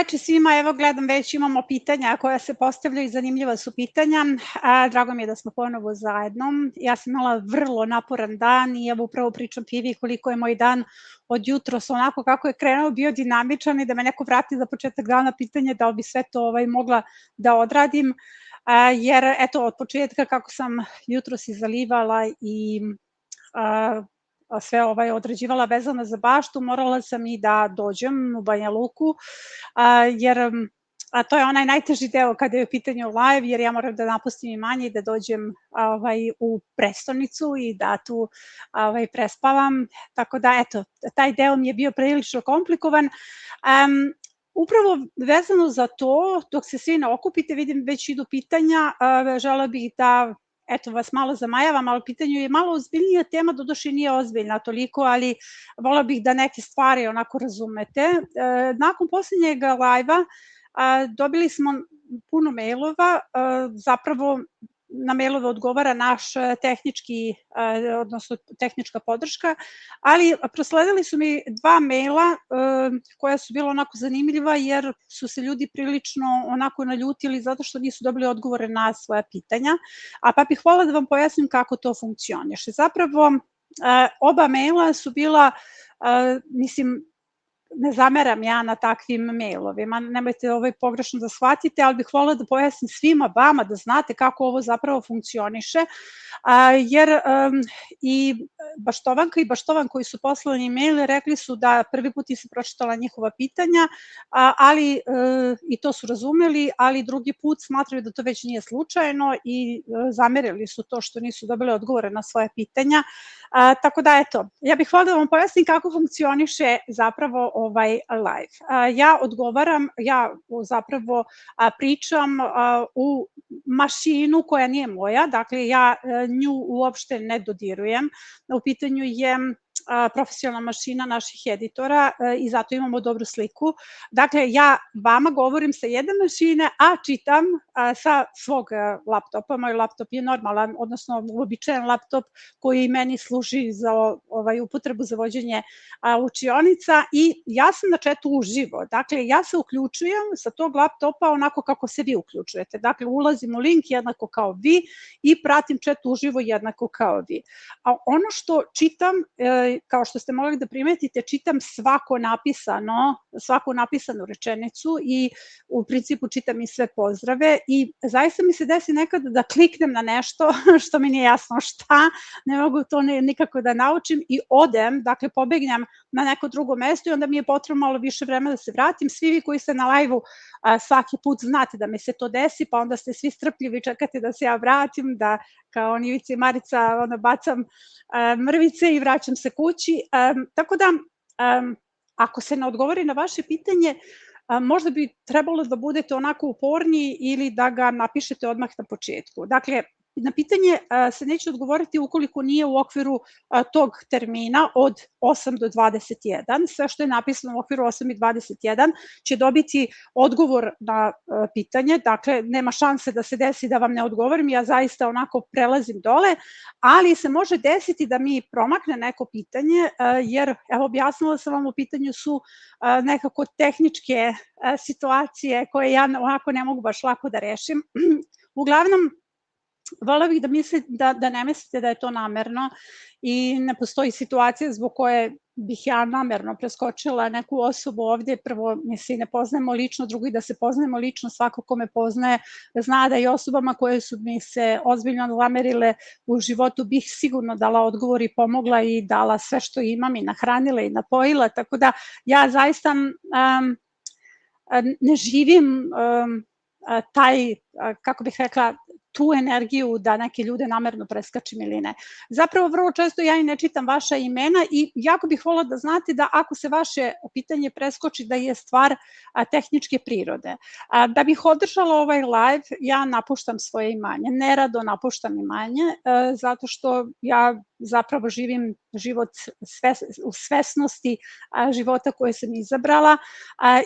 veče svima, evo gledam već imamo pitanja koja se postavljaju, zanimljiva su pitanja. Drago mi je da smo ponovo zajedno. Ja sam imala vrlo naporan dan i evo upravo pričam Pivi koliko je moj dan od jutros onako kako je krenuo bio dinamičan i da me neko vrati za početak dana pitanje da bi sve to mogla da odradim. Jer eto od početka kako sam jutros izalivala i sve odrađivala vezano za baštu, morala sam i da dođem u Banja Luku, jer to je onaj najteži deo kada je u pitanju live, jer ja moram da napustim imanje i da dođem u prestonicu i da tu prespavam, tako da eto, taj deo mi je bio prilično komplikovan. Upravo vezano za to, dok se svi ne okupite, vidim već idu pitanja, žela bih da eto vas malo zamajavam, ali pitanje je malo ozbiljnija tema, doduše nije ozbiljna toliko, ali vola bih da neke stvari onako razumete. Nakon poslednjeg live-a dobili smo puno mailova, zapravo na mailove odgovara naš tehnički, odnosno tehnička podrška, ali prosledili su mi 2 maila koja su bila onako zanimljiva jer su se ljudi prilično onako naljutili zato što nisu dobili odgovore na svoja pitanja, pa bih vola da vam pojasnim kako to funkcioniše. Zapravo, oba maila su bila, mislim, ne zameram ja na takvim mailovima, nemojte pogrešno da shvatite, ali bih volila da pojasnim svima vama da znate kako ovo zapravo funkcioniše, jer i Baštovanka i Baštovan koji su poslali mail rekli su da prvi put nisam pročitala njihova pitanja, ali i to su razumeli, ali drugi put smatraju da to već nije slučajno i zamerili su to što nisu dobili odgovore na svoje pitanja, tako da eto, ja bih volila da vam pojasnim kako funkcioniše zapravo ovaj live. Ja odgovaram, ja zapravo pričam u mašinu koja nije moja, dakle ja nju uopšte ne dodirujem, u pitanju je profesionalna mašina naših editora i zato imamo dobru sliku. Dakle, ja vama govorim sa jedne mašine, a čitam sa svog laptopa. Moj laptop je normalan, odnosno uobičajen laptop koji meni služi za upotrebu za vođenje učionica i ja sam na chatu uživo. Dakle, ja se uključujem sa tog laptopa onako kako se vi uključujete. Dakle, ulazim u link jednako kao vi i pratim chat uživo jednako kao vi. A ono što čitam, kao što ste mogli da primetite, čitam svaku napisanu rečenicu i u principu čitam i sve pozdrave i zaista mi se desi nekada da kliknem na nešto što mi nije jasno šta, ne mogu to nikako da naučim i odem, dakle pobegnem na neko drugo mesto i onda mi je potrebno malo više vremena da se vratim. Svi vi koji ste na live-u svaki put znate da mi se to desi, pa onda ste svi strpljivi, čekate da se ja vratim, da kao Ivica i Marica bacam mrvice i vraćam se kući. Tako da, ako se ne odgovori na vaše pitanje, možda bi trebalo da budete onako uporniji ili da ga napišete odmah na početku. Dakle, na pitanje se neće odgovoriti ukoliko nije u okviru tog termina od 8 do 21. Sve što je napisano u okviru 8 i 21 će dobiti odgovor na pitanje, dakle nema šanse da se desi da vam ne odgovorim, ja zaista onako prelazim dole, ali se može desiti da mi promakne neko pitanje, jer evo objasnila sam vam, u pitanju su nekako tehničke situacije koje ja onako ne mogu baš lako da rešim. Uglavnom, volela bih da ne mislite da je to namerno i ne postoji situacija zbog koje bih ja namerno preskočila neku osobu ovde. Prvo, mi se ne poznajemo lično, drugo i da se poznajemo lično, svako ko me poznaje zna da i osobama koje su mi se ozbiljno zamerile u životu bih sigurno dala odgovor i pomogla i dala sve što imam i nahranila i napojila, tako da ja zaista ne živim taj, kako bih rekla, tu energiju da neke ljude namerno preskačim ili ne. Zapravo, vrlo često ja i ne čitam vaša imena i jako bih volila da znate da ako se vaše pitanje preskoči da je stvar tehničke prirode. Da bih održala ovaj live, ja napuštam svoje imanje. Nerado napuštam imanje, zato što ja zapravo živim život u svesnosti života koje sam izabrala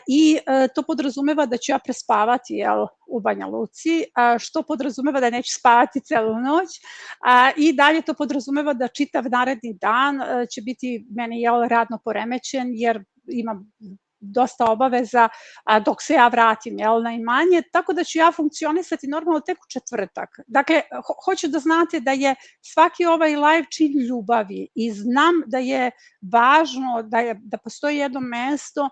i to podrazumeva da ću ja prespavati u Banja Luci, što podrazumeva da neću spavati celu noć i dalje to podrazumeva da čitav naredni dan će biti meni radno poremećen jer imam dosta obaveza dok se ja vratim na imanje, tako da ću ja funkcionisati normalno tek u četvrtak. Dakle, hoću da znate da je svaki ovaj live čin ljubavi i znam da je važno da postoji jedno mesto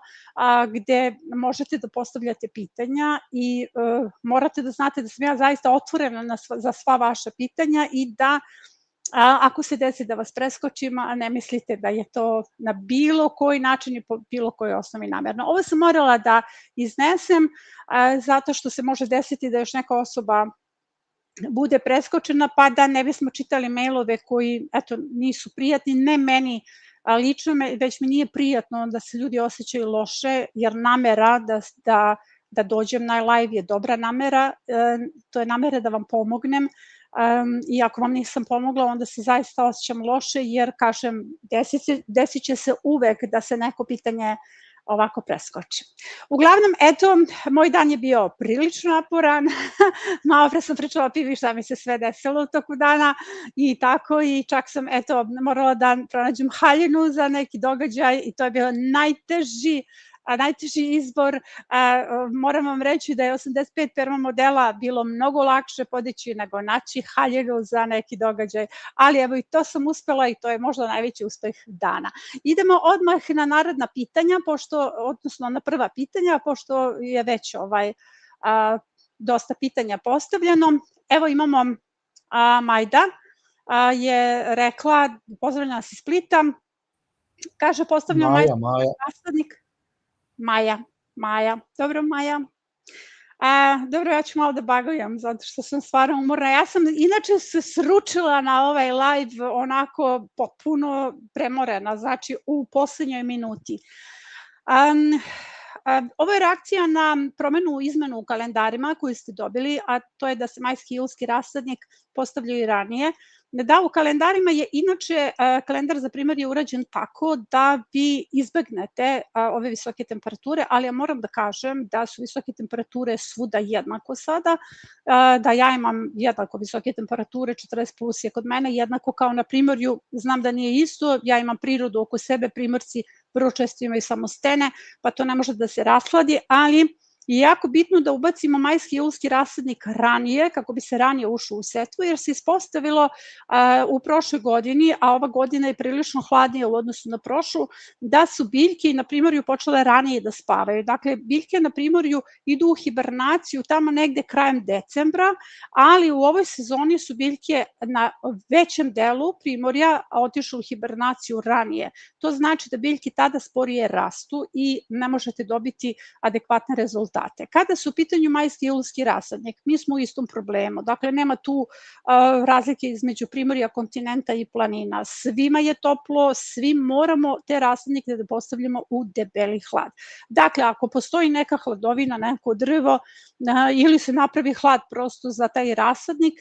gde možete da postavljate pitanja i morate da znate da sam ja zaista otvorena za sva vaša pitanja i da ako se desi da vas preskočim, ne mislite da je to na bilo koji način i po bilo kojoj osnovi namerno. Ovo sam morala da iznesem zato što se može desiti da još neka osoba bude preskočena, pa da ne bismo čitali mailove koji nisu prijatni, ne meni lično, već mi nije prijatno da se ljudi osjećaju loše, jer namera da dođem na live je dobra namera, to je namera da vam pomognem, i ako vam nisam pomogla, onda se zaista osjećam loše, jer kažem, desit će se uvek da se neko pitanje ovako preskoči. Uglavnom, eto, moj dan je bio prilično naporan, malo pre sam pričala Pivi šta mi se sve desilo u toku dana i tako, i čak sam, eto, morala da pronađem haljinu za neki događaj i to je bio najteži izbor. Moram vam reći da je 85 perma modela bilo mnogo lakše podići nego naći haljinu za neki događaj, ali evo i to sam uspela i to je možda najveći uspeh dana. Idemo odmah na naredna pitanja, odnosno na prva pitanja, pošto je već dosta pitanja postavljeno. Evo imamo Majda je rekla, pozdravljam nas iz Splita, kaže postavljam Maja. Maja. Dobro, Maja. Dobro, ja ću malo da bagujem, zato što sam stvarno umorna. Ja sam inače se sručila na ovaj live onako potpuno premorena, znači u poslednjoj minuti. Ovo je reakcija na izmenu u kalendarima koju ste dobili, a to je da se majski i julski rasadnik postavljaju i ranije. Da, u kalendarima je inače kalendar za primer je urađen tako da vi izbegnete ove visoke temperature, ali ja moram da kažem da su visoke temperature svuda jednako sada, da ja imam jednako visoke temperature, 40 plus je kod mene, jednako kao na Primorju, znam da nije isto, ja imam prirodu oko sebe, Primorci vrlo često imaju samo stene, pa to ne može da se rasladi, ali je jako bitno da ubacimo majski i julski rasadnik ranije, kako bi se ranije ušlo u setvu, jer se ispostavilo u prošloj godini, a ova godina je prilično hladnija u odnosu na prošlu, da su biljke na Primorju počele ranije da spavaju. Dakle, biljke na Primorju idu u hibernaciju tamo negde krajem decembra, ali u ovoj sezoni su biljke na većem delu Primorja otišle u hibernaciju ranije. To znači da biljke tada sporije rastu i ne možete dobiti adekvatne rezultate. Kada su u pitanju majski i julski rasadnik, mi smo u istom problemu, dakle nema tu razlike između Primorja, kontinenta i planina, svima je toplo, svi moramo te rasadnike da postavljamo u debeli hlad. Dakle, ako postoji neka hladovina, neko drvo ili se napravi hlad prosto za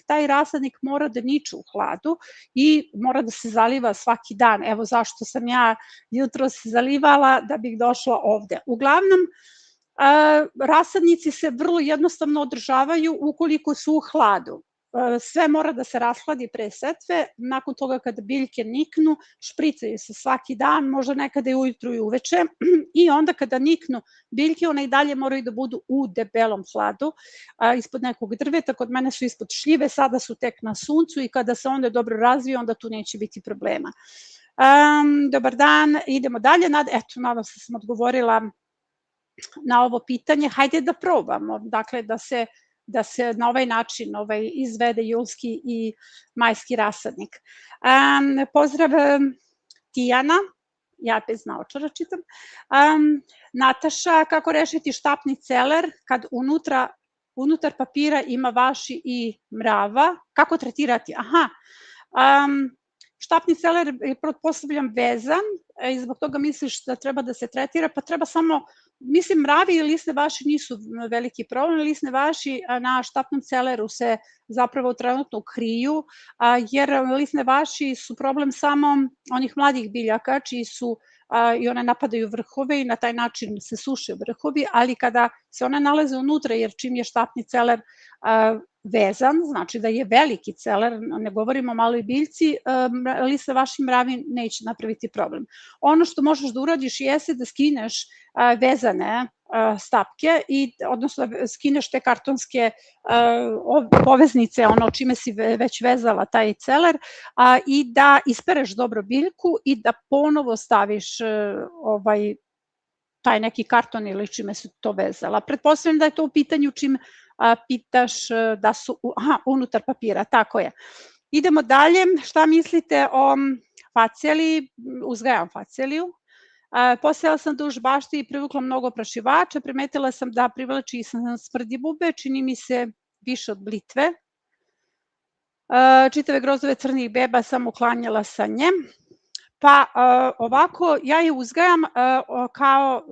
taj rasadnik mora da niče u hladu i mora da se zaliva svaki dan. Evo zašto sam ja jutros zalivala da bih došla ovde. Uglavnom, rasadnici se vrlo jednostavno održavaju ukoliko su u hladu. Sve mora da se rashladi pre setve, nakon toga kada biljke niknu, špricaju se svaki dan, možda nekada i ujutru i uveče, i onda kada niknu biljke, one i dalje moraju da budu u debelom hladu, ispod nekog drveta, kod mene su ispod šljive, sada su tek na suncu i kada se onda dobro razvije, onda tu neće biti problema. Dobar dan, idemo dalje, eto, nadam se sam odgovorila na ovo pitanje, hajde da probamo, dakle da se na ovaj način izvede julski i majski rasadnik. Pozdrav Tijana, ja bez naočara čitam. Nataša, kako rešiti štapni celer kad unutar papira ima vaši i mrava, kako tretirati? Štapni celer je pretpostavljam vezan i zbog toga misliš da treba da se tretira, pa treba samo, mislim, mravi i lisne vaši nisu veliki problem, lisne vaši na štapnom celeru se zapravo trenutno kriju, jer lisne vaši su problem samo onih mladih biljaka čiji su i one napadaju vrhove i na taj način se suše vrhovi, ali kada se one nalaze unutra, jer čim je štapni celer vezan, znači da je veliki celer, ne govorimo o maloj biljci, list sa vašim mravi neće napraviti problem. Ono što možeš da uradiš jeste da skineš vezane stapke odnosno skineš te kartonske poveznice, ono čime si već vezala taj celer, i da ispereš dobro biljku i da ponovo staviš taj neki karton ili čime su to vezala. Pretpostavljam da je to u pitanju čim pitaš da su unutar papira, tako je. Idemo dalje, šta mislite o facijeliji? Uzgajam facijeliju. Posejala sam duž bašte i privukla mnogo oprašivača, primetila sam da privlači smrdljibube, čini mi se više od blitve. Čitave grozove crnih beba sam uklanjala sa nje. Pa ovako, ja je uzgajam kao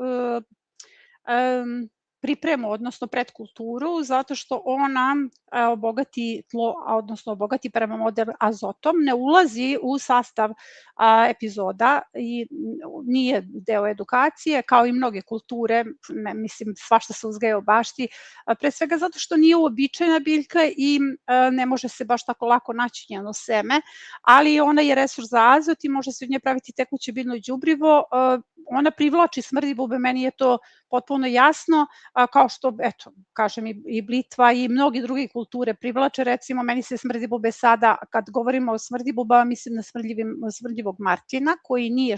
pripremu, odnosno predkulturu, zato što ona obogati tlo, odnosno obogati permamodel azotom, ne ulazi u sastav epizoda i nije deo edukacije, kao i mnoge kulture, mislim svašta se uzgaja u bašti, pre svega zato što nije uobičajena biljka i ne može se baš tako lako naći njeno seme, ali ona je resurs za azot i može se od nje praviti tekuće biljno đubrivo. Ona privlači smrdljibube, meni je to potpuno jasno, kao što, eto, kažem, i blitva i mnogi drugi kulture privlače. Recimo, meni se smrdljibube sada, kad govorimo o smrdljibubama, mislim na smrdljivog martina, koji nije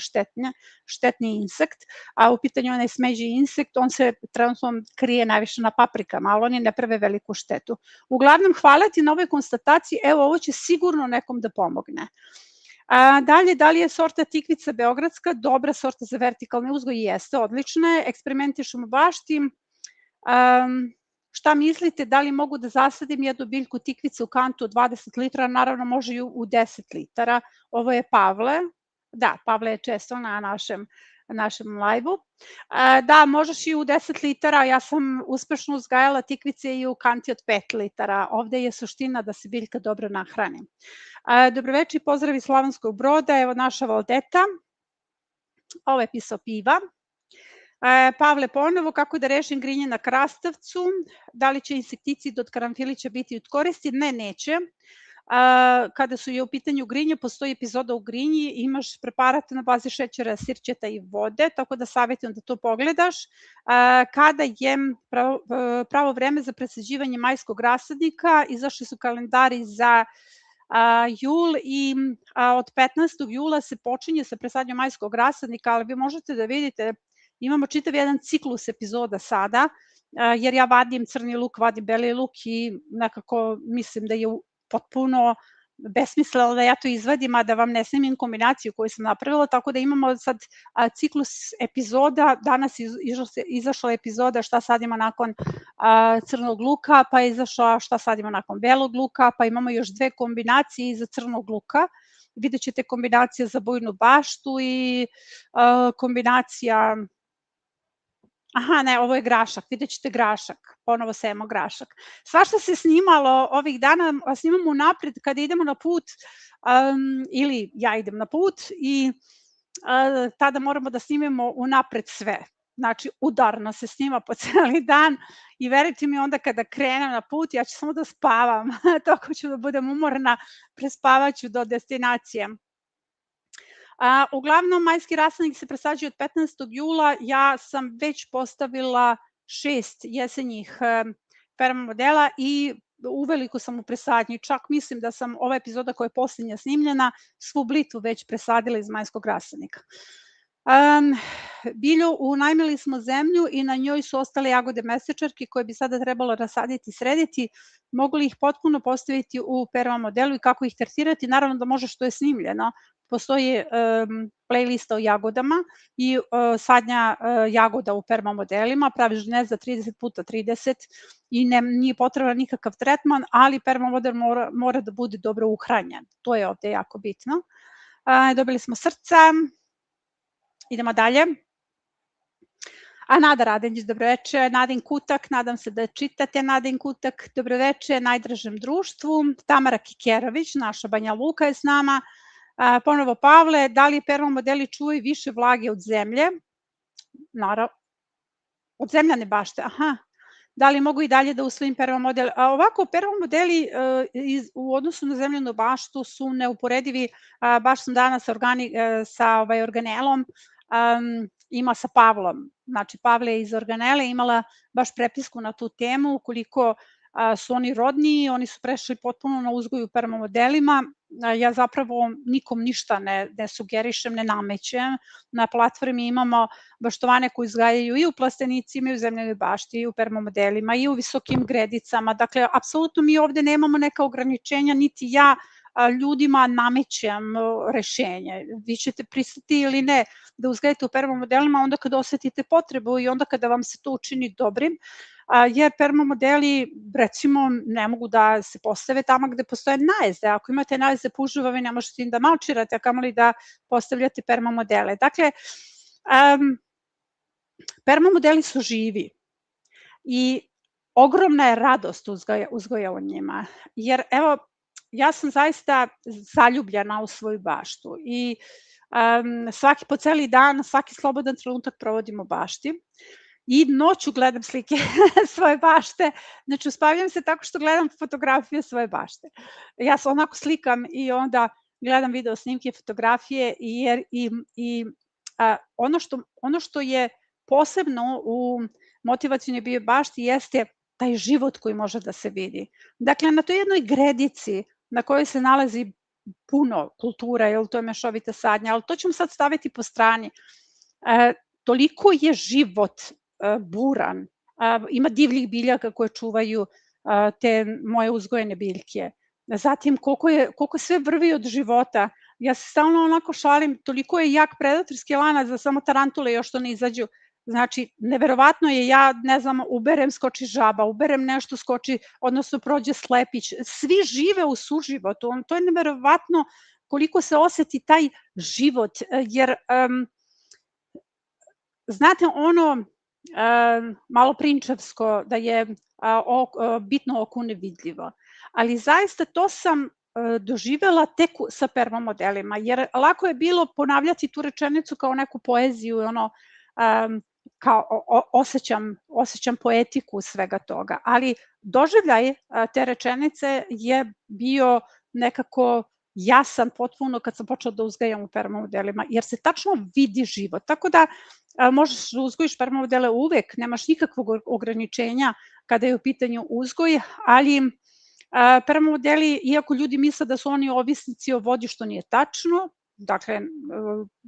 štetni insekt, a u pitanju onaj smeđi insekt, on se trenutno krije najviše na paprikama, ali oni ne prave veliku štetu. Uglavnom, hvala ti na ovoj konstataciji, evo, ovo će sigurno nekom da pomogne. Dalje, da li je sorta tikvica beogradska dobra sorta za vertikalni uzgoj? Jeste, odlična je, eksperimentišem u bašti. Šta mislite, da li mogu da zasadim jednu biljku tikvice u kantu od 20 litara? Naravno, može i u 10 litara. Ovo je Pavle. Da, Pavle je često na našem live-u. Da, možeš i u 10 litara, ja sam uspešno uzgajala tikvice i u kanti od 5 litara. Ovde je suština da se biljka dobro nahrani. Dobroveče i pozdrav iz Slavonskog Broda, evo naša Valdeta. Ovo je pisao Piva. Pavle ponovo, kako da rešim grinje na krastavcu, da li će insekticid od karanfilića biti od koristi? Ne, neće. Kada su je u pitanju grinje, postoji epizoda u grinji, imaš preparat na bazi šećera, sirćeta i vode, tako da savjetujem da to pogledaš. Kada je pravo vreme za presađivanje majskog rasadnika, izašli su kalendari za jul i od 15. jula se počinje sa presadnjom majskog rasadnika, ali vi možete da vidite, imamo čitav jedan ciklus epizoda sada, jer ja vadim crni luk, vadim beli luk i nekako mislim da je potpuno besmisleno da ja to izvadim, a da vam ne snimim kombinaciju koju sam napravila, tako da imamo sad ciklus epizoda, danas izašla epizoda šta sadimo nakon crnog luka, pa je izašla šta sadimo nakon belog luka, pa imamo još dve kombinacije iza crnog luka, vidjet ćete kombinacija za bujnu baštu i kombinacija, aha ne, ovo je grašak, vidjet ćete grašak, ponovo sejemo grašak. Svašta se snimalo ovih dana, snimamo unapred kada idemo na put ili ja idem na put i tada moramo da snimimo unapred sve. Znači, udarno se snima po celi dan i verujte mi onda kada krenem na put, ja ću samo da spavam, tako ću da budem umorna, prespavaću do destinacije. Uglavnom, majski rasadnik se presađuje od 15. jula, ja sam već postavila 6 jesenjih permamodela i uveliko sam u presadnji, čak mislim da sam ova epizoda koja je posljednja snimljena, svu blitvu već presadila iz majskog rasadnika. Bilju, unajmili smo zemlju i na njoj su ostale jagode mesečarke koje bi sada trebalo rasaditi i srediti, mogu li ih potpuno postaviti u permamodelu i kako ih tretirati? Naravno da može, što je snimljeno. Postoji playlista o jagodama i sadnja jagoda u permamodelima, praviš gnezda 30x30 i nije potreban nikakav tretman, ali permamodel mora da bude dobro uhranjen. To je ovde jako bitno. Dobili smo srca. Idemo dalje. Nada Radenić, dobroveče. Nadin Kutak, nadam se da čitate Nadin Kutak. Dobroveče najdražem društvu. Tamara Kikerović, naša Banja Luka je s nama. Ponovo Pavle, da li permamodeli čuvaju više vlage od zemlje? Naravno, od zemljane bašte, aha. da li mogu i dalje da usvojim permamodel. A ovako, permamodeli u odnosu na zemljanu baštu su neuporedivi. Baš sam danas sa organelom, ima sa Pavlom. Znači, Pavle je iz organele imala baš prepisku na tu temu, koliko su oni rodniji, oni su prešli potpuno na uzgoj u permamodelima. Ja zapravo nikom ništa ne sugerišem, ne namećem. Na platformi imamo baštovane koji uzgajaju i u plastenicima, i u zemljanoj bašti, i u permamodelima, i u visokim gredicama. Dakle, apsolutno mi ovde nemamo neka ograničenja, niti ja ljudima namećem rešenje. Vi ćete pristati ili ne da uzgajate u permamodelima onda kada osetite potrebu i onda kada vam se to učini dobrim, jer permamodeli, recimo, ne mogu da se postave tamo gde postoje najezde. Ako imate najezde puževa, vi ne možete im da malčirate, a kamoli da postavljate permamodele. Dakle, permamodeli su živi i ogromna je radost uzgoja u njima, jer evo, ja sam zaista zaljubljena u svoju baštu i po celi dan, svaki slobodan trenutak provodim u bašti i noću gledam slike svoje bašte. Znači, uspavljam se tako što gledam fotografije svoje bašte. Ja se onako slikam i onda gledam video snimke i fotografije, jer ono što je posebno u motivacionoj bio bašti jeste taj život koji može da se vidi. Dakle, na toj jednoj gredici na kojoj se nalazi puno kultura, jer to je mešovita sadnja, ali to ćemo sad staviti po strani. Toliko je život buran, ima divljih biljaka koje čuvaju te moje uzgojene biljke. Zatim, koliko sve vrvi od života. Ja se stalno onako šalim, toliko je jak predatorski lanac da samo tarantule još to ne izađu. Znači, neverovatno je, ja ne znam, uberem, skoči žaba, uberem nešto, skoči, odnosno prođe slepić. Svi žive u suživotu, to je neverovatno koliko se oseti taj život, jer znate ono malo prinčevsko da je bitno oko nevidljivo, ali zaista to sam doživela tek sa permamodelima, jer lako je bilo ponavljati tu rečenicu kao neku poeziju, kao osjećam poetiku svega toga, ali doživljaj te rečenice je bio nekako jasan potpuno kad sam počela da uzgajam u permamodelima, jer se tačno vidi život. Tako da možeš da uzgojiš permamodele uvek, nemaš nikakvog ograničenja kada je u pitanju uzgoj, ali permamodeli, iako ljudi misle da su oni ovisnici o vodi, što nije tačno, dakle,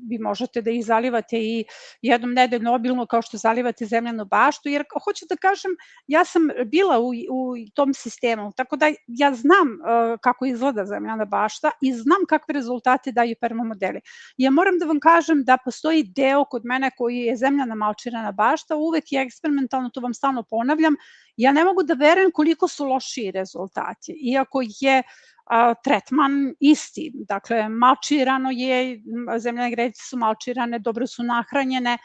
vi možete da ih zalivate i jednom nedeljno obilno kao što zalivate zemljanu baštu, jer hoću da kažem, ja sam bila u tom sistemu, tako da ja znam kako izgleda zemljana bašta i znam kakve rezultate daju permamodeli. Ja moram da vam kažem da postoji deo kod mene koji je zemljana malčirana bašta, uvek je eksperimentalno, to vam stalno ponavljam, ja ne mogu da verujem koliko su lošiji rezultati, iako je tretman isti. Dakle, malčirano je, zemljane gredice su malčirane, dobro su nahranjene,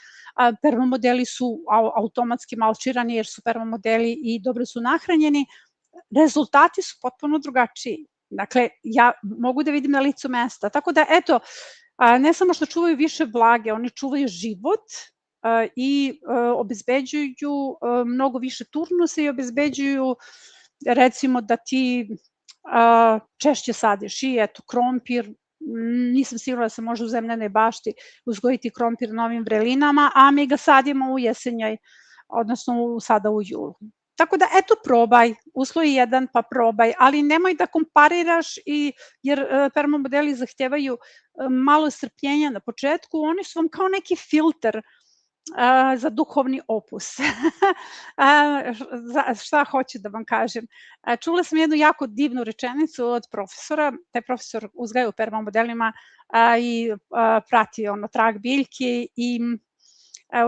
permamodeli su automatski malčirani jer su permamodeli i dobro su nahranjeni. Rezultati su potpuno drugačiji. Dakle, ja mogu da vidim na licu mesta. Tako da, eto, ne samo što čuvaju više vlage, oni čuvaju život i obezbeđuju mnogo više turnusa i obezbeđuju, recimo, da ti češće sadiš i eto krompir, nisam sigurna da se može u zemljanoj bašti uzgojiti krompir na ovim vrelinama, a mi ga sadimo u jesenjoj, odnosno sada u julu. Tako da eto probaj, uslov je jedan pa probaj, ali nemoj da kompariraš jer permamodeli zahtevaju malo strpljenja na početku, oni su vam kao neki filter za duhovni opus. Šta hoću da vam kažem? Čula sam jednu jako divnu rečenicu od profesora, taj profesor uzgaja u permamodelima i prati trag biljke i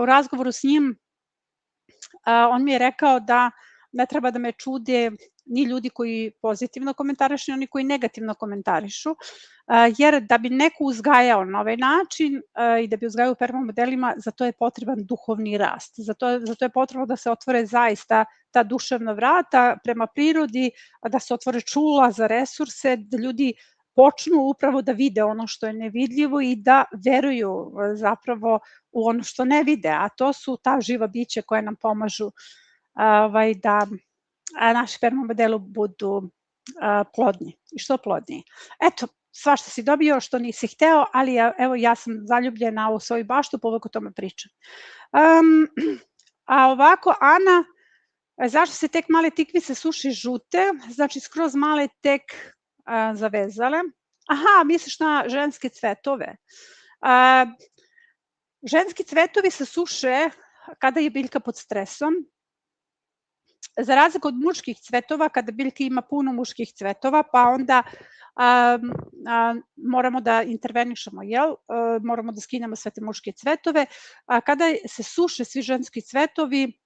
u razgovoru s njim on mi je rekao da ne treba da me čude ni ljudi koji pozitivno komentarišu, ni oni koji negativno komentarišu, jer da bi neko uzgajao na ovaj način i da bi uzgajao u permamodelima, za to je potreban duhovni rast. Za to je potrebno da se otvore zaista ta duševna vrata prema prirodi, da se otvore čula za resurse, da ljudi počnu upravo da vide ono što je nevidljivo i da veruju zapravo u ono što ne vide, a to su ta živa bića koja nam pomažu da naši permamodeli budu plodni i što plodniji. Eto, svašta si dobio što nisi hteo, ali evo ja sam zaljubljena u svoju baštu, pa uvek o tome pričam. A ovako, Ana, zašto se tek male tikvice suše žute? Znači skroz male tek zavezale. Aha, misliš na ženske cvetove. Ženski cvetovi se suše kada je biljka pod stresom, za razliku od muških cvetova, kada biljka ima puno muških cvetova, pa onda moramo da intervenišemo, moramo da skinemo sve te muške cvetove. Kada se suše svi ženski cvetovi,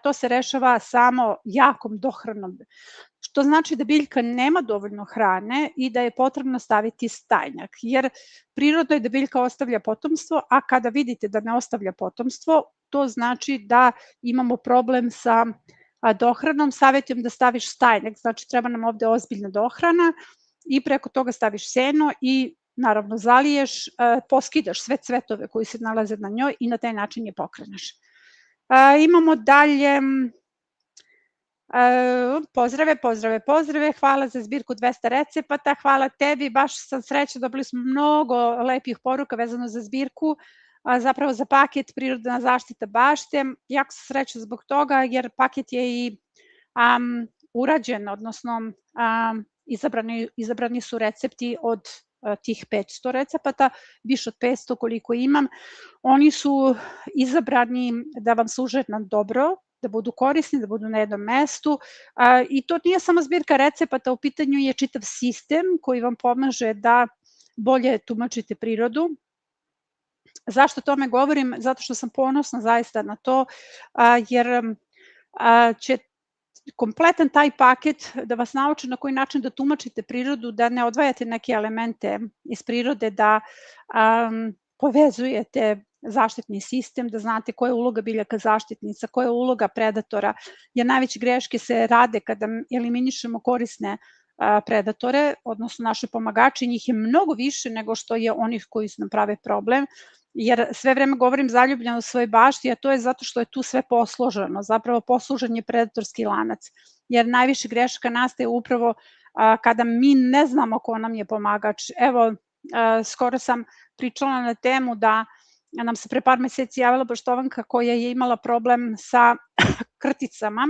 to se rešava samo jakom dohranom, što znači da biljka nema dovoljno hrane i da je potrebno staviti stajnjak, jer prirodno je da biljka ostavlja potomstvo, a kada vidite da ne ostavlja potomstvo, to znači da imamo problem sa dohranom. Savjetujem da staviš stajnjak, znači treba nam ovde ozbiljna dohrana i preko toga staviš seno i naravno zaliješ, poskidaš sve cvetove koji se nalaze na njoj i na taj način je pokreneš. Imamo dalje pozdrave, hvala za zbirku 200 recepata, hvala tebi, baš sam srećna, dobili smo mnogo lepih poruka vezano za zbirku, zapravo za paket Prirodna zaštita bašte. Jako sam srećna zbog toga jer paket je i urađen, odnosno izabrani su recepti od tih 500 recepata, više od 500 koliko imam. Oni su izabrani da vam služe na dobro, da budu korisni, da budu na jednom mestu i to nije samo zbirka recepata, u pitanju je čitav sistem koji vam pomaže da bolje tumačite prirodu. Zašto tome govorim? Zato što sam ponosna zaista na to, jer će kompletan taj paket da vas nauči na koji način da tumačite prirodu, da ne odvajate neke elemente iz prirode, da povezujete zaštitni sistem, da znate koja je uloga biljaka zaštitnica, koja je uloga predatora, jer najveće greške se rade kada eliminišemo korisne predatore, odnosno naše pomagače, njih je mnogo više nego što je onih koji nam prave problem, jer sve vreme govorim zaljubljeno u svojoj bašti, a to je zato što je tu sve posloženo, zapravo posložen je predatorski lanac, jer najviše grešaka nastaje upravo kada mi ne znamo ko nam je pomagač. Evo, skoro sam pričala na temu da nam se pre par meseci javila baštovanka koja je imala problem sa krticama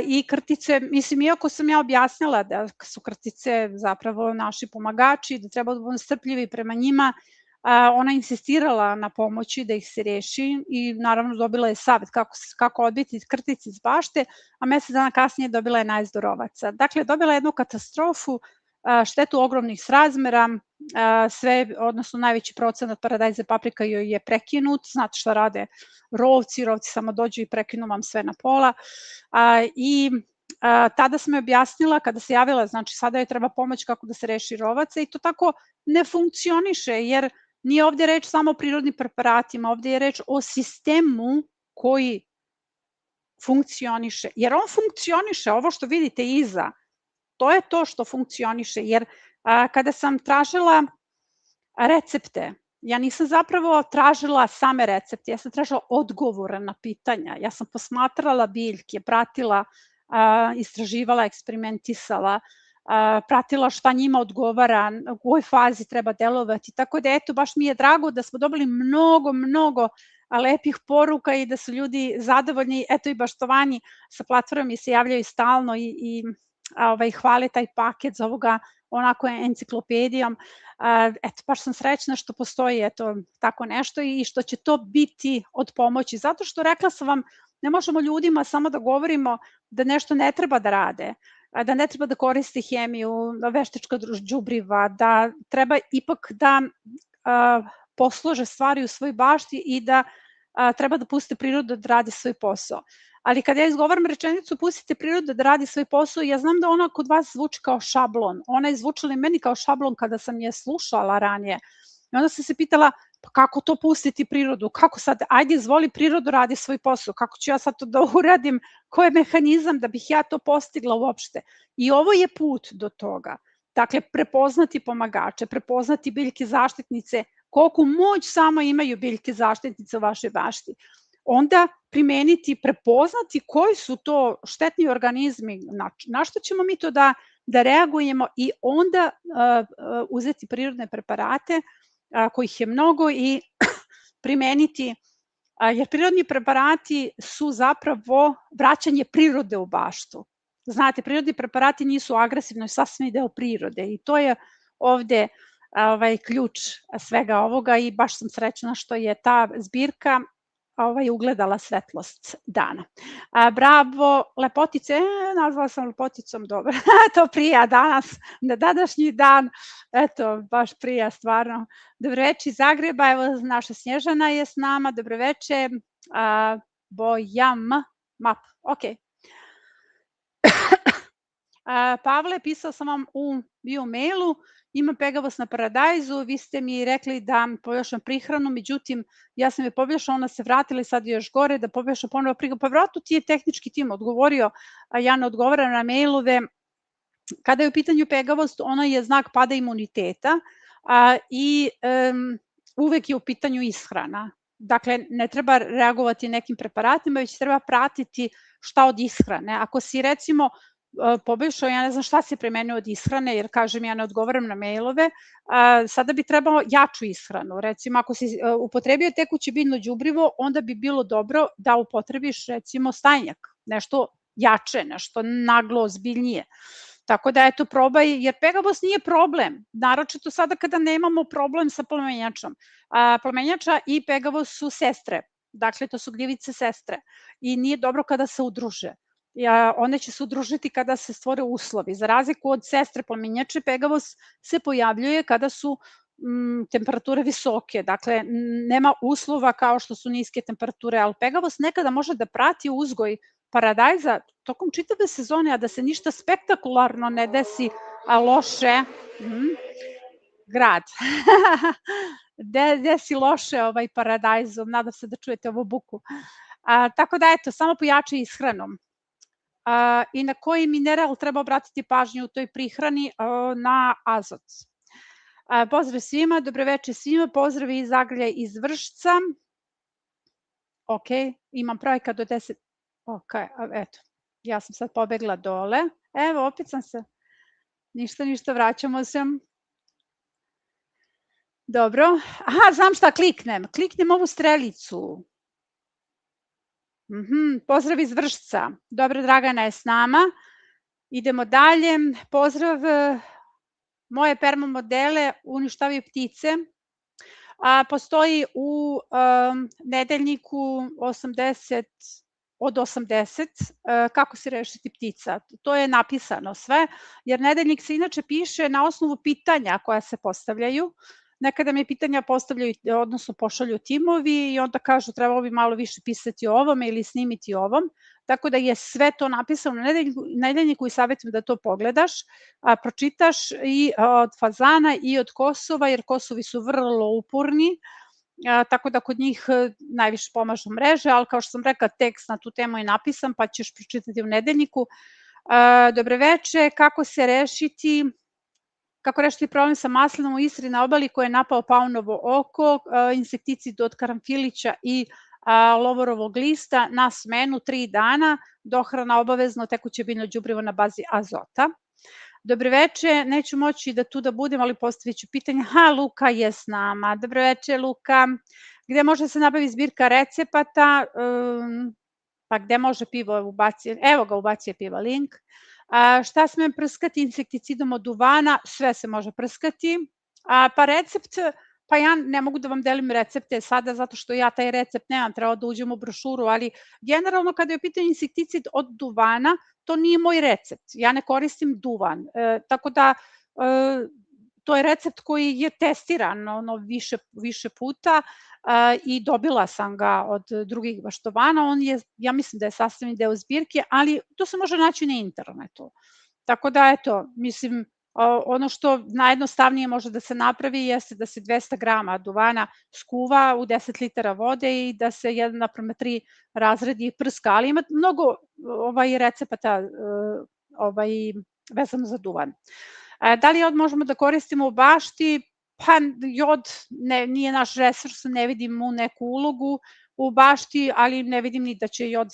i krtice, mislim, iako sam ja objasnila da su krtice zapravo naši pomagači, da treba da budemo strpljivi prema njima, ona insistirala na pomoći da ih se reši i naravno dobila je savjet kako odbiti krtice iz bašte, a mesec dana kasnije dobila je najzdorovaca. Dakle, dobila je jednu katastrofu, štetu ogromnih srazmera, sve, odnosno najveći procenat paradajza paprika joj je prekinut, znate šta rade rovci samo dođu i prekinu vam sve na pola i tada sam joj objasnila, kada se javila, znači sada joj treba pomoć kako da se reši rovaca i to tako ne funkcioniše, jer nije ovde reč samo o prirodnim preparatima, ovde je reč o sistemu koji funkcioniše, jer on funkcioniše, ovo što vidite iza, to je to što funkcioniše, jer kada sam tražila recepte, ja nisam zapravo tražila same recepte, ja sam tražila odgovore na pitanja, ja sam posmatrala biljke, pratila, istraživala, eksperimentisala, pratila šta njima odgovara, u kojoj fazi treba delovati, tako da eto, baš mi je drago da smo dobili mnogo lepih poruka i da su ljudi zadovoljni, eto i baštovani sa platformom mi se javljaju stalno i hvale taj paket, zovu ga onako enciklopedijom, eto, baš sam srećna što postoji eto tako nešto i što će to biti od pomoći, zato što rekla sam vam, ne možemo ljudima samo da govorimo da nešto ne treba da rade, da ne treba da koriste hemiju, veštačka đubriva, da treba ipak da poslože stvari u svojoj bašti i da treba da puste prirodu da radi svoj posao. Ali kada ja izgovaram rečenicu pustite prirodu da radi svoj posao, ja znam da ona kod vas zvuči kao šablon. Ona je zvučala i meni kao šablon kada sam je slušala ranije. I onda sam se pitala, pa kako to pustiti prirodu? Kako sad, ajde izvoli prirodu radi svoj posao, kako ću ja sad to da uradim, koji je mehanizam da bih ja to postigla uopšte? I ovo je put do toga. Dakle, prepoznati pomagače, prepoznati biljke zaštitnice, koliko moć samo imaju biljke zaštitnice u vašoj bašti. onda primeniti, prepoznati koji su to štetni organizmi, na što ćemo mi to da reagujemo i onda uzeti prirodne preparate kojih je mnogo i primeniti, jer prirodni preparati su zapravo vraćanje prirode u baštu. Znate, prirodni preparati nisu agresivni, sasvim deo prirode i to je ovde ključ svega ovoga i baš sam srećna što je ta zbirka ugledala svetlost dana. Bravo, lepotice, nazvala sam lepoticom, dobro, to prija danas, na današnji dan, eto, baš prija stvarno. Dobroveče iz Zagreba, evo naša Snježana je s nama, dobroveče, Bojam, map, ok. Pavle, pisao sam vam u bio mailu, imam pegavost na paradajzu, vi ste mi rekli da poboljšam prihranu, međutim, ja sam je poboljšala, ona se vratila i sad je još gore, da poboljšam ponovo prihranu, pa vratno ti je tehnički tim odgovorio, a ja ne odgovaram na mailove. Kada je u pitanju pegavost, ona je znak pada imuniteta i uvek je u pitanju ishrana. Dakle, ne treba reagovati nekim preparatima, već treba pratiti šta od ishrane. Ako si recimo poboljšao, ja ne znam šta si primenio od ishrane, jer kažem ja ne odgovaram na mailove, sada bi trebalo jaču ishranu. Recimo, ako si upotrebio tekuće biljno đubrivo, onda bi bilo dobro da upotrebiš recimo stajnjak, nešto jače, nešto naglo ozbiljnije. Tako da eto probaj, jer pegavost nije problem, naročito sada kada nemamo problem sa plamenjačom. Plamenjača i pegavost su sestre, dakle to su gljivice sestre i nije dobro kada se udruže. One će se udružiti kada se stvore uslovi. Za razliku od sestre plamenjače, pegavost se pojavljuje kada su temperature visoke, dakle nema uslova kao što su niske temperature, ali pegavost nekada može da prati uzgoj paradajza tokom čitave sezone, a da se ništa spektakularno ne desi loše. Grad. Desi loše paradajzom, nadam se da čujete ovu buku. Tako da eto, samo pojačaj ishranom. I na koji mineral treba obratiti pažnju u toj prihrani? Na azot. Pozdrav svima, dobroveče svima, pozdrav iz Zagrlja iz Vršca. Ok, imam projekat do 10. Ok, eto, ja sam sad pobegla dole. Evo, opet sam se. Ništa, vraćamo se. Dobro. Aha, znam šta kliknem. Kliknem ovu strelicu. Pozdrav iz Vršca. Dobro, Dragana je s nama. Idemo dalje. Pozdrav, moje permamodele uništavaju ptice. Postoji u nedeljniku 80 kako se rešiti ptica. To je napisano sve, jer nedeljnik se inače piše na osnovu pitanja koja se postavljaju. Nekada mi pitanja postavljaju, odnosno pošalju timovi i onda kažu trebalo bi malo više pisati o ovome ili snimiti o ovom. Tako da je sve to napisano na nedeljniku i savjetujem da to pogledaš, pročitaš i od fazana i od kosova, jer kosovi su vrlo uporni, tako da kod njih najviše pomažu mreže, ali kao što sam rekla, tekst na tu temu je napisan, pa ćeš pročitati u nedeljniku. Dobroveče, kako rešiti problem sa maslinom u Istri na obali koje je napao paunovo oko, insekticid od karamfilića i lovorovog lista na smenu 3 dana, dohrana obavezno tekuće biljno đubrivo na bazi azota. Dobroveče, neću moći da budem, ali postavit ću pitanje. Luka je s nama. Dobroveče, Luka. Gde može se nabavi zbirka recepata? Pa gde može pivo ubaci? Evo ga, ubacio je piva link. Šta smem prskati insekticidom od duvana? Sve se može prskati. Pa recept, pa ja ne mogu da vam delim recepte sada zato što ja taj recept nemam, treba da uđem u brošuru, ali generalno kada je u pitanju insekticid od duvana, to nije moj recept. Ja ne koristim duvan, tako da to je recept koji je testiran više puta i dobila sam ga od drugih baštovana. On je, ja mislim da je sastavni deo zbirke, ali to se može naći na internetu. Tako da eto, mislim, ono što najjednostavnije može da se napravi jeste da se 200 grama duvana skuva u 10 litara vode i da se 1:3 razredi i prska, ali ima mnogo recepata vezano za duvan. Da li jod možemo da koristimo u bašti? Pa jod nije naš resurs, ne vidim mu neku ulogu. u bašti, ali ne vidim ni da će jod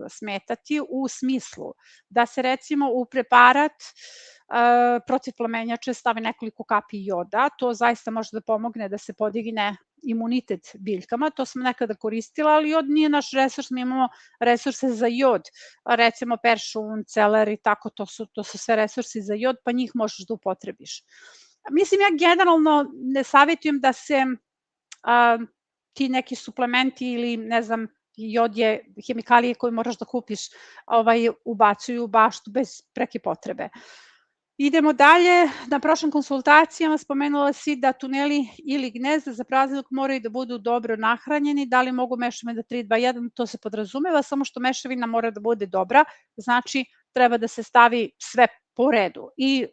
smetati, u smislu da se recimo u preparat protiv plamenjače stavi nekoliko kapi joda, to zaista može da pomogne da se podigne imunitet biljkama, to sam nekada koristila, ali jod nije naš resurs, mi imamo resurse za jod, recimo peršun, celer i tako, to su sve resursi za jod, pa njih možeš da upotrebiš. Mislim, ja generalno ne savjetujem da se ti neki suplementi ili ne znam, jod je hemikalije koje moraš da kupiš, ubacuju u baštu bez preke potrebe. Idemo dalje, na prošlim konsultacijama spomenula si da tuneli ili gnezda za praziluk moraju da budu dobro nahranjeni, da li mogu mešavina 3-2-1, to se podrazumeva, samo što mešavina mora da bude dobra, znači treba da se stavi sve po redu i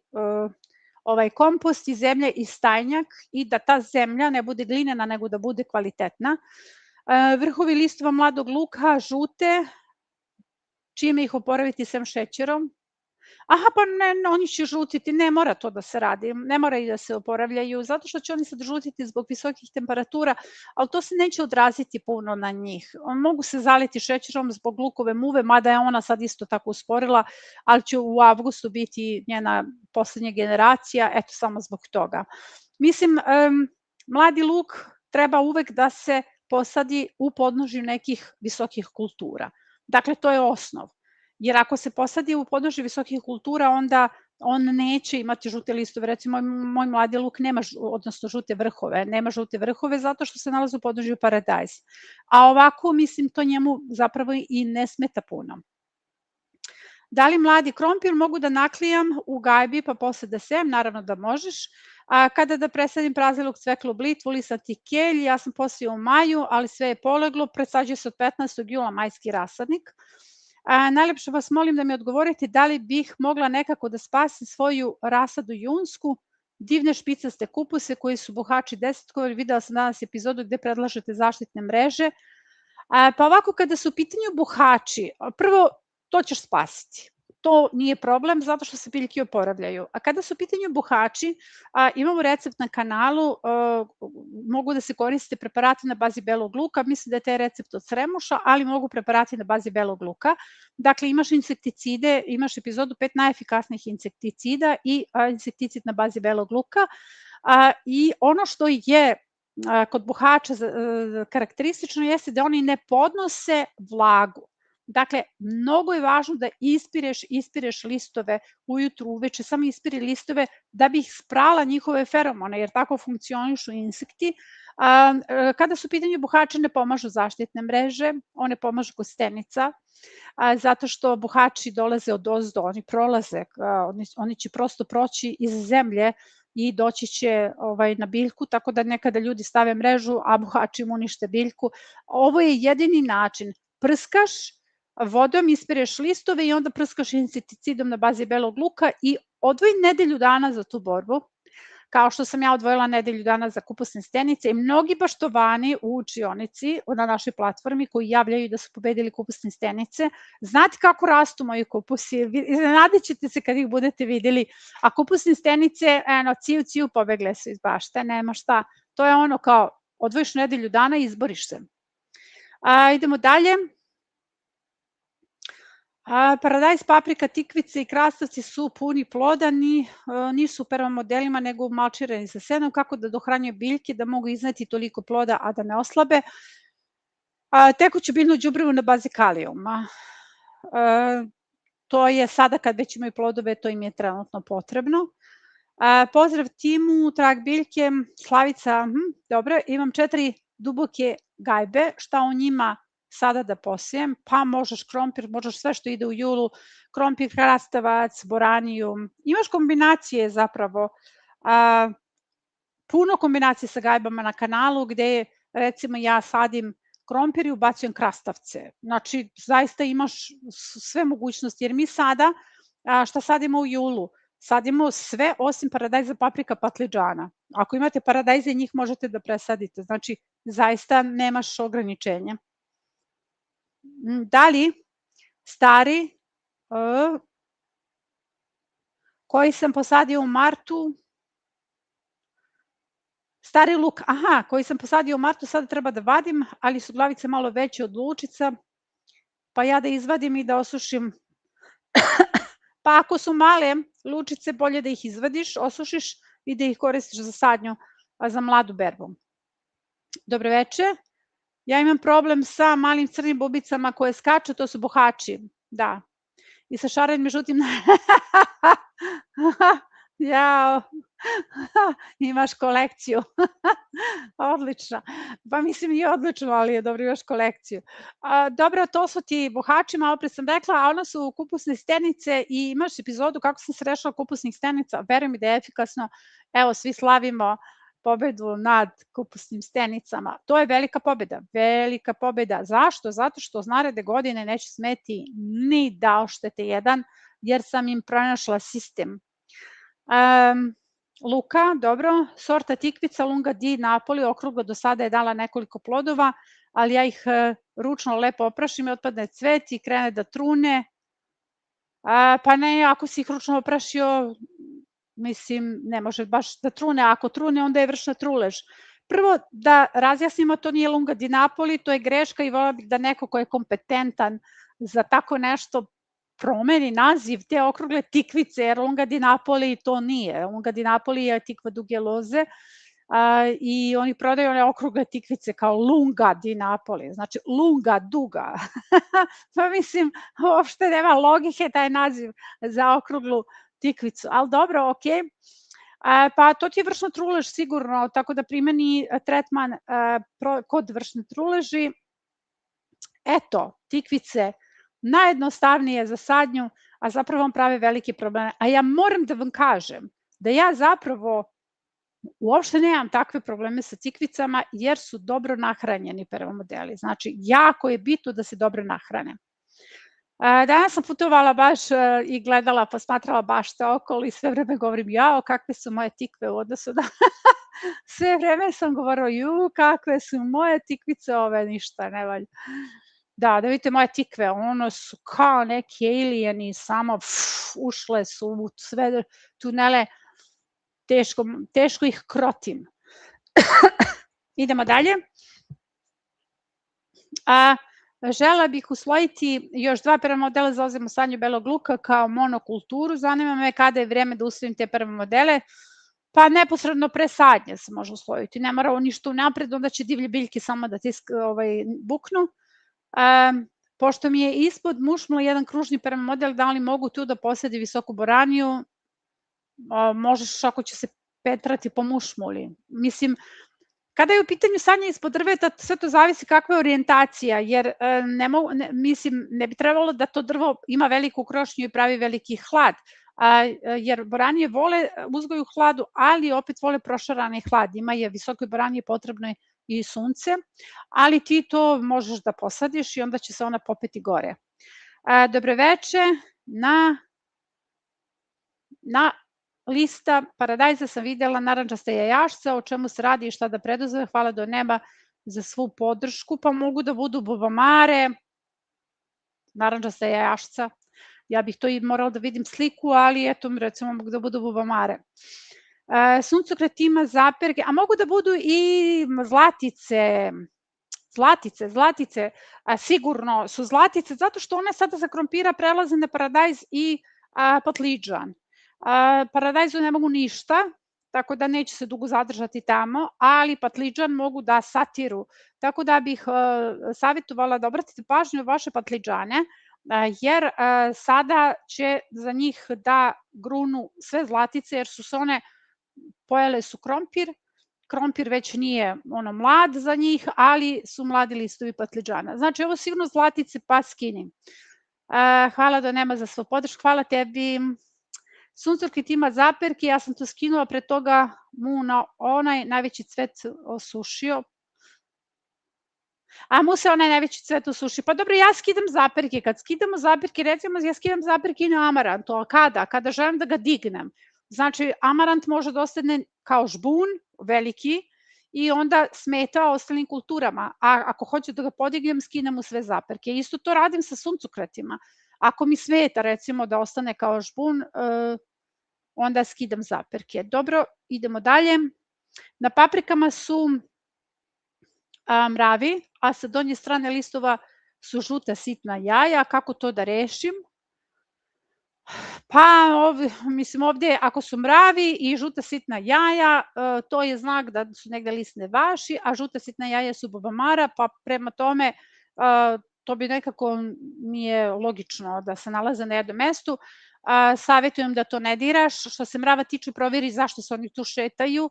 kompost i zemlja i stajnjak i da ta zemlja ne bude glinena nego da bude kvalitetna. Vrhovi listova mladog luka, žute, čime ih oporaviti sem šećerom? Aha, pa ne, oni će žutiti, ne mora to da se radi, ne mora i da se oporavljaju, zato što će oni sad žutiti zbog visokih temperatura, ali to se neće odraziti puno na njih. Mogu se zaliti šećerom zbog lukove muve, mada je ona sad isto tako usporila, ali će u avgustu biti njena poslednja generacija, eto samo zbog toga. Mislim, mladi luk treba uvek da se posadi u podnožju nekih visokih kultura. Dakle, to je osnov. Jer ako se posadi u podnožju visokih kultura, onda on neće imati žute listove. Recimo, moj mladi luk nema, odnosno žute vrhove, nema žute vrhove zato što se nalazi u podnožju paradajz. A ovako, mislim, to njemu zapravo i ne smeta puno. Da li mladi krompir mogu da naklijam u gajbi pa posle da sejem? Naravno da možeš. Kada da presadim praziluk, cveklu, blitvu, lisati kelj, ja sam posijao u maju, ali sve je poleglo, presađuje se od 15. jula majski rasadnik. Najlepše vas molim da mi odgovorite da li bih mogla nekako da spasim svoju rasadu junsku, divne špicaste kupuse koji su buhači desetkovi, videla sam danas epizodu gde predlažete zaštitne mreže. Pa ovako, kada su u pitanju buhači, prvo to ćeš spasiti. To nije problem zato što se biljke oporavljaju. A kada su u pitanju buhači, imamo recept na kanalu, mogu da se koriste preparati na bazi belog luka, mislim da je taj recept od Sremuša, ali mogu preparati na bazi belog luka. Dakle, imaš insekticide, imaš epizodu 5 najefikasnijih insekticida i insekticid na bazi belog luka. I ono što je kod buhača karakteristično jeste da oni ne podnose vlagu. Dakle, mnogo je važno da ispireš listove ujutru, uveče, samo ispiri listove da bi ih sprala njihove feromone, jer tako funkcionišu insekti. Kada su u pitanju buhači, ne pomažu zaštitne mreže, one pomažu kostenica, zato što buhači dolaze od ozdo, oni prolaze, oni će prosto proći iz zemlje i doći će na biljku, tako da nekada ljudi stave mrežu, a buhači im unište biljku. Ovo je jedini način. Prskaš vodom, ispireš listove i onda prskaš insekticidom na bazi belog luka i odvoji nedelju dana za tu borbu, kao što sam ja odvojila nedelju dana za kupusne stenice i mnogi baštovani u učionici na našoj platformi koji javljaju da su pobedili kupusne stenice. Znate kako rastu moji kupusi, iznenadit ćete se kad ih budete videli, a kupusne stenice, ciju pobegle su iz bašte, nema šta. To je ono kao odvojiš nedelju dana i izboriš se. Idemo dalje. Paradajz, paprika, tikvice i krastavci su puni ploda, nisu u prvom modelima nego malčirani sa senom, kako da dohranjuju biljke da mogu izneti toliko ploda, a da ne oslabe. Tekuće biljno đubrivo na bazi kalijuma. To je sada kad već imaju plodove, to im je trenutno potrebno. Pozdrav timu, trag biljke, Slavica, dobro, imam 4 duboke gajbe, šta o njima sada da posijem, pa možeš krompir, možeš sve što ide u julu, krompir, krastavac, boranijum, imaš kombinacije zapravo, puno kombinacije sa gajbama na kanalu gde recimo ja sadim krompir i ubacujem krastavce, znači zaista imaš sve mogućnosti jer mi sada šta sadimo u julu, sadimo sve osim paradajza, paprika, patliđana. Ako imate paradajze njih možete da presadite, znači zaista nemaš ograničenja. Da li stari koji sam posadio u martu Stari luk, aha, koji sam posadio u martu, sada treba da vadim, ali su glavice malo veće od lučica, pa ja da izvadim i da osušim. Pa ako su male lučice, bolje da ih izvadiš, osušiš i da ih koristiš za sadnju, a za mladu berbu. Dobro veče. Ja imam problem sa malim crnim bubicama koje skaču, to su buhači. Da. I sa šarenjem, međutim, jao, imaš kolekciju. Odlično. Pa mislim nije odlično, ali je dobro, imaš kolekciju. Dobro, to su ti buhači, malo pre sam rekla, a one su kupusne stenice i imaš epizodu kako sam se rešila kupusnih stenica, veruj mi da je efikasno. Evo, svi slavimo pobedu nad kupusnim stenicama. To je velika pobeda, velika pobeda. Zašto? Zato što uz naredne godine neće smeti ni da oštete jedan, jer sam im pronašla sistem. Luka, dobro, sorta tikvica Lunga di Napoli, okrugla, do sada je dala nekoliko plodova, ali ja ih ručno lepo oprašim i otpadne cvet i krene da trune. Pa ne, ako si ih ručno oprašio, mislim, ne može baš da trune, ako trune onda je vršna trulež. Prvo da razjasnimo, to nije Lunga di Napoli, to je greška i vola bih da neko ko je kompetentan za tako nešto promeni naziv te okrugle tikvice, jer Lunga di Napoli to nije. Lunga di Napoli je tikva duge loze i oni prodaju one okrugle tikvice kao Lunga di Napoli, znači Lunga duga. Pa mislim, uopšte nema logike taj naziv za okruglu tikvicu, ali dobro, ok. Pa to ti je vršna trulež sigurno, tako da primeni tretman kod vršne truleži. Eto, tikvice, najjednostavnije za sadnju, a zapravo vam prave velike probleme. A ja moram da vam kažem da ja zapravo uopšte nemam takve probleme sa tikvicama jer su dobro nahranjeni prvomodeli. Znači, jako je bitno da se dobro nahrane. Danas sam putovala baš i gledala, posmatrala bašte okolo i sve vreme govorim, jao, kakve su moje tikve u odnosu da... Sve vreme sam govorila, kakve su moje tikvice, ove ništa, ne valja. Da vidite moje tikve, ono su kao neki alieni, samo ušle su u sve tunele, teško ih krotim. Idemo dalje. Žela bih usvojiti još 2 prva modela za ozemu sadnju belog luka kao monokulturu. Zanima me kada je vreme da usvojim te prve modele. Pa neposredno pre sadnje se može usvojiti. Ne mora ništa unapred, onda će divlje biljke samo da ti buknu. Pošto mi je ispod mušmula jedan kružni prvi model, da li mogu tu da posadi visoku boraniju? Možeš ako će se petrati po mušmuli. Mislim, kada je u pitanju sadnje ispod drveta, sve to zavisi kakva je orijentacija, jer ne bi trebalo da to drvo ima veliku krošnju i pravi veliki hlad, jer boranije vole uzgoj u hladu, ali opet vole prošarani hlad. Ima je visokoj boranije potrebno i sunce, ali ti to možeš da posadiš i onda će se ona popeti gore. Dobro veče, na lista paradajza sam videla narančasta jajašca, o čemu se radi i šta da preduzme. Hvala do neba za svu podršku, pa mogu da budu bubamare, narančasta jajašca. Ja bih to i morala da vidim sliku, ali eto, recimo mogu da budu bubamare. Suncokret ima zaperke, a mogu da budu i zlatice, sigurno su zlatice, zato što one sada za krompira prelaze na paradajz i patliđan. Paradajzu ne mogu ništa, tako da neće se dugo zadržati tamo, ali patliđan mogu da satiru, tako da bih savjetovala da obratite pažnju na vaše patliđane, jer sada će za njih da grunu sve zlatice, jer su se one pojele su krompir već nije mlad za njih, ali su mladi listovi patliđana. Znači, ovo sigurno zlatice pa skini. Hvala do nema za svoj podršku, hvala tebi. Suncokret ima zaperke, ja sam to skinula, pre toga mu na onaj najveći cvet osušio. A mu se onaj najveći cvet osuši. Pa dobro, ja skidam zaperke. Kad skidamo zaperke, recimo, ja skidam zaperke i na amarantu. A kada? Kada želim da ga dignem. Znači, amarant može da ostane kao žbun, veliki, i onda smeta ostalim kulturama. A ako hoću da ga podignem, skinem mu sve zaperke. Isto to radim sa suncokretima. Ako mi smeta, recimo, da ostane kao žbun, onda skidam zaperke. Dobro, idemo dalje. Na paprikama su mravi, a sa donje strane listova su žuta sitna jaja. Kako to da rešim? Pa, mislim ovdje ako su mravi i žuta sitna jaja, to je znak da su negde lisne vaši, a žuta sitna jaja su bubamara, pa prema tome to bi nekako mi je logično da se nalaze na jednom mestu. Savjetujem da to ne diraš. Što se mrava tiče, proveri zašto se oni tu šetaju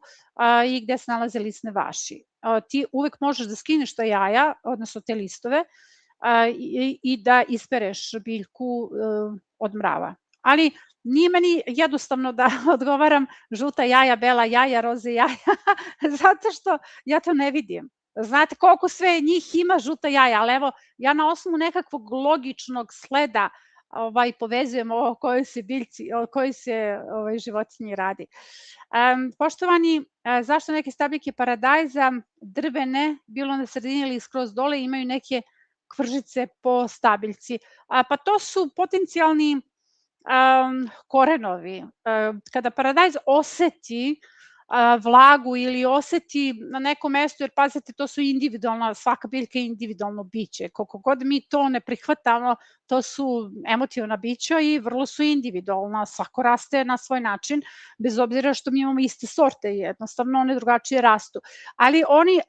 i gde se nalaze lisne vaši. Ti uvek možeš da skineš ta jaja, odnosno te listove, i da ispereš biljku od mrava. Ali nije meni jednostavno da odgovaram žuta jaja, bela jaja, roze jaja, zato što ja to ne vidim. Znate koliko sve njih ima žuta jaja, ali evo, ja na osnovu nekakvog logičnog sleda povezujem o kojoj se biljci, o kojoj se životinji radi. Poštovani, zašto neke stabljike paradajza drvene, bilo na sredini ili skroz dole, imaju neke kvržice po stabiljci? Pa to su potencijalni korenovi. Kada paradajz oseti vlagu ili oseti na nekom mestu, jer pazite, to su individualna, svaka biljka je individualno biće. Koliko god mi to ne prihvatamo, to su emotivna bića i vrlo su individualna. Svako raste na svoj način, bez obzira što mi imamo iste sorte, jednostavno one drugačije rastu. Ali oni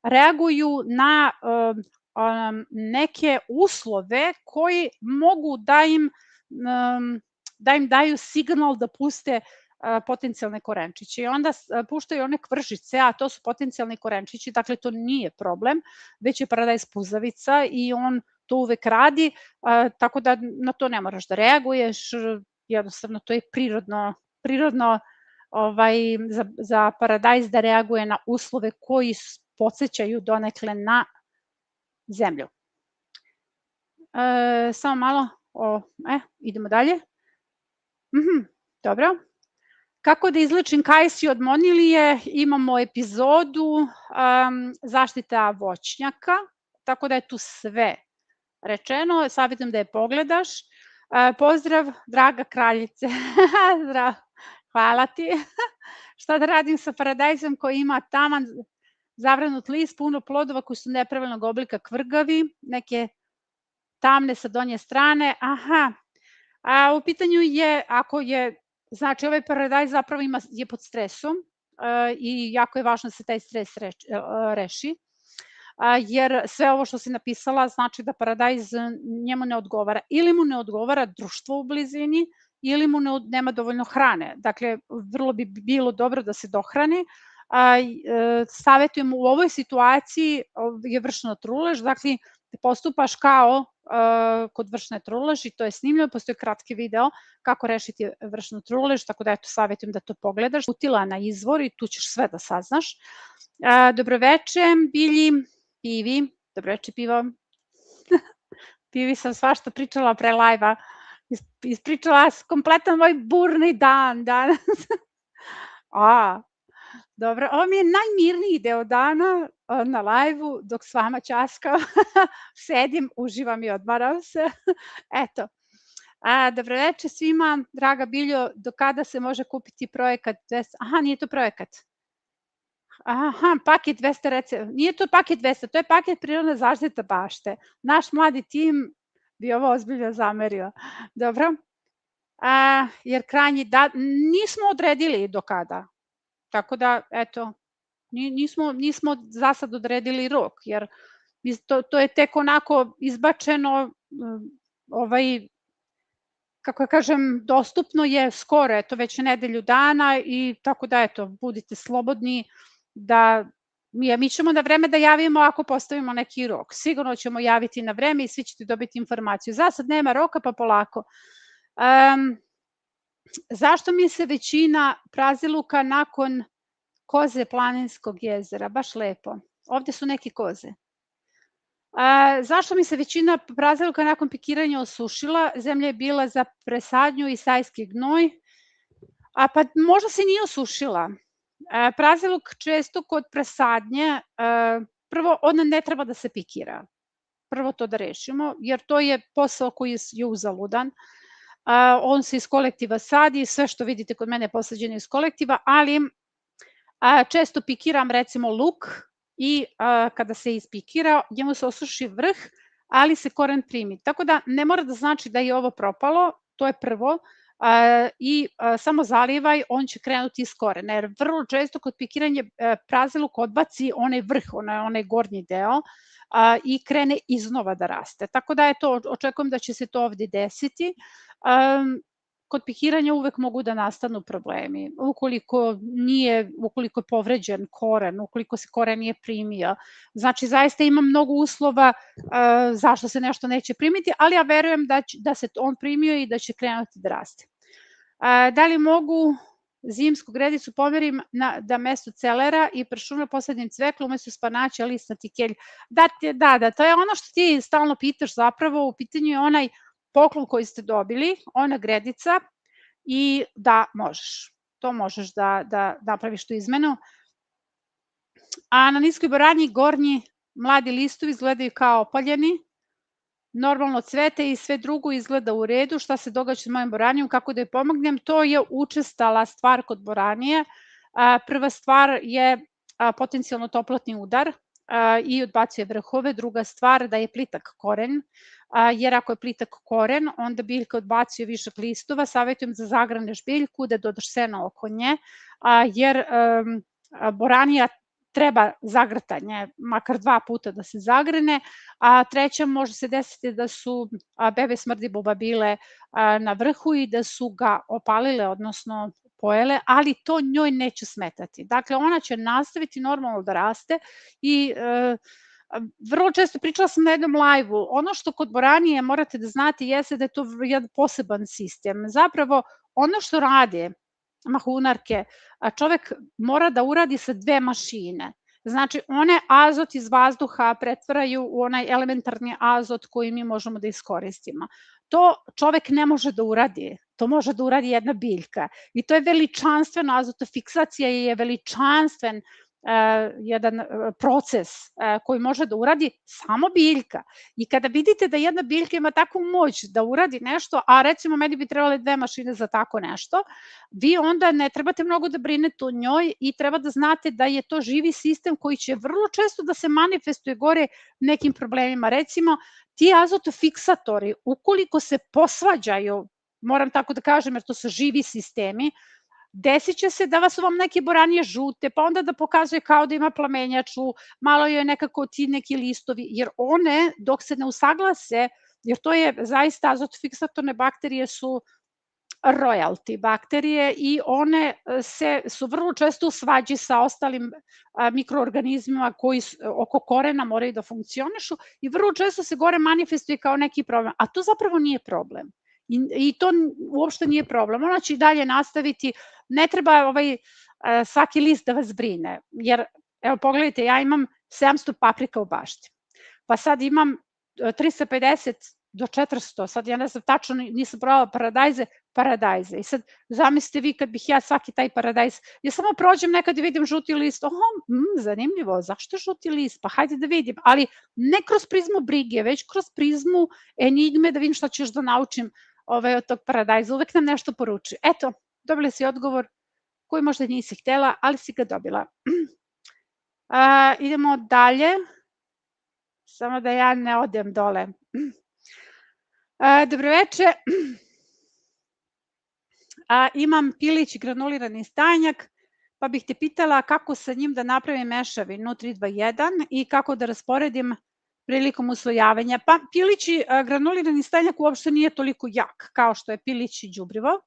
reaguju na neke uslove koji mogu da im daju signal da puste potencijalne korenčiće i onda puštaju one kvržice, a to su potencijalni korenčići, dakle to nije problem, već je paradajz puzavica i on to uvek radi, tako da na to ne moraš da reaguješ, jednostavno to je prirodno za paradajz da reaguje na uslove koji podsećaju donekle na zemlju. Samo malo, idemo dalje. Dobro. Kako da izlečim kajsiju od monilije? Imamo epizodu zaštita voćnjaka, tako da je tu sve rečeno. Savjetujem da je pogledaš. Pozdrav, draga kraljice. Hvala ti. Šta da radim sa paradajzom koji ima taman zavranut list, puno plodova koji su nepravilnog oblika, kvrgavi, neke tamne sa donje strane? U pitanju je, ako je, znači ovaj paradajz zapravo je pod stresom i jako je važno da se taj stres reši, jer sve ovo što si napisala znači da paradajz njemu ne odgovara. Ili mu ne odgovara društvo u blizini, ili mu nema dovoljno hrane. Dakle, vrlo bi bilo dobro da se dohrani. Savjetujem u ovoj situaciji je vršna trulež, dakle postupaš kao kod vršne truleži, to je snimljeno, postoji kratki video kako rešiti vršnu trulež, tako da eto savjetujem da to pogledaš. Utila na izvor i tu ćeš sve da saznaš. Dobroveče, Bilji, Pivi, dobroveče Pivo. Pivi sam svašta pričala pre live-a, ispričala kompletan moj burni dan danas. Dobro, ovo mi je najmirniji deo dana na live-u, dok s vama ćaskam, sedim, uživam i odmaram se. Eto, dobroveče svima, draga Biljo, do kada se može kupiti projekat 200, nije to projekat. Paket 200 recepta, nije to paket 200, to je paket prirodna zaštita bašte. Naš mladi tim bi ovo ozbiljno zamerio. Dobro, jer krajnji nismo odredili do kada. Tako da, eto, nismo za sad odredili rok, jer to je tek onako izbačeno, kako kažem, dostupno je skoro, eto, već nedelju dana i tako da, eto, budite slobodni da, mi ćemo na vreme da javimo ako postavimo neki rok. Sigurno ćemo javiti na vreme i svi ćete dobiti informaciju. Za sad nema roka, pa polako. Zašto mi se većina praziluka nakon koze Planinskog jezera? Baš lepo. Ovde su neke koze. Zašto mi se većina praziluka nakon pikiranja osušila? Zemlja je bila za presadnju i sajski gnoj. Pa možda se nije osušila. Praziluk često kod presadnje, prvo ona ne treba da se pikira. Prvo to da rešimo, jer to je posao koji je uzaludan. On se iz kolektiva sadi, sve što vidite kod mene je posađeno iz kolektiva, ali Često pikiram recimo luk i kada se ispikira, njemu se osuši vrh, ali se koren primi. Tako da ne mora da znači da je ovo propalo, to je prvo, i samo zalivaj, on će krenuti iz korena, jer vrlo često kod pikiranja prazi luk odbaci onaj vrh, onaj gornji deo i krene iznova da raste. Tako da očekujem da će se to ovde desiti. Kod pikiranja uvek mogu da nastanu problemi. Ukoliko je povređen koren, ukoliko se koren nije primio, znači zaista ima mnogo uslova zašto se nešto neće primiti, ali ja verujem da se on primio i da će krenuti da raste. Da li mogu zimsku gredicu pomerim da mesto celera i pršuna posadim cveklu umesto spanaća, lisnati kelj? Da, to je ono što ti stalno pitaš zapravo, u pitanju je onaj poklon koji ste dobili, ona gredica, i da možeš. To možeš da napraviš tu izmenu. A na niskoj boranji gornji mladi listovi izgledaju kao opaljeni, normalno cvete i sve drugo izgleda u redu. Šta se događa s mojim boranijom, kako da je pomognem? To je učestala stvar kod boranije. Prva stvar je potencijalno toplotni udar i odbacuje vrhove. Druga stvar da je plitak koren, jer ako je plitak koren, onda biljka odbacuje višak listova. Savjetujem da zagraneš biljku, da dodaš seno oko nje, jer boranija treba zagrtanje, makar 2 puta da se zagrene, a treća može se desiti da su bebe smrdi bubabile na vrhu i da su ga opalile, odnosno pojele, ali to njoj neće smetati. Dakle, ona će nastaviti normalno da raste i vrlo često pričala sam na jednom live-u, ono što kod boranije morate da znate jeste da je to jedan poseban sistem. Zapravo, ono što rade mahunarke, čovek mora da uradi sa 2 mašine. Znači, one azot iz vazduha pretvaraju u onaj elementarni azot koji mi možemo da iskoristimo. To čovek ne može da uradi, to može da uradi jedna biljka. I to je veličanstvena azotofiksacija i je veličanstven jedan proces koji može da uradi samo biljka. I kada vidite da jedna biljka ima takvu moć da uradi nešto, a recimo meni bi trebale 2 mašine za tako nešto, vi onda ne trebate mnogo da brinete o njoj i treba da znate da je to živi sistem koji će vrlo često da se manifestuje gore nekim problemima. Recimo, ti azotofiksatori, ukoliko se posvađaju, moram tako da kažem jer to su živi sistemi, desit će se da su vam neke boranije žute, pa onda da pokazuje kao da ima plamenjaču, malo joj nekako ti neki listovi, jer one dok se ne usaglase, jer to je zaista azotofiksatorne bakterije su royalty bakterije i one su vrlo često u svađi sa ostalim mikroorganizmima koji oko korena moraju da funkcionišu i vrlo često se gore manifestuje kao neki problem, a to zapravo nije problem. I to uopšte nije problem. Ona će i dalje nastaviti, ne treba svaki list da vas brine, jer evo pogledajte, ja imam 700 paprika u bašti, pa sad imam 350 do 400, sad ja ne znam tačno, nisam probala paradajze i sad zamislite vi kad bih ja svaki taj paradajz, ja samo prođem nekad i vidim žuti list, zanimljivo, zašto žuti list, pa hajde da vidim, ali ne kroz prizmu brige, već kroz prizmu enigme da vidim šta ćeš da naučim od tog paradajza, uvek nam nešto poruči. Eto, dobila si odgovor koji možda nisi htela, ali si ga dobila. Idemo dalje, samo da ja ne odem dole. Dobroveče, imam pilić granulirani stajnjak, pa bih te pitala kako sa njim da napravim mešavinu 3-2-1 i kako da rasporedim prilikom usvojavanja. Pa pilić granulirani stajnjak uopšte nije toliko jak kao što je pilić i đubrivo,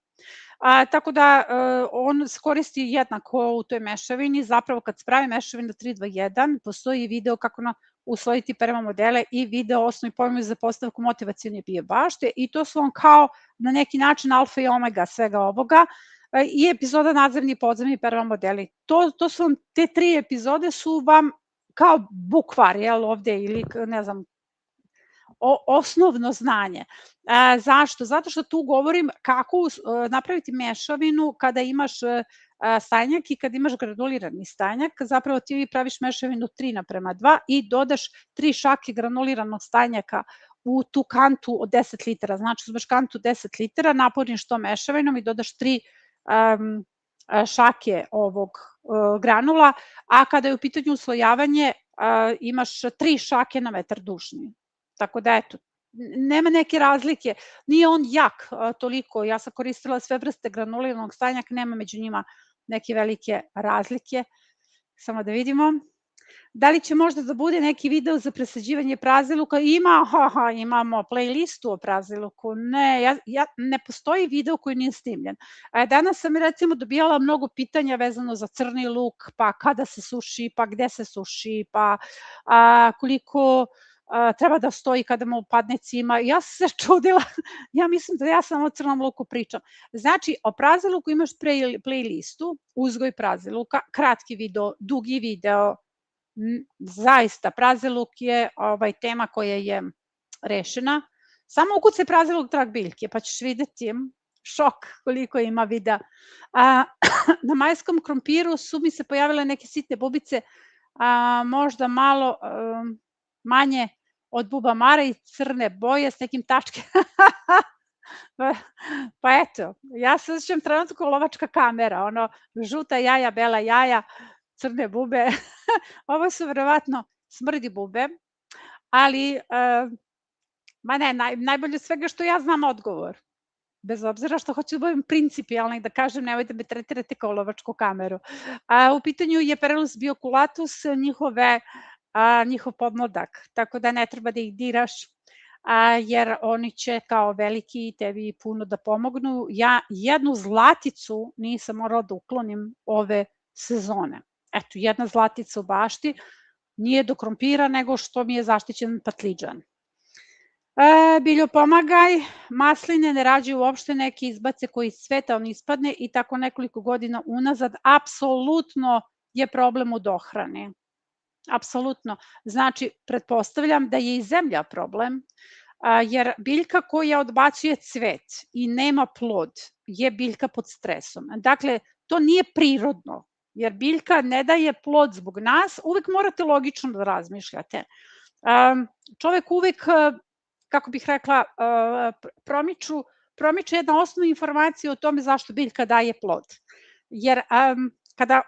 tako da on se koristi jednako u toj mešavini. Zapravo kad se pravi mešavina 3-2-1 postoji video kako usvojiti perma modele i video osnovi pojmovi za postavku motivacione biobašte i to su vam kao na neki način alfa i omega svega ovoga i epizoda nadzemni i podzemni perma modeli. To su vam, te 3 epizode su vam kao bukvar, jel, ovde ili ne znam, osnovno znanje. Zašto? Zato što tu govorim kako napraviti mešavinu kada imaš stajnjak i kad imaš granulirani stajnjak, zapravo ti praviš mešavinu 3:2 i dodaš 3 šake granuliranog stajnjaka u tu kantu od 10 litara. Znači, uzmeš kantu 10 litara, napuniš to mešavinom i dodaš 3 šake ovog granula, a kada je u pitanju uslojavanje imaš 3 šake na metar dužni. Tako da eto, nema neke razlike. Nije on jak toliko, ja sam koristila sve vrste granuliranog stajnjaka, nema među njima neke velike razlike. Samo da vidimo. Da li će možda da bude neki video za presađivanje praziluka? Imamo playlistu o praziluku. Ne postoji video koji nije snimljen. Danas sam recimo dobijala mnogo pitanja vezano za crni luk, pa kada se suši, pa gde se suši, pa koliko treba da stoji kada mu padne cima. Ja sam se čudila, ja mislim da ja samo o crnom luku pričam. Znači, o praziluku imaš playlistu, uzgoj praziluka, kratki video, dugi video, zaista praziluk je tema koja je rešena. Samo ukucaj praziluk trag biljke pa ćeš videti šok koliko ima videa. Na majskom krompiru su mi se pojavile neke sitne bubice, možda malo manje od bubamara i crne boje s nekim tačke. Pa eto, ja se osjećam trenutno kao lovačka kamera, ono žuta jaja, bela jaja, crne bube. Ovo su verovatno smrdi bube, ali najbolje od svega što ja znam odgovor. Bez obzira što hoću da budem principijalna i da kažem nemojte me tretirati kao lovačku kameru. U pitanju je Perillus bioculatus, njihov podmladak, tako da ne treba da ih diraš, jer oni će kao veliki tebi puno da pomognu. Ja jednu zlaticu nisam morala da uklonim ove sezone. Eto, jedna zlatica u bašti, nije do krompira, nego što mi je zaštićen patliđan. Biljopomagaj, masline ne rađaju uopšte, neke izbace koji cveta, on ispadne i tako nekoliko godina unazad, apsolutno je problem u dohrani. Apsolutno. Znači, pretpostavljam da je i zemlja problem, jer biljka koja odbacuje cvet i nema plod je biljka pod stresom. Dakle, to nije prirodno, jer biljka ne daje plod zbog nas, uvek morate logično da razmišljate. Čovek uvek, kako bih rekla, promiče jedna osnovna informacija o tome zašto biljka daje plod. Jer kada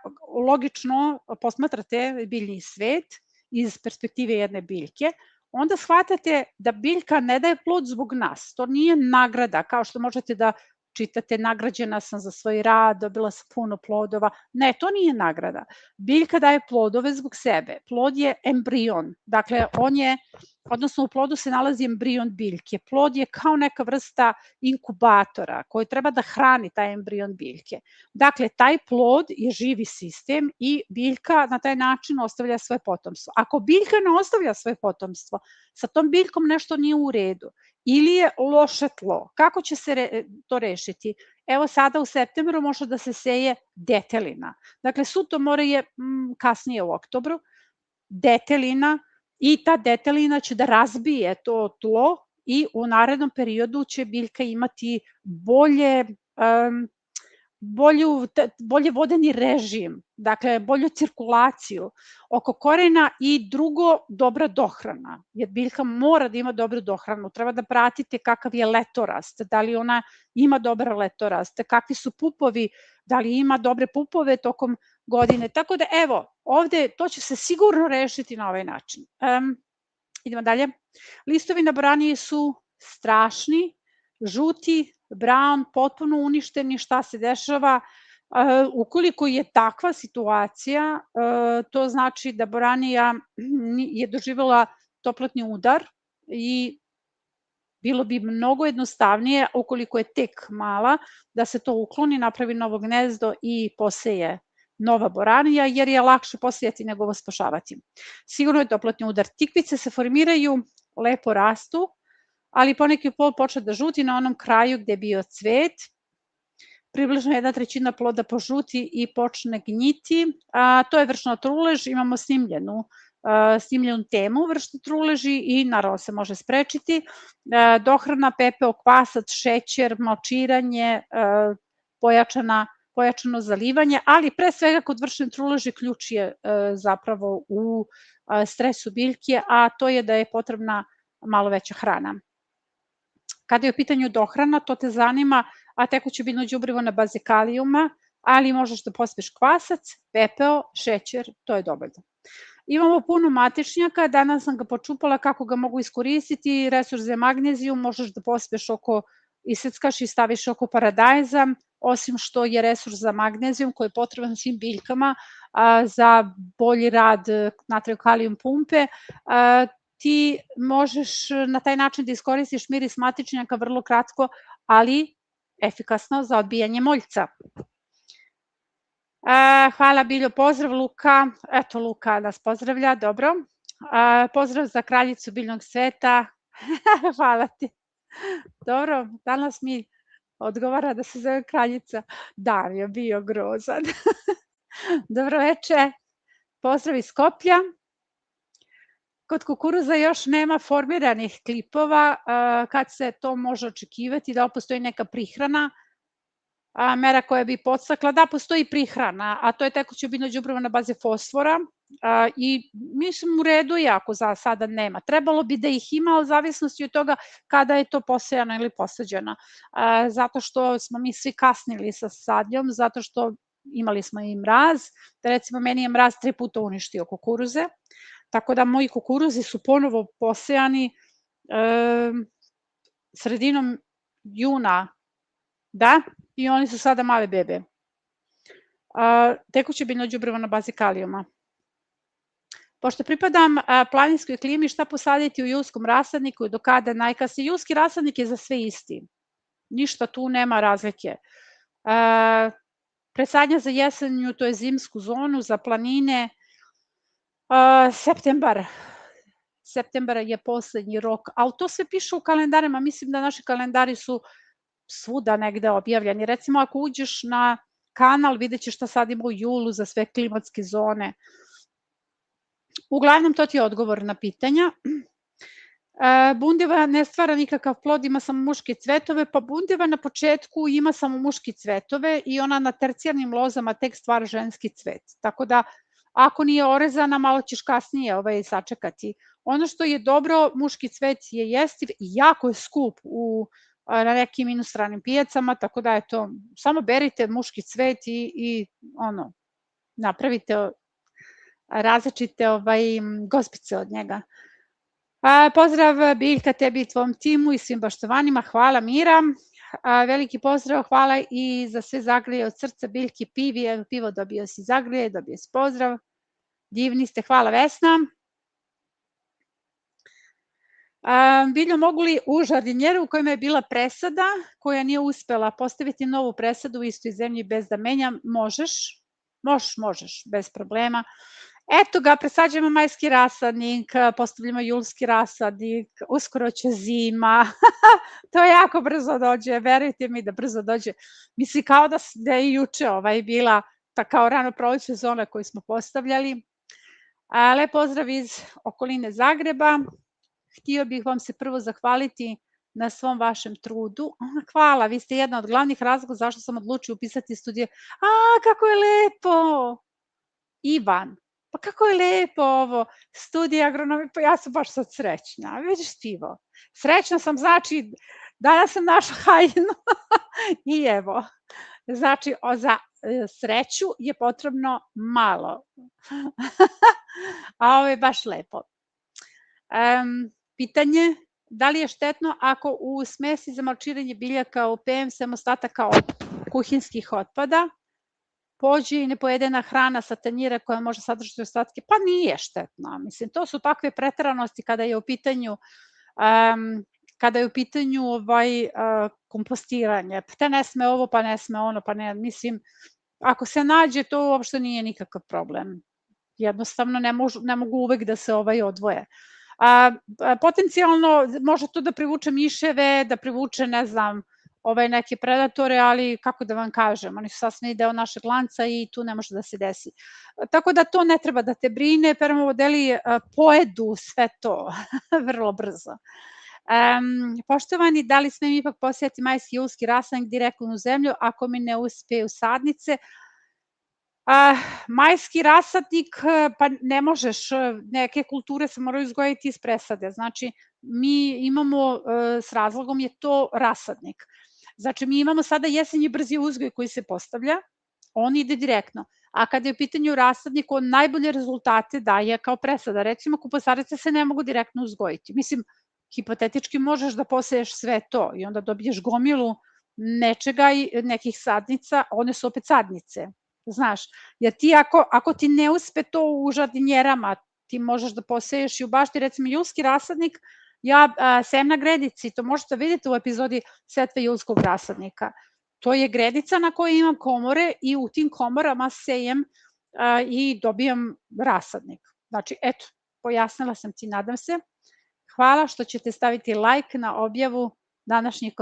logično posmatrate biljni svet iz perspektive jedne biljke, onda shvatate da biljka ne daje plod zbog nas. To nije nagrada, kao što možete da čitate nagrađena sam za svoj rad, dobila sam puno plodova. Ne, to nije nagrada. Biljka daje plodove zbog sebe. Plod je embrion. Dakle, odnosno u plodu se nalazi embrion biljke. Plod je kao neka vrsta inkubatora koji treba da hrani taj embrion biljke. Dakle, taj plod je živi sistem i biljka na taj način ostavlja svoje potomstvo. Ako biljka ne ostavlja svoje potomstvo, sa tom biljkom nešto nije u redu ili je loše tlo. Kako će se to rešiti? Evo sada u septembru može da se seje detelina. Dakle, sutomore je kasnije u oktobru, detelina, i ta detelina će da razbije to tlo i u narednom periodu će biljka imati bolje vodeni režim, dakle bolju cirkulaciju oko korena i drugo dobra dohrana, jer biljka mora da ima dobru dohranu, treba da pratite kakav je letorast, da li ona ima dobar letorast, kakvi su pupovi, da li ima dobre pupove tokom godine, tako da evo, ovde to će se sigurno rešiti na ovaj način. Idemo dalje. Listovi na boraniji su strašni, žuti, brown, potpuno uništeni, šta se dešava. Ukoliko je takva situacija, to znači da boranija je doživela toplotni udar i bilo bi mnogo jednostavnije, ukoliko je tek mala, da se to ukloni, napravi novo gnezdo i poseje nova boranija, jer je lakše posejati nego vaspošavati. Sigurno je toplotni udar. Tikvice se formiraju, lepo rastu, ali poneki plod počne da žuti na onom kraju gde je bio cvet, približno 1/3 ploda požuti i počne gnjiti. To je vršna trulež, imamo snimljenu temu vršne truleži i naravno se može sprečiti. Dohrana, pepeo, kvasac, šećer, malčiranje, pojačano zalivanje, ali pre svega kod vršne truleži ključ je zapravo u stresu biljke, a to je da je potrebna malo veća hrana. Kada je u pitanju dohrana, to te zanima, a tekuće biljno đubrivo na bazi kalijuma, ali možeš da pospeš kvasac, pepeo, šećer, to je dovoljno. Imamo puno matičnjaka, danas sam ga počupala kako ga mogu iskoristiti, resurs za magnezijum, možeš da pospeš iseckaš i staviš oko paradajza, osim što je resurs za magnezijum koji je potreban svim biljkama za bolji rad natrijev kalijum pumpe, ti možeš na taj način da iskoristiš miris matičnjaka vrlo kratko, ali efikasno za odbijanje moljca. Hvala Biljo, pozdrav Luka, eto Luka nas pozdravlja, dobro. Pozdrav za kraljicu biljnog sveta, hvala ti. Dobro, danas mi odgovara da se zove kraljica, dan je bio grozan. Dobro veče, pozdrav iz Skoplja. Kod kukuruza još nema formiranih klipova, kad se to može očekivati, da li postoji neka prihrana, mera koja bi podstakla, da postoji prihrana, a to je tekuće biljno đubrivo na bazi fosfora i mislim u redu je ako za sada nema. Trebalo bi da ih ima, ali u zavisnosti od toga kada je to posejano ili posađeno. Zato što smo mi svi kasnili sa sadnjom, zato što imali smo i mraz, da recimo meni je mraz 3 puta uništio kukuruze, tako da moji kukuruzi su ponovo posejani sredinom juna, da, i oni su sada male bebe. Tekuće biljno đubrivo na bazi kalijuma. Pošto pripadam planinskoj klimi, šta posaditi u julskom rasadniku i do kada najkasnije? Julski rasadnik je za sve isti. Ništa tu nema razlike. Presadnja za jesenju, to je zimsku zonu, za planine, septembar. Septembar je poslednji rok, ali to sve piše u kalendarima. Mislim da naši kalendari su svuda negde objavljeni. Recimo, ako uđeš na kanal, vidjet ćeš šta sad ima u julu za sve klimatske zone. Uglavnom, to ti je odgovor na pitanja. Bundeva ne stvara nikakav plod, ima samo muške cvetove, pa bundeva na početku ima samo muške cvetove i ona na tercijarnim lozama tek stvara ženski cvet. Tako da, ako nije orezana, malo ćeš kasnije sačekati. Ono što je dobro, muški cvet je jestiv i jako je skup na nekim inostranim pijacama, tako da eto, samo berite muški cvet i napravite različite gospice od njega. Pozdrav Biljka tebi i tvom timu i svim baštovanima, hvala Mira. Veliki pozdrav, hvala i za sve zagrlje od srca Biljki Pivi, pivo dobio si zagrlje, dobio si pozdrav. Divni ste, hvala Vesna. Biljo, mogu li u žardinjeru u kojima je bila presada, koja nije uspela postaviti novu presadu u istoj zemlji bez da menjam? Možeš, bez problema. Eto ga, presađujemo majski rasadnik, postavljamo julski rasadnik, uskoro će zima, to jako brzo dođe, verujte mi da brzo dođe. Mislim kao da je juče bila kao rano prolećna sezona koju smo postavljali. Lep pozdrav iz okoline Zagreba. Htio bih vam se prvo zahvaliti na svom vašem trudu. Hvala, vi ste jedna od glavnih razloga zašto sam odlučio upisati studije. Kako je lepo! Ivan, pa kako je lepo ovo, studija agronomije, pa ja sam baš sad srećna. Vidiš Stivo, srećna sam, znači danas sam našla haljinu i evo, znači za sreću je potrebno malo. A ovo je baš lepo. Pitanje, da li je štetno ako u smesi za malčiranje biljaka u PM sem ostataka od kuhinskih otpada pođe i nepojedena hrana sa tanjira koja može sadržati ostatke? Pa nije štetno. Mislim, to su takve preteranosti kada je u pitanju kompostiranje. Pa te ne sme ovo, pa ne sme ono, pa ne, mislim, ako se nađe, to uopšte nije nikakav problem. Jednostavno ne mogu uvek da se odvoje. Potencijalno može to da privuče miševe, da privuče, ne znam, neke predatore, ali kako da vam kažem, oni su sasvim deo našeg lanca i tu ne može da se desi. Tako da to ne treba da te brine, permovodeli pojedu sve to vrlo brzo. Poštovani, da li smem ipak posijati majski julski rasadnik direktno u zemlju ako mi ne uspe u sadnice? Majski rasadnik, pa ne možeš, neke kulture se moraju uzgojiti iz presade, znači mi imamo, s razlogom je to rasadnik. Znači mi imamo sada jesenji brzi uzgoj koji se postavlja on ide direktno. A kada je u pitanju rasadnik, on najbolje rezultate daje kao presada. Recimo, kupusarice se ne mogu direktno uzgojiti. Mislim, hipotetički možeš da poseješ sve to i onda dobiješ gomilu nečega i nekih sadnica, one su opet sadnice, znaš, jer ti ako ti ne uspe to u žardinjerama, ti možeš da poseješ i u bašti, recimo julski rasadnik, ja sejem na gredici, to možete vidjeti u epizodi setve julskog rasadnika. To je gredica na kojoj imam komore i u tim komorama sejem i dobijam rasadnik. Znači, eto, pojasnila sam ti, nadam se. Hvala što ćete staviti like na objavu današnjeg...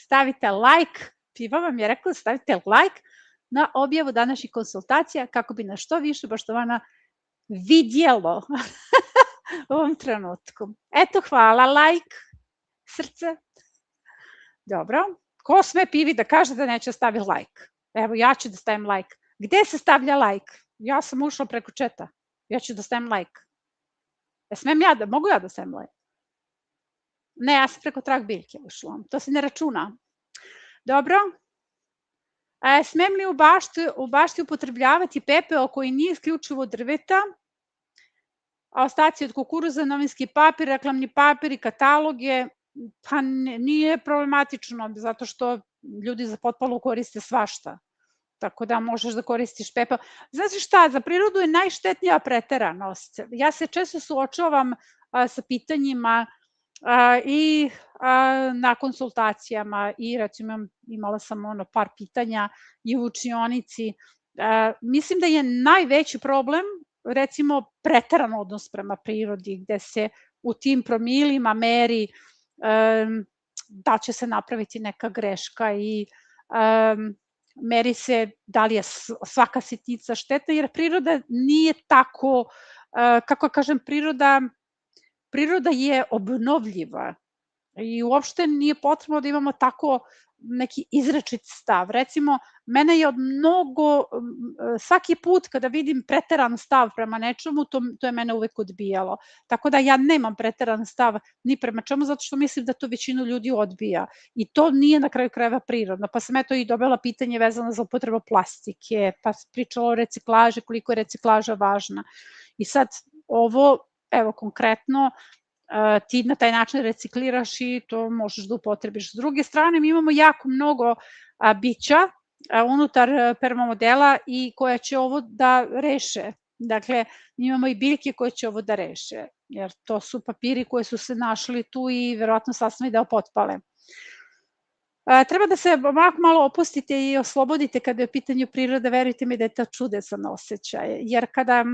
Stavite like, Piva vam je rekla, stavite like na objavu današnjih konsultacija kako bi nas što više poštovana vidjelo u ovom trenutku. Eto, hvala, like, srce. Dobro. Ko sme Pivi da kaže da neće staviti like? Evo, ja ću da stavim like. Gde se stavlja like? Ja sam ušla preko četa. Ja ću da stavim like. Smem ja da, mogu ja da stavim like? Ne, ja sam preko trag biljke ušla. To se ne računa. Dobro. Smem li u bašti upotrebljavati pepeo koji nije isključivo drveta, a ostaci od kukuruza, novinski papir, reklamni papir i kataloge, pa nije problematično, zato što ljudi za potpalu koriste svašta. Tako da možeš da koristiš pepeo. Znači šta, za prirodu je najštetnija preteranost. Ja se često suočavam sa pitanjima i na konsultacijama i recimo imala sam par pitanja i u učionici. Mislim da je najveći problem recimo preteran odnos prema prirodi gde se u tim promilima meri da će se napraviti neka greška i meri se da li je svaka sitnica štetna, jer priroda nije tako, kako kažem, priroda je obnovljiva i uopšte nije potrebno da imamo tako neki izrečit stav. Recimo, mene je svaki put kada vidim preteran stav prema nečemu, to je mene uvek odbijalo. Tako da ja nemam preteran stav ni prema čemu, zato što mislim da to većinu ljudi odbija. I to nije na kraju krajeva prirodno. Pa sam eto i dobila pitanje vezano za upotrebu plastike, pa pričala o reciklaži, koliko je reciklaža važna. I sad ovo, evo konkretno, ti na taj način recikliraš i to možeš da upotrebiš. S druge strane, mi imamo jako mnogo bića unutar permamodela i koja će ovo da reše. Dakle, mi imamo i biljke koje će ovo da reše, jer to su papiri koji su se našli tu i verovatno sastavni deo potpale. Treba da se malo opustite i oslobodite kada je u pitanju prirode, verujte mi da je to čudesan osjećaj, jer kada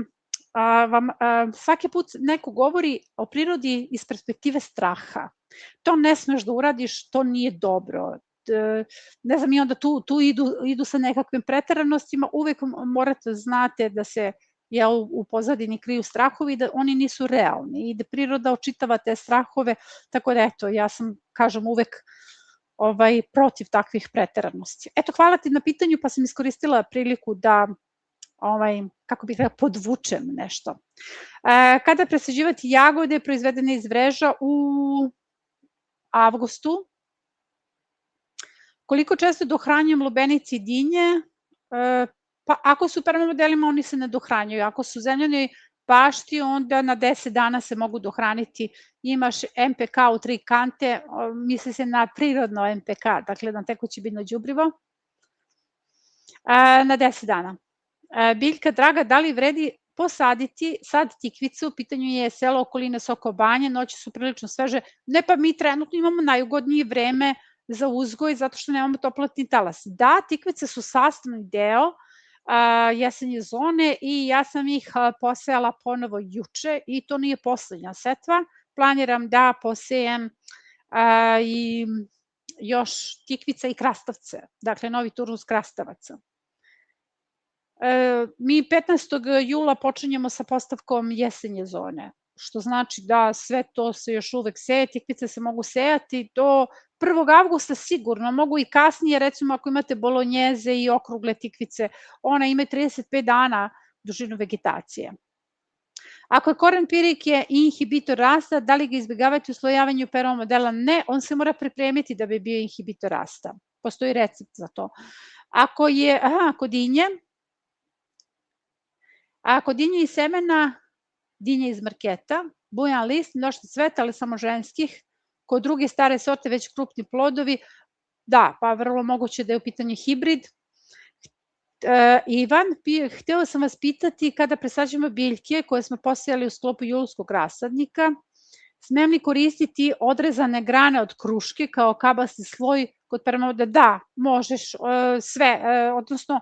vam svaki put neko govori o prirodi iz perspektive straha. To ne smeš da uradiš, to nije dobro. Ne znam, i onda tu idu sa nekakvim preteranostima, uvek morate znate da se u pozadini kriju strahovi, da oni nisu realni i da priroda očitava te strahove, tako da eto, ja sam, kažem, uvek protiv takvih preteranosti. Eto, hvala ti na pitanju, pa sam iskoristila priliku da kako bih rekla, podvučem nešto. Kada presađivati jagode proizvedene iz vreža u avgustu? Koliko često dohranjujem lubenice i dinje? Pa ako su u permamodelima, oni se ne dohranjuju. Ako su u zemljanoj bašti, onda na 10 dana se mogu dohraniti. Imaš MPK u 3 kante, misli se na prirodno MPK, dakle na tekuće biljno đubrivo, na 10 dana. Biljka draga, da li vredi posaditi sad tikvicu, u pitanju je selo okoline Soko Banje, noći su prilično sveže, ne pa mi trenutno imamo najugodnije vreme za uzgoj zato što nemamo toplotni talas. Da, tikvice su sastavni deo jesenje zone i ja sam ih posejala ponovo juče i to nije poslednja setva. Planiram da posejem i još tikvica i krastavce, dakle novi turnus krastavaca. Mi 15. jula počinjemo sa postavkom jesenje zone, što znači da sve to se još uvek seje, tikvice se mogu sejati do 1. avgusta sigurno, mogu i kasnije, recimo ako imate bolonjeze i okrugle tikvice, ona ima 35 dana dužinu vegetacije. Ako je koren pirike inhibitor rasta, da li ga izbjegavati u uslojavanju permamodela? Ne, on se mora pripremiti da bi bio inhibitor rasta. Postoji recept za to. Kod dinje iz semena, dinje iz marketa, bujan list, mnoštvo cveta, ali samo ženskih. Kod druge stare sorte već krupni plodovi, da, pa vrlo moguće da je u pitanju hibrid. Ivan, htela sam vas pitati, kada presađujemo biljke koje smo posejali u sklopu julskog rasadnika, smem li koristiti odrezane grane od kruške kao kabasti sloj kod permavode? Da, možeš sve, odnosno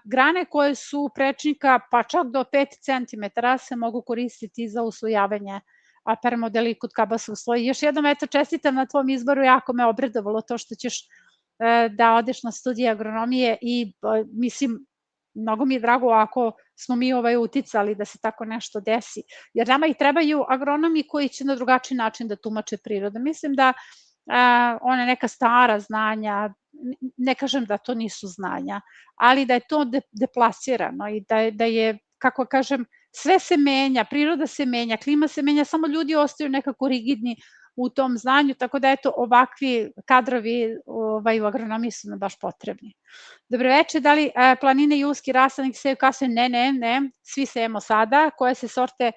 grane koje su prečnika pa čak do 5 cm se mogu koristiti za uslojavanje permodeli kod kabasta sloj. Još jednom, eto, čestitam na tvom izboru, jako me obradovalo to što ćeš da odeš na studije agronomije i mislim, mnogo mi je drago ako smo mi uticali da se tako nešto desi, jer nama i trebaju agronomi koji će na drugačiji način da tumače prirodu. Mislim da one neka stara znanja, ne kažem da to nisu znanja, ali da je to deplasirano i da je, kako kažem, sve se menja, priroda se menja, klima se menja, samo ljudi ostaju nekako rigidni u tom znanju, tako da eto, ovakvi kadrovi u agronomiji su nam baš potrebni. Dobro večer, da li planine i uski rasadnik seju kasnije? Ne, svi sejemo sada. Koje se sorte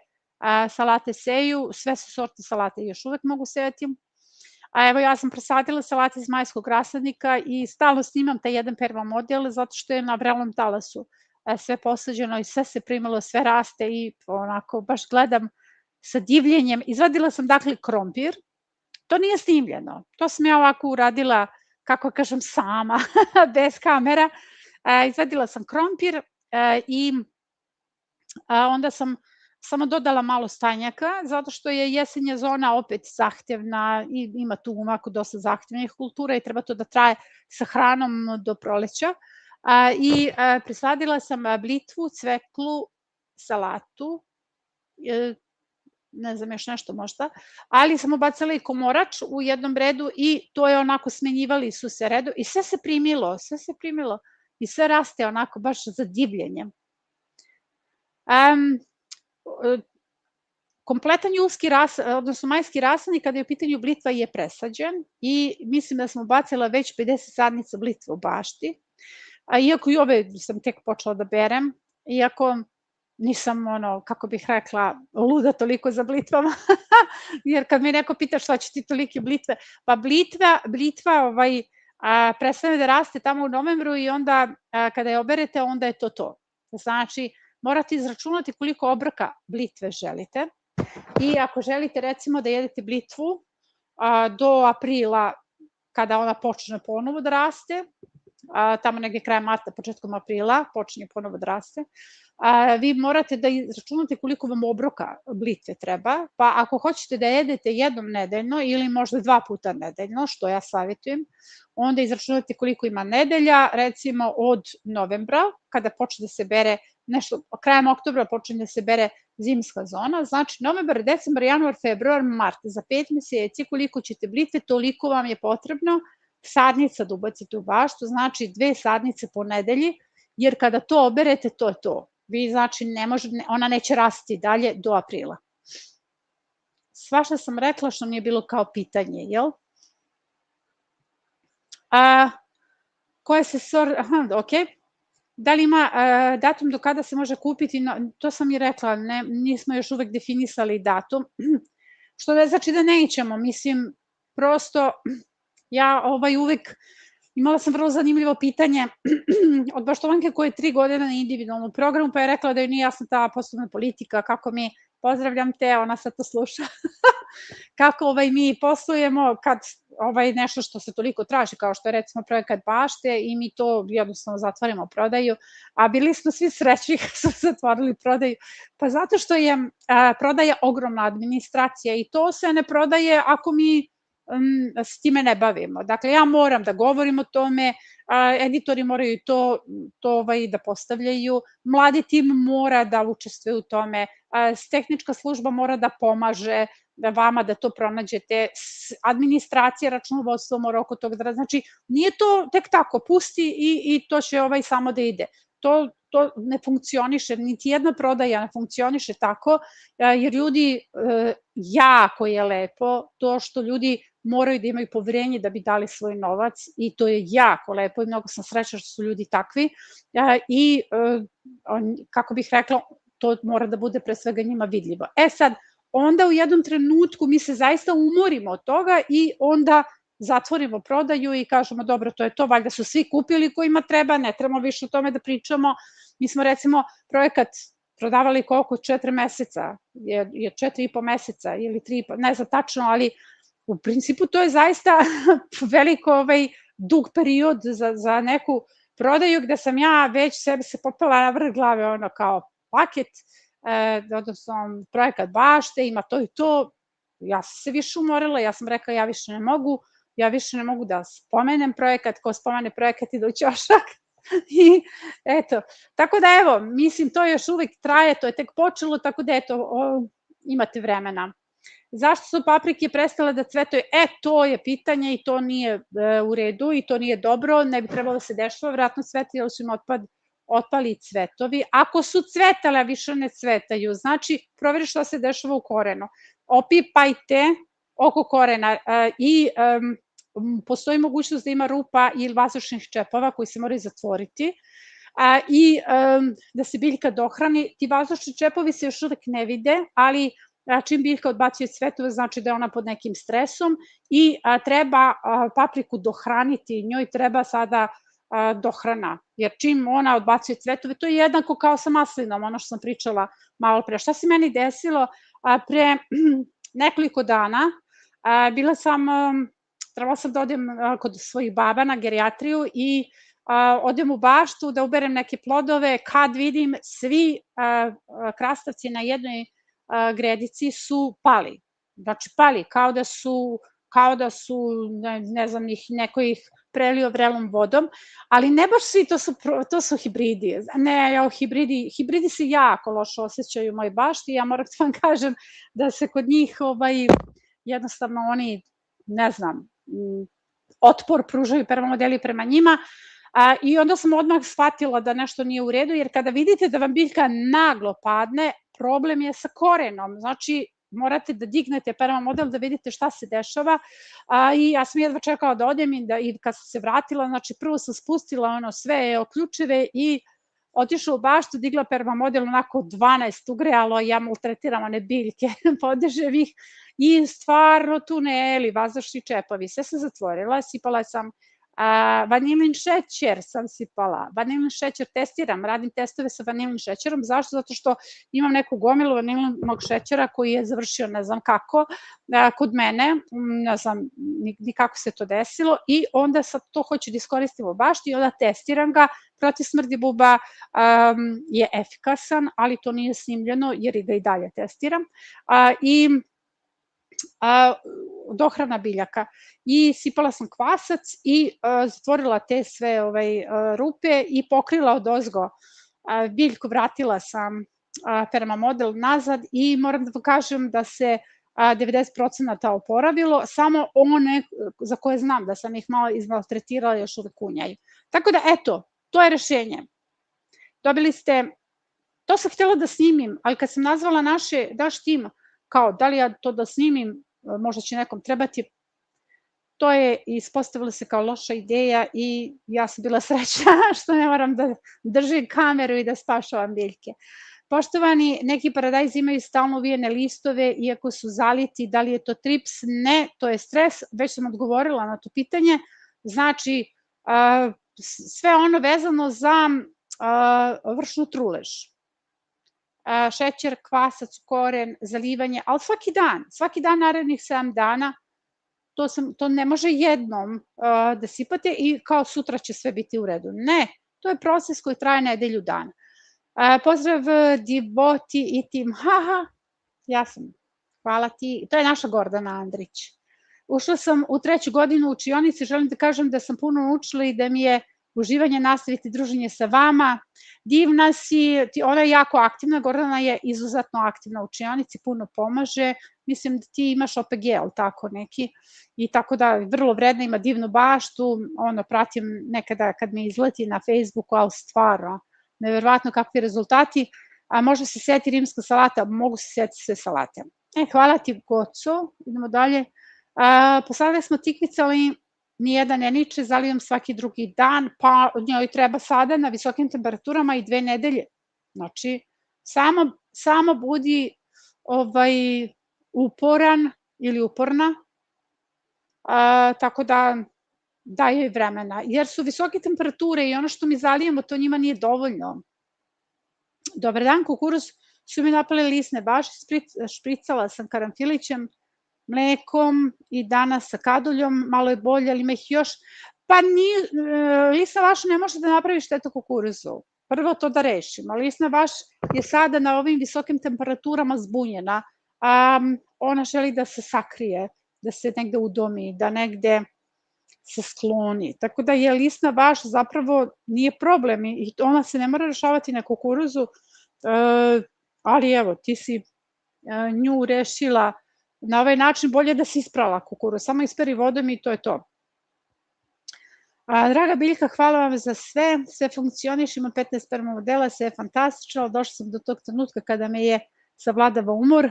salate seju? Sve se sorte salate još uvek mogu sejati. Evo, ja sam presadila salate iz majskog rasadnika i stalno snimam taj jedan permamodel zato što je na vrelom talasu sve posađeno i sve se primilo, sve raste i onako baš gledam sa divljenjem. Izvadila sam dakle krompir, to nije snimljeno, to sam ja ovako uradila, kako kažem, sama, bez kamera. Izvadila sam krompir i onda sam samo dodala malo stajnjaka, zato što je jesenja zona opet zahtevna i ima tu ovako dosta zahtevnih kultura i treba to da traje sa hranom do proleća. I presadila sam blitvu, cveklu, salatu, ne znam još nešto možda, ali sam ubacila i komorač u jednom redu i to je onako, smenjivali su se redu i sve se primilo i sve raste onako baš za divljenjem. Kompletan julski odnosno majski rasadnik kada je u pitanju blitva je presađen i mislim da sam ubacila već 50 sadnica blitve u bašti, iako i ove sam tek počela da berem, iako nisam, kako bih rekla, luda toliko za blitvama, jer kad mi neko pita šta će ti tolike blitve, pa blitva prestane da raste tamo u novembru i onda kada je oberete, onda je to. Znači, morate izračunati koliko obroka blitve želite i ako želite recimo da jedete blitvu do aprila, kada ona počne ponovo da raste, tamo negde krajem marta, početkom aprila počinje ponovo da raste, vi morate da izračunate koliko vam obroka blitve treba, pa ako hoćete da jedete jednom nedeljno ili možda 2 puta nedeljno, što ja savjetujem, onda izračunate koliko ima nedelja, recimo od novembra, kada počne da se bere nešto, krajem oktobra počne da se bere zimska zona, znači novembar, decembar, januar, februar, mart, za 5 meseci koliko ćete blitve, toliko vam je potrebno sadnica da ubacite u baštu, znači 2 sadnice po nedelji, jer kada to oberete, to je to. Vi, znači, ona neće rasti dalje do aprila. Svašta sam rekla što mi je bilo kao pitanje, jel? Koje se ok. Da li ima datum do kada se može kupiti? To sam i rekla, nismo još uvek definisali datum, što ne znači da nećemo, mislim, prosto ja uvek imala sam vrlo zanimljivo pitanje od Baštovanke koja je 3 godine na individualnom programu, pa je rekla da joj nije jasna ta poslovna politika, kako mi, pozdravljam te, ona sad to sluša, kako mi poslujemo kad nešto što se toliko traži, kao što je recimo projekat bašte i mi to jednostavno zatvarimo prodaju, a bili smo svi srećni kad smo zatvorili prodaju, pa zato što je prodaja ogromna administracija i to se ne prodaje ako mi s time ne bavimo. Dakle, ja moram da govorim o tome, editori moraju to da postavljaju, mladi tim mora da učestvuje u tome, tehnička služba mora da pomaže vama da to pronađete, administracija, računovodstvo mora oko toga da, znači nije to tek tako, pusti i to će samo da ide. To ne funkcioniše, niti jedna prodaja ne funkcioniše tako, jer ljudi, jako je lepo to što ljudi moraju da imaju poverenje da bi dali svoj novac i to je jako lepo i mnogo sam srećna što su ljudi takvi i kako bih rekla, to mora da bude pre svega njima vidljivo. Sad, onda u jednom trenutku mi se zaista umorimo od toga i onda zatvorimo prodaju i kažemo dobro, to je to, valjda su svi kupili kojima treba, ne trebamo više o tome da pričamo. Mi smo recimo projekat prodavali koliko? 4 meseca, je 4,5 meseca ili 3,5, ne znam tačno, ali u principu to je zaista veliko dug period za neku prodaju gde sam ja već sebi se popela na vrh glave ono kao paket, odnosno projekat bašte, ima to i to. Ja sam se više umorila, ja sam rekla ja više ne mogu da spomenem projekat, ko spomene projekat ide u ćošak. I eto, tako da evo, mislim to još uvek traje, to je tek počelo, tako da eto, imate vremena. Zašto su paprike prestale da cvetaju? To je pitanje i to nije u redu i to nije dobro, ne bi trebalo da se dešava, vjerojatno cvetaju, su im otpali cvetovi. Ako su cvetale, a više ne cvetaju, znači proveri šta se dešava u korenu. Opipajte oko korena i postoji mogućnost da ima rupa ili vazdušnih čepova koji se moraju zatvoriti i da se biljka dohrani. Ti vazdušni čepovi se još uvek ne vide, ali čim biljka odbacuje cvetove, znači da je ona pod nekim stresom i treba papriku dohraniti, njoj treba sada dohrana, jer čim ona odbacuje cvetove, to je jednako kao sa maslinom, ono što sam pričala malo pre. Šta se meni desilo? Pre nekoliko dana trebala sam da odem kod svojih baba na gerijatriju i odem u baštu da uberem neke plodove, kad vidim svi krastavci na jednoj gredici su pali. Znači pali, kao da su, ne znam, neko ih prelio vrelom vodom, ali ne baš svi, to su hibridi. Ne, hibridi se jako loše osjećaju u mojoj bašti, ja moram da vam kažem da se kod njih jednostavno oni, ne znam, otpor pružaju permamodeli prema njima i onda sam odmah shvatila da nešto nije u redu, jer kada vidite da vam biljka naglo padne, problem je sa korenom, znači morate da dignete permamodel da vidite šta se dešava i ja sam jedva čekala da odem i kad sam se vratila, znači prvo sam spustila sve ključeve i otišla u baštu, digla permamodel onako 12 ugrejalo, ja maltretiram one biljke, podižem ih i stvarno tuneli, vazdušni čepovi, sve sam zatvorila, sipala sam vanilin šećer sam sipala, vanilin šećer testiram, radim testove sa vanilin šećerom, zašto? Zato što imam neku gomilu vanilinog šećera koji je završio ne znam kako kod mene, ne znam ni kako se to desilo i onda sad to hoću da iskoristim u bašti i onda testiram ga, protiv smrdi buba je efikasan, ali to nije snimljeno jer ga i dalje testiram i dohrana biljaka i sipala sam kvasac i zatvorila te sve rupe i pokrila odozgo biljku, vratila sam permamodel nazad i moram da vam kažem da se 90% oporavilo, samo one za koje znam da sam ih malo izmaltretirala još uvek kunjaju. Tako da eto, to je rešenje. Dobili ste, to sam htjela da snimim, ali kad sam nazvala naš tim, kao da li ja to da snimim, možda će nekom trebati, to je ispostavilo se kao loša ideja i ja sam bila srećna što ne moram da držim kameru i da spašavam biljke. Poštovani, neki paradajzi imaju stalno uvijene listove, iako su zaliti, da li je to trips? Ne, to je stres, već sam odgovorila na to pitanje, znači sve ono vezano za vršnu trulež. Šećer, kvasac, koren, zalivanje, ali svaki dan narednih 7 dana, to ne može jednom da sipate i kao sutra će sve biti u redu. Ne, to je proces koji traje nedelju dana. Pozdrav Divoti i tim, ja sam, hvala ti, to je naša Gordana Andrić. Ušla sam u 3. godinu učionice, želim da kažem da sam puno naučila i da mi je uživanje nastaviti druženje sa vama. Divna si, ona je jako aktivna, Gordana je izuzetno aktivna u učionici, puno pomaže, mislim da ti imaš OPG, ali tako neki, i tako da vrlo vredna, ima divnu baštu, pratim nekada kad mi izleti na Facebooku, ali stvarno, neverovatno kakvi rezultati, a može se sjeti rimska salata, mogu se sjeti sve salate. Hvala ti, Goco, idemo dalje. Posadili smo tikvice, ali nijedan ne niče, zalivam svaki drugi dan, pa njoj treba sada na visokim temperaturama i 2 nedelje. Znači, samo budi uporan ili uporna, tako da daj joj vremena, jer su visoke temperature i ono što mi zalijemo, to njima nije dovoljno. Dobar dan, kukuruz su mi napali lisne baš, špricala sam karanfilićem, mlekom i danas sa kaduljom, malo je bolje, ali ima ih još. Pa lisna vaš ne može da napravi štetu kukuruzu. Prvo to da rešimo. Lisna vaš je sada na ovim visokim temperaturama zbunjena. Ona želi da se sakrije, da se negde udomi, da negde se skloni. Tako da je lisna vaš zapravo nije problem i ona se ne mora rešavati na kukuruzu, ali evo, ti si nju rešila na ovaj način, bolje da si isprala kukuruz, samo isperi vodom i to je to. Draga Biljka, hvala vam za sve funkcioniš, imam 15 sperma modela, sve je fantastično, došla sam do tog trenutka kada me je savladava umor,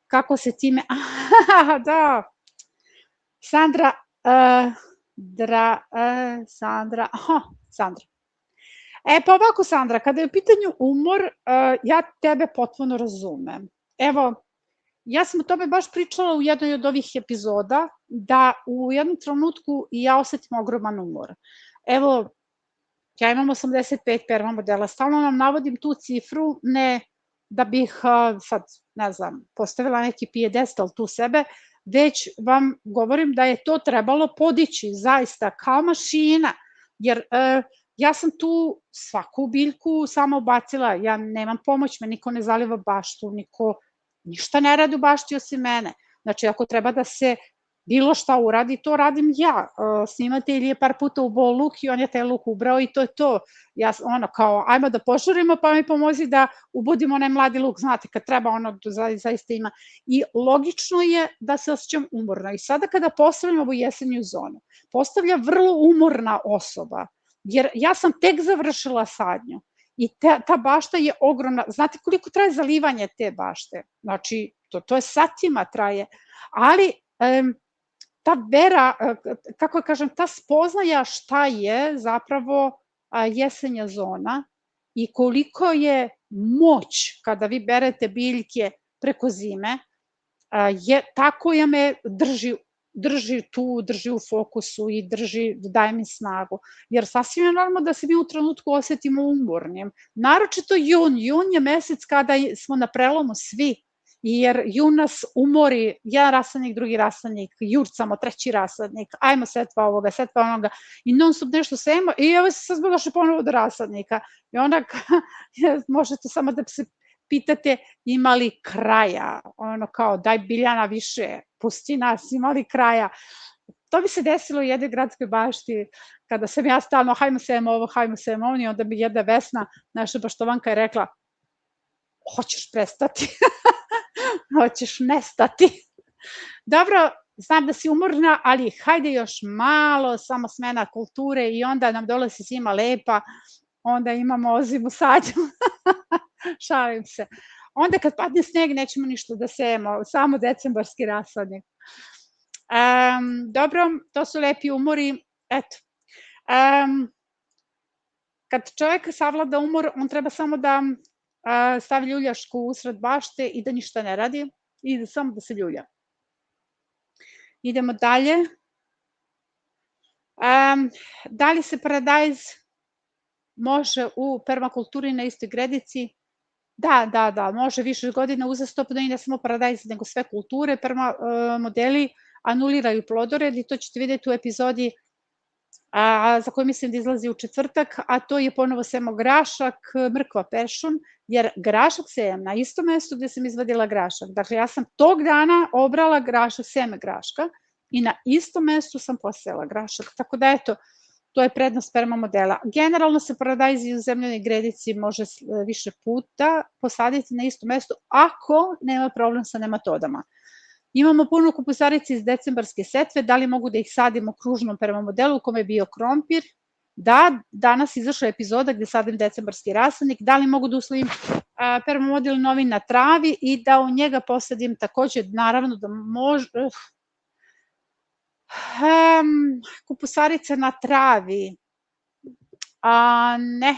kako se time, da, Sandra, Sandra. Pa ovako, Sandra, kada je u pitanju umor, ja tebe potpuno razumem. Evo, ja sam o tome baš pričala u jednoj od ovih epizoda, da u jednom trenutku i ja osetim ogroman umor. Evo, ja imam 85 perma modela, stalno vam navodim tu cifru, ne da bih sad, ne znam, postavila neki pijedestal tu sebe, već vam govorim da je to trebalo podići, zaista, kao mašina, jer ja sam tu svaku biljku sama ubacila, ja nemam pomoć, me niko ne zaliva baštu, niko ništa ne radi u bašti osim mene. Znači, ako treba da se bilo šta uradi, to radim ja. Snimatelj je par puta ubao luk i on je taj luk ubrao i to je to. Ja, kao, ajmo da požurimo, pa mi pomozi da ubudimo onaj mladi luk, znate, kad treba, zaista ima. I logično je da se osjećam umorno. I sada kada postavljam ovu jesenju zonu, postavlja vrlo umorna osoba, jer ja sam tek završila sadnju. I ta bašta je ogromna. Znate koliko traje zalivanje te bašte? Znači, to je satima traje. Ali ta vera, kako kažem, ta spoznaja šta je zapravo jesenja zona i koliko je moć kada vi berete biljke preko zime, tako je me drži tu, drži u fokusu i daje mi snagu. Jer sasvim je normalno da se mi u trenutku osetimo umornim. Naročito jun je mesec kada smo na prelomu svi, jer jun nas umori, jedan rasadnik, drugi rasadnik, jurcamo, treći rasadnik, ajmo setva ovoga, setva onoga, i non stop nešto sejemo, i evo se sad došli ponovo do rasadnika. I onda možete samo da se pitate ima li kraja, ono kao daj Biljana više, pusti nas, ima li kraja. To bi se desilo u jednoj gradskoj bašti, kada sam ja stalno, hajmo sejem ovo, i onda bi jedna Vesna, naša baštovanka, je rekla, hoćeš prestati, hoćeš nestati. Dobro, znam da si umorna, ali hajde još malo, samo smena kulture i onda nam dolazi zima lepa, onda imamo zimu sadnju. Šalim se. Onda kad padne sneg nećemo ništa da sejemo, samo decembarski rasadnik. Dobro, to su lepi umori. Eto. Kad čovek savlada umor, on treba samo da stavi ljuljašku usred bašte i da ništa ne radi i samo da se ljulja. Idemo dalje. Da li se paradajz može u permakulturi na istoj gredici? Da, može više godina uzastopno i ne samo paradajz, nego sve kulture. Permamodeli anuliraju plodored i to ćete videti u epizodi za koju mislim da izlazi u četvrtak, a to je ponovo semo grašak, mrkva, peršun, jer grašak sejem na istom mestu gde sam izvadila grašak. Dakle, ja sam tog dana obrala grašak, seme graška i na istom mestu sam posejala grašak. Tako da, eto, to je prednost permamodela. Generalno se paradajz i u zemljanoj gredici može više puta posaditi na istom mestu ako nema problem sa nematodama. Imamo puno kupusarica iz decembarske setve, da li mogu da ih sadim u kružnom permamodelu u kome je bio krompir? Da, danas izašla epizoda gde sadim decembarski rasadnik, da li mogu da uslovim permamodel novi na travi i da u njega posadim takođe, naravno da može, Kupusarice na travi, ne.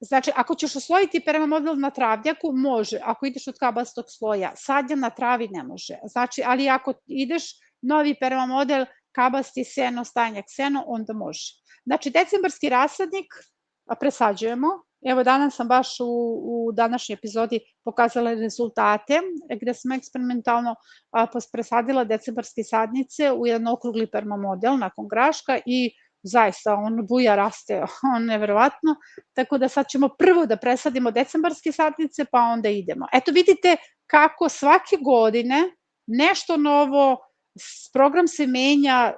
Znači, ako ćeš oslojiti permamodel na travnjaku, može, ako ideš od kabastog sloja. Sadnja na travi ne može. Znači, ali ako ideš novi permamodel, kabasti seno, stajnjak seno, onda može. Znači, decembarski rasadnik presađujemo. Evo, danas sam baš u današnjoj epizodi pokazala rezultate, gde sam eksperimentalno presadila decembarske sadnice u jedan okrugli permamodel nakon graška i zaista on buja, raste, on neverovatno, tako da sad ćemo prvo da presadimo decembarske sadnice, pa onda idemo. Eto vidite kako svake godine nešto novo, program se menja,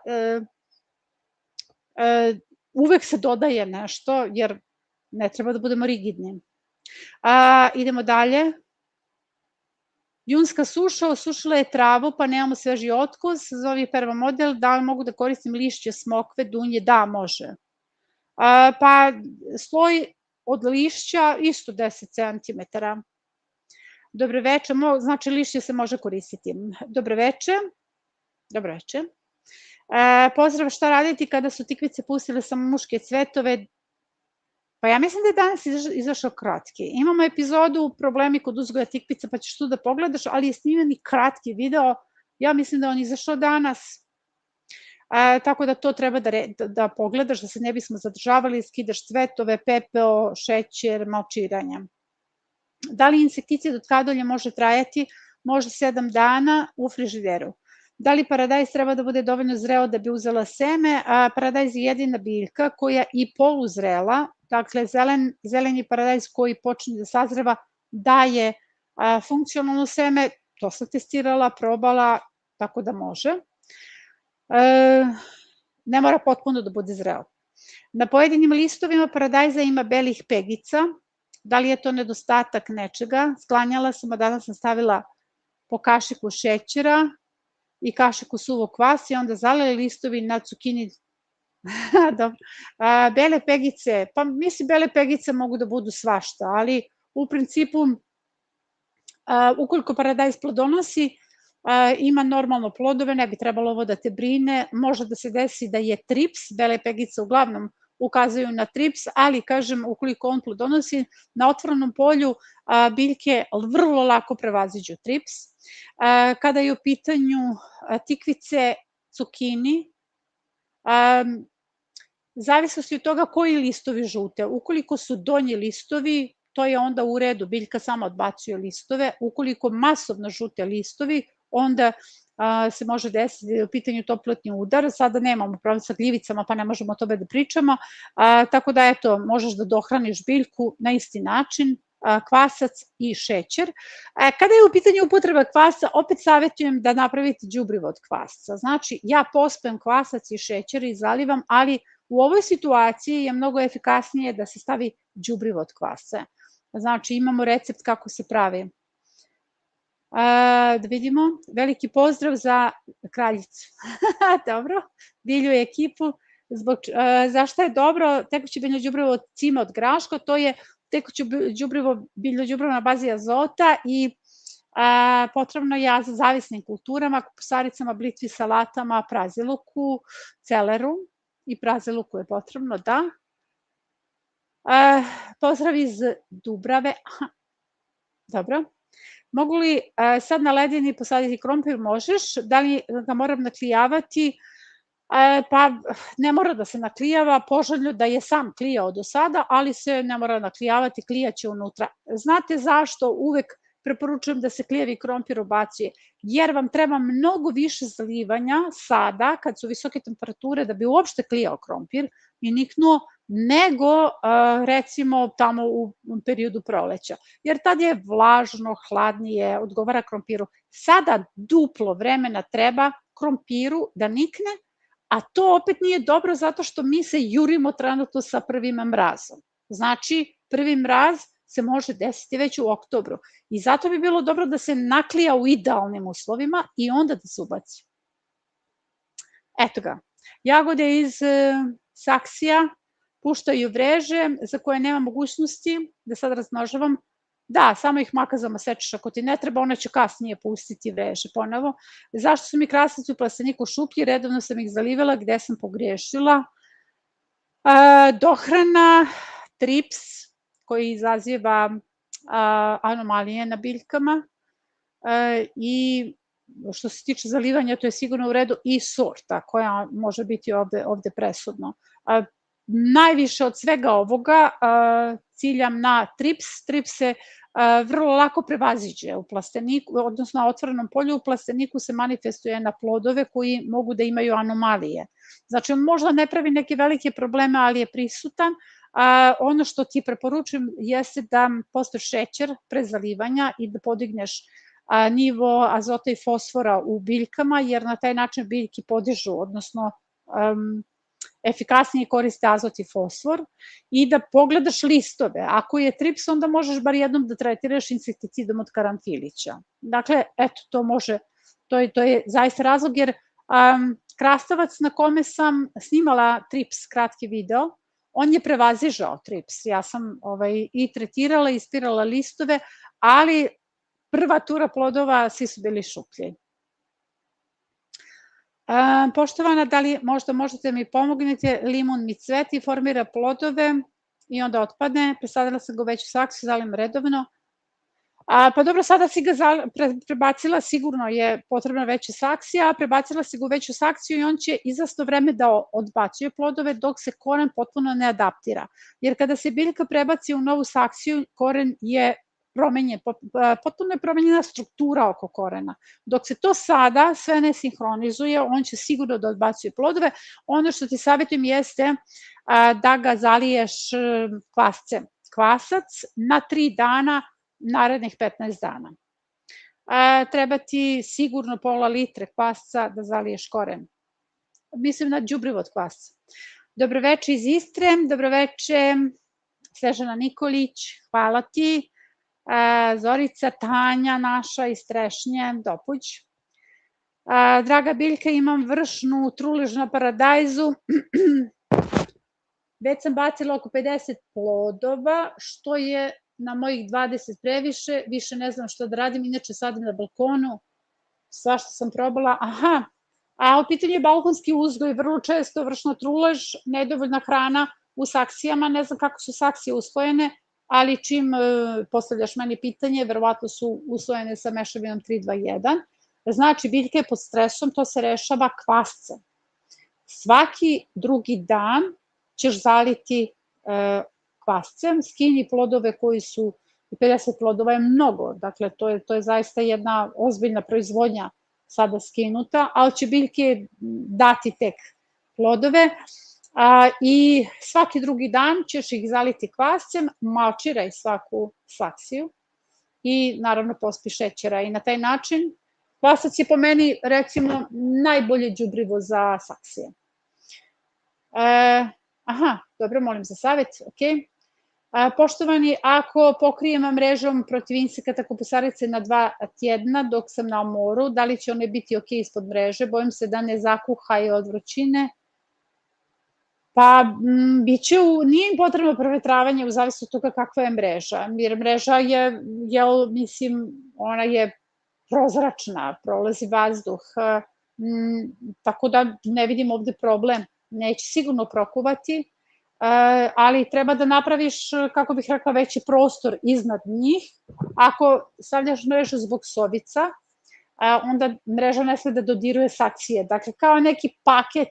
uvek se dodaje nešto, jer ne treba da budemo rigidni. Idemo dalje. Junska suša, osušila je travu, pa nemamo sveži otkus. Zovi permamodel, da li mogu da koristim lišće, smokve, dunje? Da, može. Pa sloj od lišća isto 10 cm. Dobro veče, znači lišće se može koristiti. Dobro veče. Dobro veče. Pozdrav, šta raditi kada su tikvice pustile samo muške cvetove? Pa ja mislim da je danas izašao kratki. Imamo epizodu Problemi kod uzgoja tikvica, pa ćeš tu da pogledaš, ali je snimljeni kratki video. Ja mislim da on izašao danas. Tako da to treba da pogledaš, da se ne bismo zadržavali, skidaš cvetove, pepeo, šećer, malčiranje. Da li insekticid od kadolja može trajati? Može 7 dana u frižideru. Da li paradajz treba da bude dovoljno zreo da bi uzela seme? Paradajz je jedina biljka koja i poluzrela, dakle zeleni paradajz koji počne da sazreva daje funkcionalno seme, to sam testirala, probala, tako da može. Ne mora potpuno da bude zreo. Na pojedinim listovima paradajza ima belih pegica, da li je to nedostatak nečega? Sklanjala sam, a danas sam stavila po kašiku šećera i kašiku suvog kvasa i onda zalili listovi na cukini. Bele pegice, pa mislim bele pegice mogu da budu svašta, ali u principu ukoliko paradajz plodonosi, ima normalno plodove, ne bi trebalo ovo da te brine, može da se desi da je trips, bele pegice uglavnom ukazuju na trips, ali kažem ukoliko on plodonosi na otvorenom polju biljke vrlo lako prevaziđu trips. Kada je u pitanju tikvice, cukini, zavisnosti od toga koji listovi žute. Ukoliko su donji listovi, to je onda u redu, biljka sama odbacuje listove. Ukoliko masovno žute listovi, onda se može desiti u pitanju toplotni udar. Sada nemamo problem sa gljivicama, pa ne možemo o tome da pričamo. Tako da, eto, možeš da dohraniš biljku na isti način, kvasac i šećer. Kada je u pitanju upotreba kvasa, opet savjetujem da napravite đubrivo od kvasca. Znači, ja pospem kvasac i šećer i zalivam, ali u ovoj situaciji je mnogo efikasnije da se stavi đubrivo od kvasca. Znači, imamo recept kako se pravi. Da vidimo, veliki pozdrav za kraljicu. Dobro, Bilju i ekipu. Zašto je dobro tekuće biljno đubrivo od cima od graška? To je tekuće biljno đubrivo na bazi azota i potrebno je za zavisnim kulturama, kupusaricama, blitvi, salatama, praziluku, celeru i praziluku je potrebno, da. Pozdrav iz Dubrave. Dobro. Mogu li sad na ledini posaditi krompir? Možeš. Da li ga moram naklijavati? Pa ne mora da se naklijava, poželjno da je sam klijao do sada, ali se ne mora naklijavati, klijaće unutra. Znate zašto uvek preporučujem da se klijavi krompir ubacuje? Jer vam treba mnogo više zalivanja sada, kad su visoke temperature, da bi uopšte klijao krompir i niknuo, nego recimo tamo u periodu proleća. Jer tad je vlažno, hladnije, odgovara krompiru. Sada duplo vremena treba krompiru da nikne, a to opet nije dobro zato što mi se jurimo trenutno sa prvim mrazom. Znači, prvi mraz se može desiti već u oktobru. I zato bi bilo dobro da se naklija u idealnim uslovima i onda da se ubaci. Eto ga. Jagode iz Saksija puštaju vreže za koje nema mogućnosti, da sad razmnožavam, Da, samo ih makazama sečeš ako ti ne treba, ona će kasnije pustiti vreže ponovo. Zašto su mi krastavci u plasteniku šuplji? Redovno sam ih zalivala, gde sam pogrešila. Dohrana, trips koji izaziva anomalije na biljkama i što se tiče zalivanja, to je sigurno u redu, i sorta koja može biti ovde presudno. Najviše od svega ovoga ciljam na trips. Trips se vrlo lako prevaziđe u plasteniku, odnosno na otvorenom polju. U plasteniku se manifestuje na plodove koji mogu da imaju anomalije. Znači, možda ne pravi neke velike probleme, ali je prisutan. Ono što ti preporučujem jeste da postoji šećer pre zalivanja i da podigneš nivo azota i fosfora u biljkama, jer na taj način biljke podižu, odnosno efikasnije koriste azot i fosfor, i da pogledaš listove. Ako je trips, onda možeš bar jednom da tretiraš insekticidom od karanfilića. Dakle, eto, to može, to je zaista razlog, jer krastavac na kome sam snimala trips kratki video, on je prevazižao trips. Ja sam i tretirala, ispirala listove, ali prva tura plodova svi su bili šuplji. Poštovana, da li možda možete mi pomognete, limun mi cveti, formira plodove i onda otpadne, presadila sam ga u veću saksiju, zalim redovno. Pa dobro, sada si ga prebacila, sigurno je potrebna veća saksija, prebacila si ga u veću saksiju i on će izvesno vreme da odbacuje plodove dok se koren potpuno ne adaptira. Jer kada se biljka prebaci u novu saksiju, koren je promenjen, potpuno je promenjena struktura oko korena. Dok se to sada sve ne sinhronizuje, on će sigurno da odbacuje plodove. Ono što ti savjetujem jeste da ga zaliješ kvascem. Kvasac na 3 dana, narednih 15 dana. Treba ti sigurno pola litre kvasca da zaliješ koren. Mislim na đubrivo od kvasca. Dobroveče iz Istre, dobroveče Snežana Nikolić, hvala ti. Zorica, Tanja naša iz Trešnje, Dopuć. Draga biljka, imam vršnu trulež na paradajzu. Već sam bacila oko 50 plodova, što je na mojih 20 previše, više ne znam što da radim, inače sadim na balkonu, svašta sam probala. Aha, a u pitanju je balkonski uzgoj, vrlo često vršna trulež, nedovoljna hrana u saksijama, ne znam kako su saksije usvojene, ali čim postavljaš meni pitanje, verovatno su usvojene sa mešavinom 3-2-1. Znači, biljka je pod stresom, to se rešava kvascem. Svaki drugi dan ćeš zaliti kvascem, skini plodove koji su, 50 plodova je mnogo, dakle to je zaista jedna ozbiljna proizvodnja sada skinuta, ali će biljke dati tek plodove i svaki drugi dan ćeš ih zaliti kvascem, malčiraj svaku saksiju i naravno pospi šećera i na taj način kvasac je po meni recimo najbolje đubrivo za saksije. Aha, dobro, molim za savjet, ok. Poštovani, ako pokrijem mrežom protiv insekata kupusarice na 2 tjedna dok sam na moru, da li će one biti ok ispod mreže? Bojim se da ne zakuhaju od vrućine. Pa, nije im potrebno provetravanje u zavisnosti od toga kakva je mreža, jer mreža je, mislim, ona je prozračna, prolazi vazduh, tako da ne vidim ovde problem. Neće sigurno prokuvati, ali treba da napraviš, kako bih rekla, veći prostor iznad njih. Ako stavljaš mrežu zbog sovica, onda mreža ne sme da dodiruje saksije. Dakle, kao neki paket,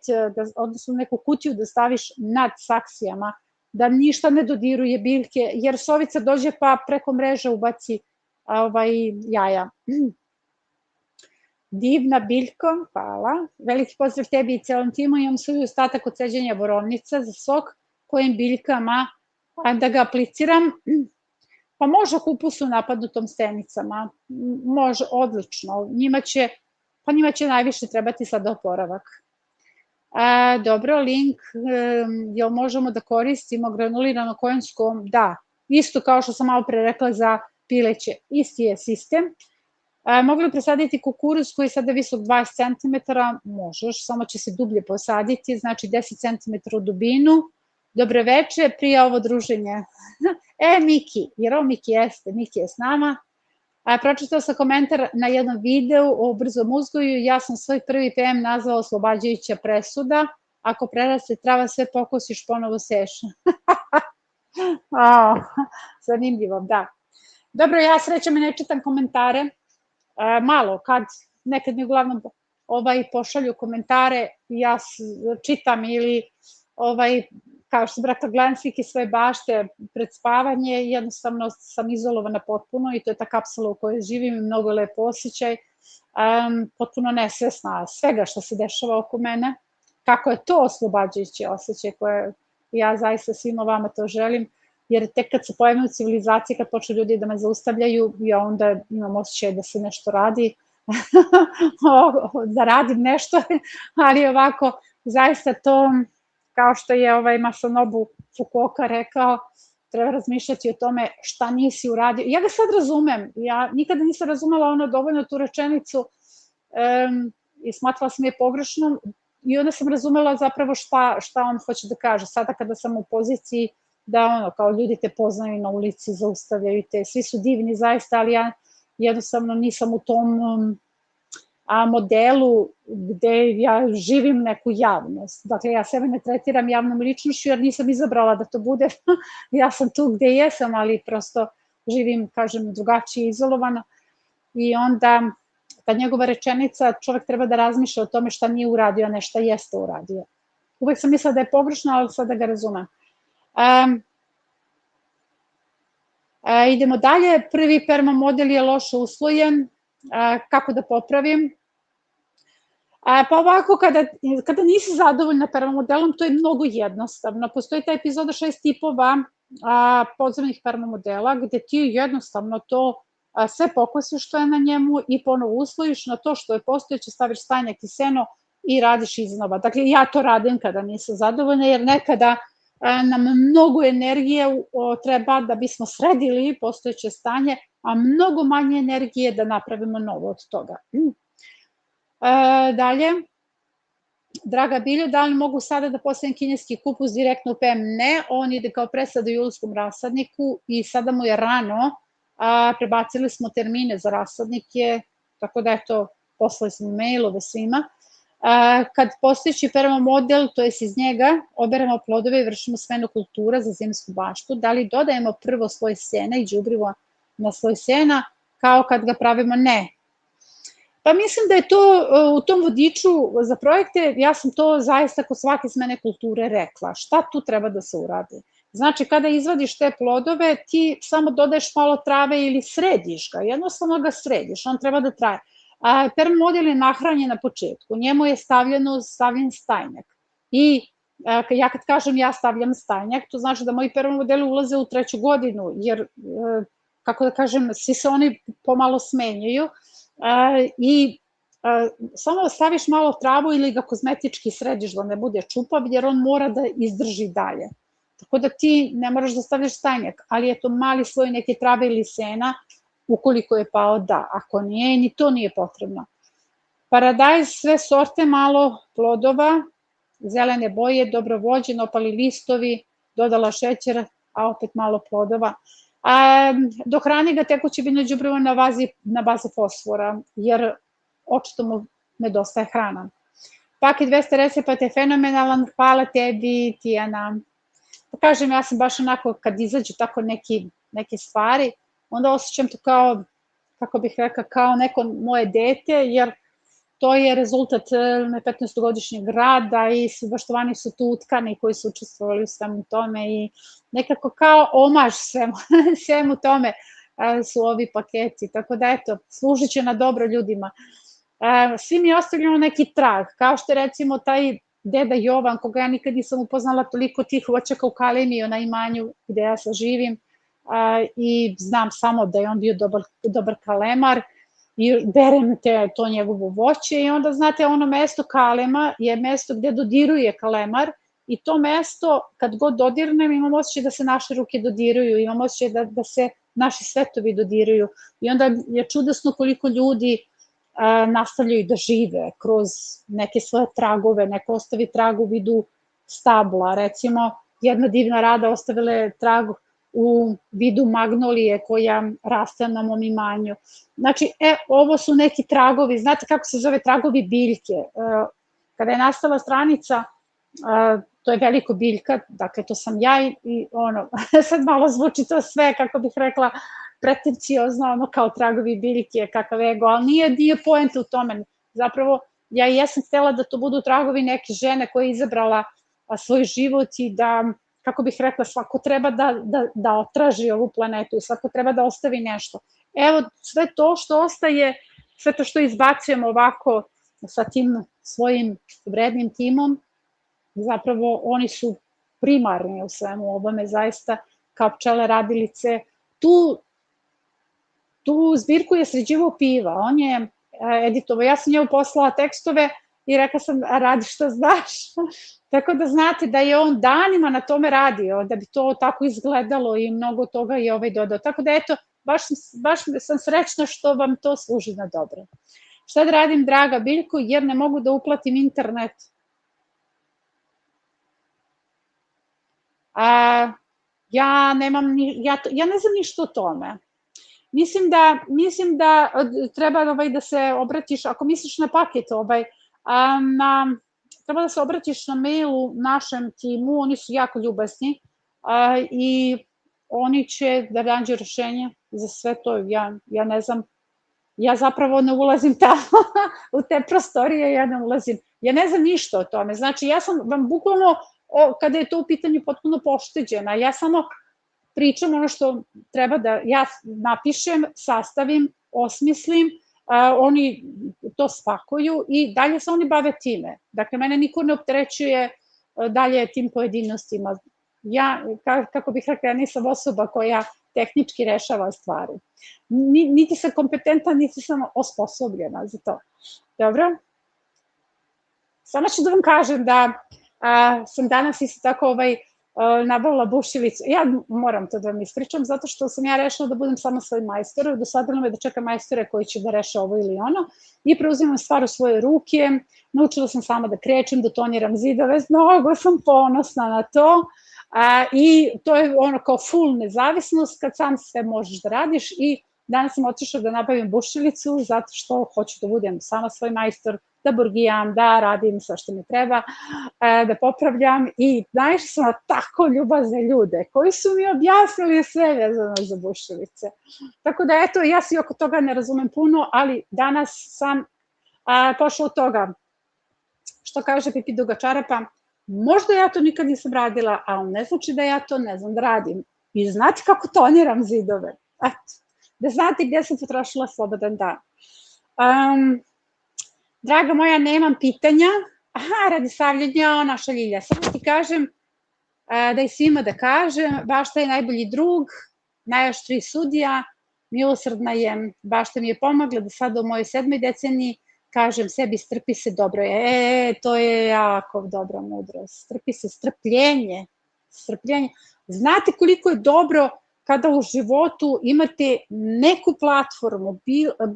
odnosno neku kutiju da staviš nad saksijama, da ništa ne dodiruje biljke, jer sovica dođe pa preko mreže ubaci jaja. Divna biljko, hvala. Veliki pozdrav tebi i celom timu. Imam svoj ostatak od ceđenja borovnica za sok, kojim biljkama da ga apliciram. Pa može kupusu napadnutom stenicama, može, odlično. Njima će najviše trebati sada oporavak. Dobro, link, jel možemo da koristimo granulirano konjsko? Da, isto kao što sam malo pre rekla za pileće, isti je sistem. Mogu li presaditi kukuruz koji je sada visok 20 cm? Možeš, samo će se dublje posaditi, znači 10 cm u dubinu. Dobroveče, prije ovo druženje. Miki, jer ovo Miki jeste, Miki je s nama. Pročitao sam komentar na jednom videu o brzom uzgoju, ja sam svoj prvi PM nazvala oslobađajuća presuda, ako preraste trava sve pokosiš, ponovo seš. Zanimljivo, da. Dobro, ja srećem i ne čitam komentare, malo, nekad mi uglavnom pošalju komentare, ja čitam ili kao što sam rekla, gledam slike svoje bašte pred spavanje, jednostavno sam izolovana potpuno i to je ta kapsula u kojoj živim i mnogo lepo osjećaj, potpuno nesvesna svega što se dešava oko mene, kako je to oslobađajući osjećaj koje ja zaista svima vama to želim, jer tek kad se pojavim u civilizaciji, kad počnu ljudi da me zaustavljaju, ja onda imam osjećaj da se nešto radi, da radim nešto, ali ovako, zaista to, kao što je Masanobu Fukuoka rekao, treba razmišljati o tome šta nisi uradio. Ja ga sad razumem, ja nikada nisam razumela ono dovoljno tu rečenicu i smatrala sam je pogrešnom i onda sam razumela zapravo šta on hoće da kaže. Sada kada sam u poziciji da kao ljudi te poznaju na ulici, zaustavljaju te, svi su divni zaista, ali ja jednostavno nisam u tom modelu gde ja živim neku javnost. Dakle, ja sebe ne tretiram javnom ličnošću jer nisam izabrala da to bude. Ja sam tu gde jesam, ali prosto živim, kažem, drugačije, izolovano. I onda ta njegova rečenica, čovek treba da razmišlja o tome šta nije uradio, a ne šta jeste uradio. Uvek sam mislila da je pogrešno, ali sada ga razumem. Idemo dalje. Prvi perma model je loše uslojen. Kako da popravim? Pa ovako, kada nisi zadovoljna permamodelom, to je mnogo jednostavno. Postoji ta epizoda 6 tipova podzemnih permamodela, gde ti jednostavno to sve pokosiš što je na njemu i ponovo uslojiš na to što je postojeće, staviš stajnjak i seno i radiš iznova. Dakle, ja to radim kada nisam zadovoljna, jer nekada nam mnogo energije treba da bismo sredili postojeće stanje, a mnogo manje energije da napravimo novo od toga. Dalje, Draga Biljo, da li mogu sada da postavim kineski kupus direktno u PM? Ne, on ide kao presad u julskom rasadniku i sada mu je rano, prebacili smo termine za rasadnike, tako da eto, poslali smo mailove svima. Kad postojeći perma model, to je iz njega, oberemo plodove i vršimo smenu kultura za zimsku baštu, da li dodajemo prvo sloj sena i đubrivo na sloj sena, kao kad ga pravimo? Ne. Pa mislim da je to u tom vodiču za projekte, ja sam to zaista kod svake smene kulture rekla, šta tu treba da se uradi. Znači, kada izvadiš te plodove, ti samo dodaješ malo trave ili središ ga, jednostavno ga središ, on treba da traje. Perma model je nahranjen na početku, njemu je stavljen stajnjak. I ja kad kažem ja stavljam stajnjak, to znači da moji perma modeli ulaze u 3. godinu, jer, kako da kažem, svi se oni pomalo smenjaju i samo staviš malo travu ili ga kozmetički središ da ne bude čupav, jer on mora da izdrži dalje. Tako da ti ne moraš da stavljaš stajnjak, ali je to mali sloj neke trave ili sena, ukoliko je pao da, ako nije, ni to nije potrebno. Paradajz, sve sorte, malo plodova, zelene boje, dobro vođen, opali listovi, dodala šećer, a opet malo plodova. Dohrani ga tekuće biljno đubrivo na bazi fosfora, jer očito mu nedostaje hrana. Paket 200 recepata je fenomenalan, hvala tebi, Tijana. Kažem, ja sam baš onako, kad izađu tako neke stvari, onda osjećam to kao, kako bih rekla, kao neko moje dete, jer to je rezultat 15-godišnjeg rada i baštovani su tu utkani koji su učestvovali u svemu tome i nekako kao omaž svemu tome su ovi paketi, tako da eto, služit će na dobro ljudima. Svi mi ostavljamo neki trag, kao što je recimo taj deda Jovan, koga ja nikad nisam upoznala toliko tih voćaka u Kalemiju na imanju gde ja sad živim i znam samo da je on bio dobar kalemar i berem to njegovo voće i onda znate ono mesto kalema je mesto gde dodiruje kalemar i to mesto kad god dodirnem imam osjećaj da se naše ruke dodiruju, imam osjećaj da se naši svetovi dodiruju i onda je čudesno koliko ljudi nastavljaju da žive kroz neke svoje tragove, neko ostavi trag u vidu stabla, recimo jedna divna rada ostavila je trag u vidu magnolije koja raste na mom imanju. Znači, ovo su neki tragovi, znate kako se zove, tragovi biljke. Kada je nastala stranica, to je veliko biljka, dakle to sam ja i ono, sad malo zvuči to sve, kako bih rekla, pretenciozno, ono kao tragovi biljke, kakav ego, ali nije poenta u tome. Zapravo, ja jesam htela da to budu tragovi neke žene koja je izabrala svoj život i da, kako bih rekla, svako treba da otraži ovu planetu i svako treba da ostavi nešto. Evo, sve to što ostaje, sve to što izbacujemo ovako sa tim svojim vrednim timom, zapravo oni su primarni u svemu ovome, zaista, kao pčele radilice. Tu zbirku je sređivao Piva, on je editovao, ja sam njemu poslala tekstove i rekla sam, a radi što znaš. Tako da znate da je on danima na tome radio, da bi to tako izgledalo i mnogo toga je dodao. Tako da eto, baš sam srećna što vam to služi na dobro. Šta da radim, draga biljko, jer ne mogu da uplatim internet. Ja ne znam ništa o tome. Mislim da treba da se obratiš, ako misliš na paket, treba da se obratiš na mailu našem timu, oni su jako ljubazni i oni će da nađu rešenje za sve to. Ja ne znam, ja zapravo ne ulazim tamo, u te prostorije ja ne ulazim. Ja ne znam ništa o tome. Znači, ja sam vam bukvalno, kada je to u pitanju, potpuno pošteđena. Ja samo pričam ono što treba da ja napišem, sastavim, osmislim, oni to spakuju i dalje se oni bave time. Dakle, mene niko ne opterećuje dalje tim pojedinostima. Ja, kako bih rekla, ja nisam osoba koja tehnički rešava stvari. Niti sam kompetentna, niti sam osposobljena za to. Dobro? Samo ću da vam kažem da sam danas isto tako nabavila bušilicu. Ja moram to da vam ispričam, zato što sam ja rešila da budem sama svoj majstor, dosadilo me da čekam majstore koji će da reše ovo ili ono i preuzimam stvar u svoje ruke, naučila sam sama da krećem, da toniram zidove, mnogo sam ponosna na to i to je ono kao full nezavisnost kad sam sve možeš da radiš i danas sam otišla da nabavim bušilicu zato što hoću da budem sama svoj majstor, da burgijam, da radim sve što mi treba, da popravljam i naišla sam na tako ljubazne ljude koji su mi objasnili sve vezano za bušilice. Tako da eto, ja se oko toga ne razumem puno, ali danas sam pošla od toga, što kaže Pipi Duga čarapa, možda ja to nikad nisam radila, ali ne znači da ja to ne znam da radim. I znate kako toniram zidove. Eto, da znate gde sam potrošila slobodan dan. Draga moja, nemam pitanja. Radi savljenja, naša Ljilja. Samo ti kažem, da i svima da kažem, bašta je najbolji drug, najoštriji sudija, milosrdna je, bašta mi je pomogla da sada u mojoj 7. deceniji kažem sebi strpi se, dobro je. To je jako dobra mudrost. Strpi se, strpljenje. Znate koliko je dobro kada u životu imate neku platformu,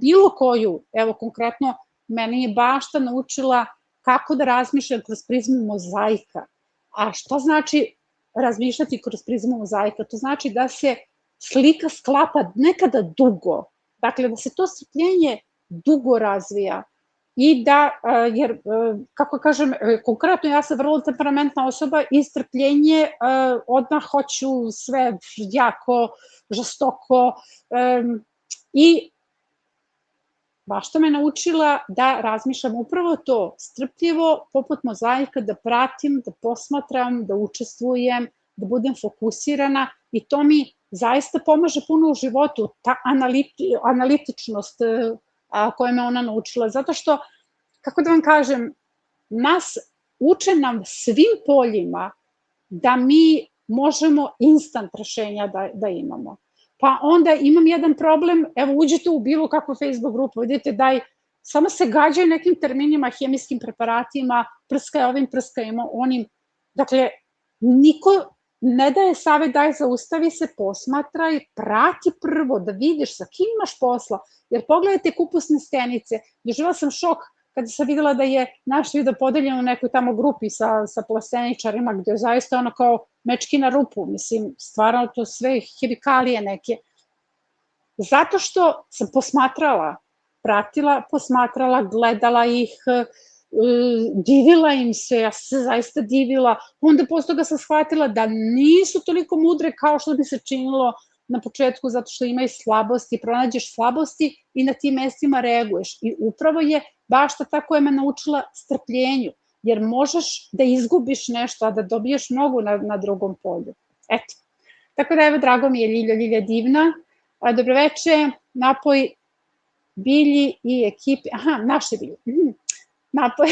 bilo koju, evo konkretno, mene je bašta naučila kako da razmišljam kroz prizmu mozaika. A što znači razmišljati kroz prizmu mozaika? To znači da se slika sklapa nekada dugo. Dakle, da se to strpljenje dugo razvija. I da, jer, kako kažem, konkretno ja sam vrlo temperamentna osoba i strpljenje odmah hoću sve jako, žestoko i bašta me naučila da razmišljam upravo to, strpljivo, poput mozaika, da pratim, da posmatram, da učestvujem, da budem fokusirana i to mi zaista pomaže puno u životu, ta analitičnost koja me ona naučila, zato što, kako da vam kažem, uče nam svim poljima da mi možemo instant rešenja da imamo. Pa onda imam jedan problem, evo uđete u bilo kakvu Facebook grupu, vidite samo se gađaju nekim terminima, hemijskim preparatima, prskaj ovim, prskaj onim. Dakle, niko ne daje savjet, zaustavi se, posmatraj, prati prvo da vidiš sa kim imaš posla, jer pogledajte kupusne stenice, doživela sam šok kada sam videla da je naš video podeljen u nekoj tamo grupi sa plasteničarima, gde je zaista ono kao mečki na rupu, mislim, stvarno to sve hemikalije neke. Zato što sam posmatrala, pratila, posmatrala, gledala ih, divila im se, ja sam se zaista divila, onda posle toga sam shvatila da nisu toliko mudre kao što bi se činilo na početku, zato što imaju slabosti, pronađeš slabosti i na tim mestima reaguješ. I upravo je baš ta koja me naučila strpljenju, jer možeš da izgubiš nešto, a da dobiješ mnogo na drugom polju. Eto, tako da evo, drago mi je, Ljilja divna. Dobroveče, napoj Bilji i ekipi, naše Bilji, napoj,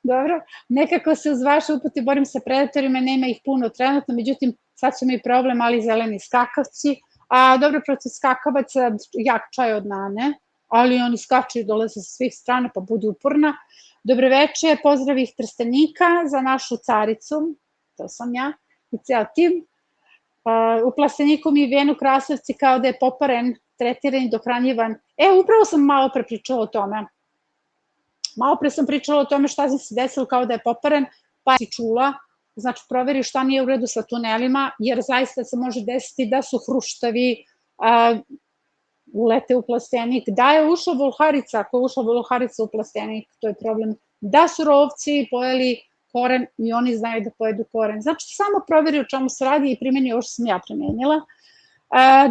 dobro, nekako se uz vaše upute borim sa predatorima, nema ih puno trenutno, međutim, sad su mi problem mali zeleni skakavci, a dobro, protiv skakavaca jak čaj od nane, ali oni skaču i dolaze sa svih strana, pa budi uporna. Dobroveče, pozdrav ih Trstenika za našu caricu, to sam ja, i ceo tim. U plasteniku mi venu krasavci kao da je poparen, tretiran i dohranjivan. Upravo sam malo pre pričala o tome. Malo pre sam pričala o tome šta se desilo kao da je poparen, pa si čula, znači proveri šta nije u redu sa tunelima, jer zaista se može desiti da su hruštavi, ulete u plastenik, da je ušla volharica, ako je ušla volharica u plastenik, to je problem, da su rovci pojeli koren i oni znaju da pojedu koren. Znači, samo proveri o čemu se radi i primeni ovo što sam ja primenila.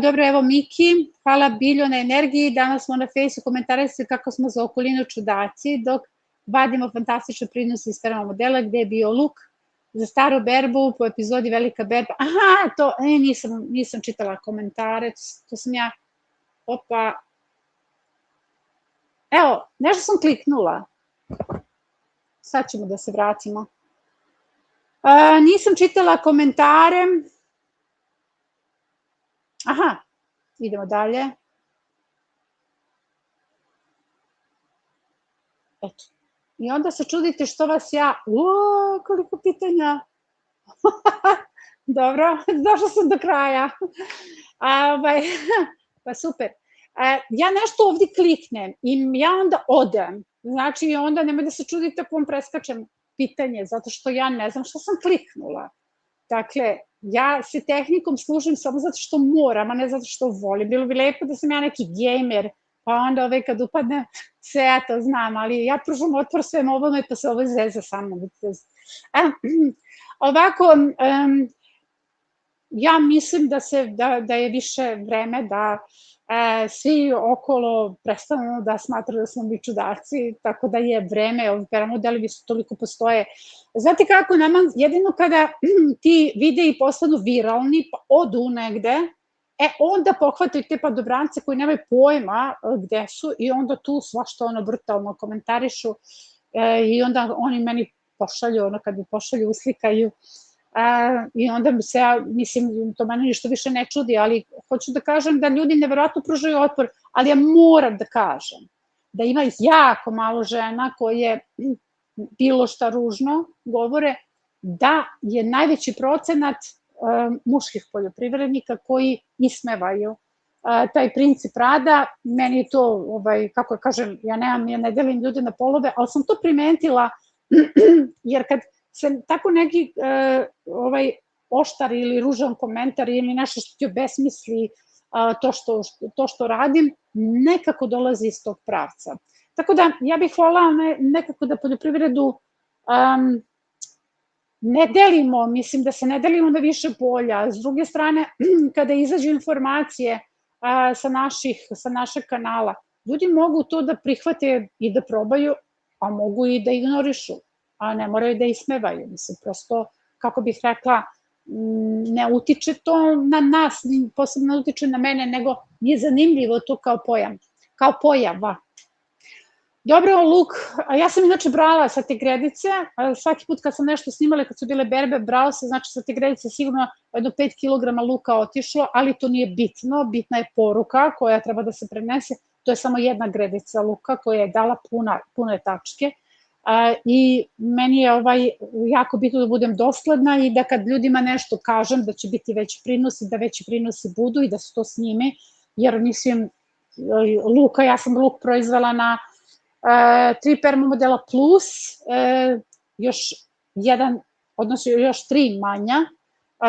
Dobro, evo Miki, hvala Biljo na energiji, danas smo na Fejsu komentarisali kako smo za okolinu čudaci, dok vadimo fantastične prinose iz prema modela gde je bio luk za staru berbu po epizodi Velika berba. To, nisam čitala komentare, to sam ja, evo, nešto sam kliknula. Sad ćemo da se vratimo. Nisam čitala komentare. Idemo dalje. Eto. I onda se čudite što vas ja... koliko pitanja. Dobro, došla sam do kraja. Pa super. Ja nešto ovdje kliknem i ja onda odem. Znači, onda nemoj da se čudite ako vam preskačem pitanje, zato što ja ne znam što sam kliknula. Dakle, ja se tehnikom služim samo zato što moram, a ne zato što volim. Bilo bi lepo da sam ja neki gejmer, pa onda kad upadne, sve ja to znam, ali ja pružam otpor svem ovome, pa se ovo zeza sa mnom. Ovako, ja mislim da je više vreme da svi okolo prestanu da smatraju da smo mi čudaci, tako da je vreme, ovi peramodeli su toliko postoje. Znate kako, nama jedino kada ti videi postanu viralni, pa odu negde, onda pohvataju te padobrance koji nemaju pojma gde su i onda tu svašta ono brutalno komentarišu i onda oni meni pošalju, ono kad mi pošalju, uslikaju, i onda se ja, mislim, to mene ništa više ne čudi, ali hoću da kažem da ljudi neverovatno pružaju otpor, ali ja moram da kažem da ima jako malo žena koje bilo šta ružno govore, da je najveći procenat muških poljoprivrednika koji ismevaju taj princip rada. Meni je to, kako kažem, ja ne delim ljude na polove, ali sam to primetila, jer kad se tako neki oštar ili ružan komentar ili nešto što ti obesmisli to što radim, nekako dolazi iz tog pravca. Tako da, ja bih voljela nekako da poljoprivredu ne delimo, mislim da se ne delimo na više polja. S druge strane, kada izađu informacije sa našeg kanala, ljudi mogu to da prihvate i da probaju, a mogu i da ignorišu, a ne moraju da ismevaju. Mislim, prosto, kako bih rekla, ne utiče to na nas, posebno ne utiče na mene, nego nije zanimljivo to kao pojam, kao pojava. Dobro, luk, ja sam inače brala sa te gredice, svaki put kad sam nešto snimala, kad su bile berbe, brala se, znači sa te gredice sigurno jedno 5 kg luka otišlo, ali to nije bitno, bitna je poruka koja treba da se prenese, to je samo jedna gredica luka koja je dala pune tačke i meni je jako bitno da budem dosledna i da kad ljudima nešto kažem da će biti veći prinosi, da veći prinosi budu i da se to snime, jer mislim, luka, ja sam luk proizvela na 3 permomodela plus još jedan, odnosno još 3 manja,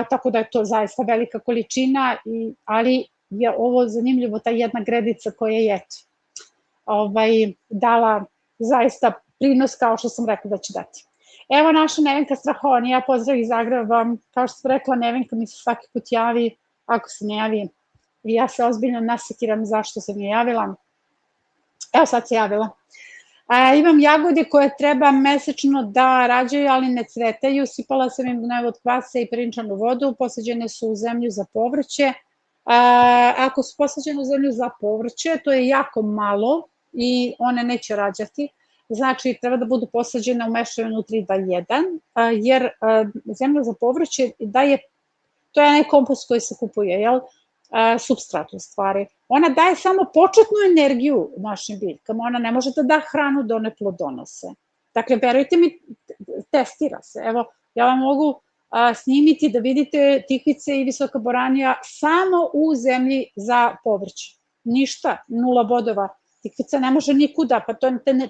tako da je to zaista velika količina, ali je ovo zanimljivo, ta jedna gredica koja je dala zaista prinos kao što sam rekla da će dati. Evo naša Nevenka Strahovanja, pozdrav iz Zagreba, kao što sam rekla, Nevenka mi se svaki put javi, ako se ne javi, i ja se ozbiljno nasekiram zašto se mi je javila. Evo sad se javila. Imam jagode koje treba mesečno da rađaju, ali ne cvetaju, sipala sam im gnojevod kvasa i prinčanu vodu, posađene su u zemlju za povrće. Ako su posađene u zemlju za povrće, to je jako malo i one neće rađati, znači treba da budu posađene u mešavinu 3-2-1, jer zemlja za povrće daje, to je onaj kompost koji se kupuje, jel? Substrat u stvari. Ona daje samo početnu energiju našim biljkama, ona ne može da da hranu da one plodonose. Dakle, verujte mi, testira se. Evo, ja vam mogu snimiti da vidite tikvice i visoka boranija samo u zemlji za povrće. Ništa, 0 bodova. Tikvica ne može nikuda, pa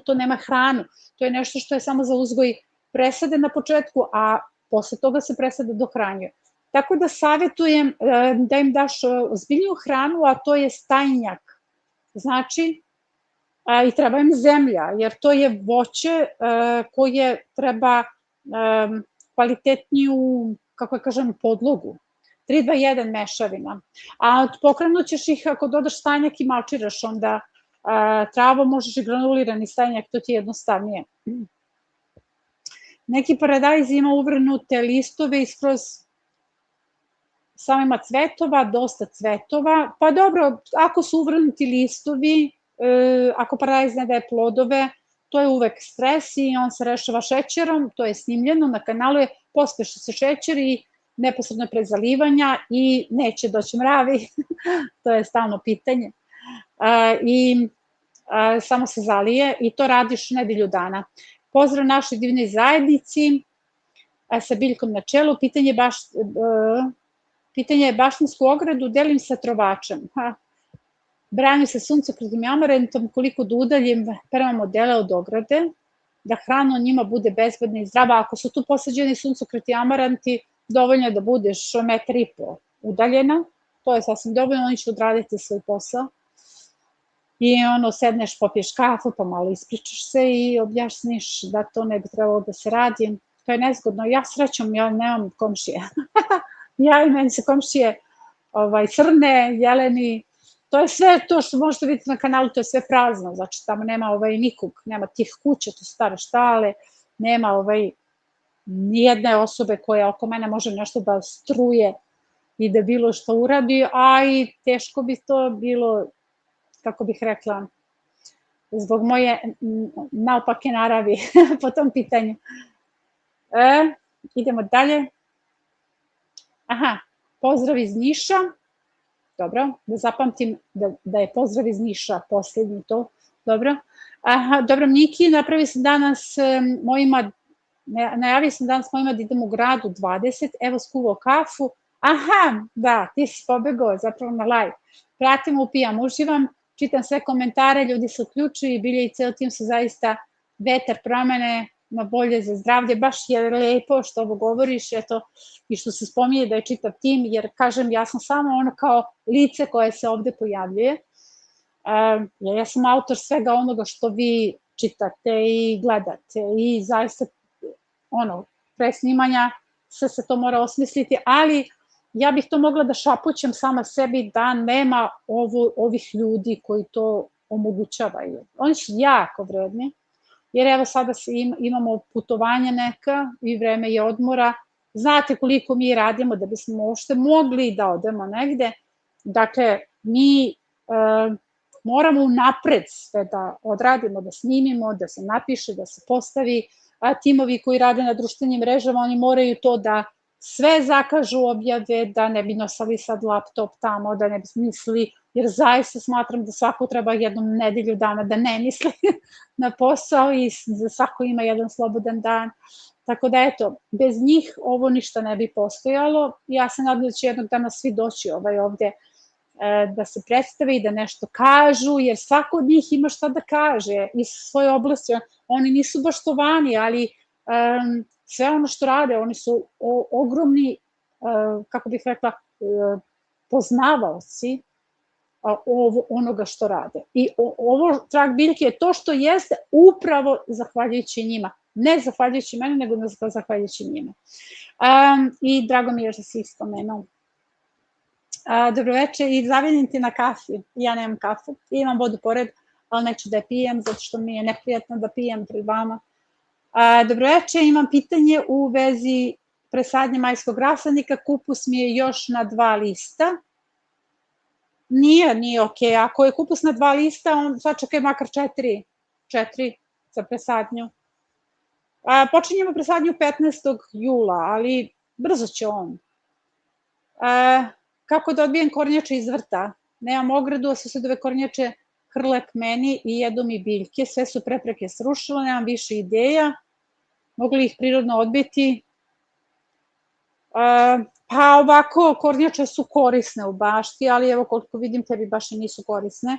to nema hranu. To je nešto što je samo za uzgoj presade na početku, a posle toga se presada dohranjuje. Tako da savjetujem da im daš ozbiljniju hranu, a to je stajnjak. Znači, i treba im zemlja, jer to je voće koje treba kvalitetniju, kako je kažem, podlogu. 3-2-1 mešavina. A pokrenut ćeš ih ako dodaš stajnjak i malčiraš, onda travo možeš i granulirani stajnjak, to ti je jednostavnije. Neki paradajz ima uvrnute listove iskroz, samo ima cvetova, dosta cvetova, pa dobro, ako su uvrnuti listovi, ako paradajz ne daje plodove, to je uvek stres i on se rešava šećerom, to je snimljeno, na kanalu je pospeši se šećer i neposredno pre zalivanja i neće doći mravi, to je stalno pitanje, i samo se zalije i to radiš nedelju dana. Pozdrav našoj divnoj zajednici sa biljkom na čelu, pitanje je baštinsku ogradu delim sa trovačem. Branim se suncokretom i amarentom, koliko da udaljim permamodele od ograde, da hrana o njima bude bezbedna i zdrava. Ako su tu posađeni suncokret i amaranti, dovoljno je da budeš 1,5 metra udaljena, to je sasvim dovoljno, oni će odraditi svoj posao. I sedneš, popiješ kafu, pa malo ispričaš se i objasniš da to ne bi trebalo da se radi. To je nezgodno. Ja srećom, ja nemam komšije. Ja i meni se komšije crne, jeleni, to je sve to što možete vidjeti na kanalu, to je sve prazno, znači tamo nema nikog, nema tih kuća, to su stare štale, nema nijedne osobe koja oko mene može nešto da struje i da bilo što uradi, a i teško bi to bilo, kako bih rekla, zbog moje naopake naravi po tom pitanju. Idemo dalje. Aha, pozdrav iz Niša. Dobro, da zapamtim da je pozdrav iz Niša posljednji to. Dobro. Dobro, Miki, najavio sam danas mojima da idem u gradu 20, evo skuvao kafu. Aha, da, ti si pobegao zapravo na live. Pratim, upijam, uživam, čitam sve komentare, ljudi se uključuju i Bilje i ceo tim su zaista vetar promene na bolje za zdravlje. Baš je lepo što ovo govoriš, eto, i što se spominje da je čitav tim, jer kažem, ja sam samo ono kao lice koje se ovde pojavljuje. Ja sam autor svega onoga što vi čitate i gledate i zaista pre snimanja sve se to mora osmisliti, ali ja bih to mogla da šapućem sama sebi da nema ovih ljudi koji to omogućavaju. Oni su jako vredni, jer evo sada imamo putovanja neka i vreme je odmora. Znate koliko mi radimo da bismo uopšte mogli da odemo negde. Dakle, mi moramo unapred sve da odradimo, da snimimo, da se napiše, da se postavi. A timovi koji rade na društvenim mrežama, oni moraju to da sve zakažu, objave, da ne bi nosali sad laptop tamo, da ne bi mislili, jer zaista smatram da svako treba jednom nedelju dana da ne misli na posao i da svako ima jedan slobodan dan. Tako da eto, bez njih ovo ništa ne bi postojalo. Ja se nadam da će jednog dana svi doći ovde da se predstave i da nešto kažu, jer svako od njih ima šta da kaže iz svoje oblasti. Oni nisu baštovani, ali sve ono što rade, oni su ogromni, kako bih rekla, poznavaoci onoga što rade. I ovo Trag biljke je to što jeste upravo zahvaljujući njima. Ne zahvaljujući meni, nego zahvaljujući njima. I drago mi je što si ih spomenuo. Dobroveče i zavljenim ti na kafi. Ja nemam kafu, imam vodu pored, ali neću da je pijem, zato što mi je neprijatno da pijem pred vama. Dobroveče, imam pitanje u vezi presadnje majskog rasadnika. Kupus mi je još na 2 lista. Nije okej. Ako je kupus na 2 lista, on sačekaj makar 4 za presadnju. Počinjemo presadnju 15. jula, ali brzo će on. Kako da odbijem kornjače iz vrta? Nemam ogradu, a susedove kornjače hrle k meni i jedu mi biljke. Sve su prepreke srušile, nemam više ideja. Mogu li ih prirodno odbiti? Pa ovako, kornjače su korisne u bašti, ali evo koliko vidim tebi baš i nisu korisne.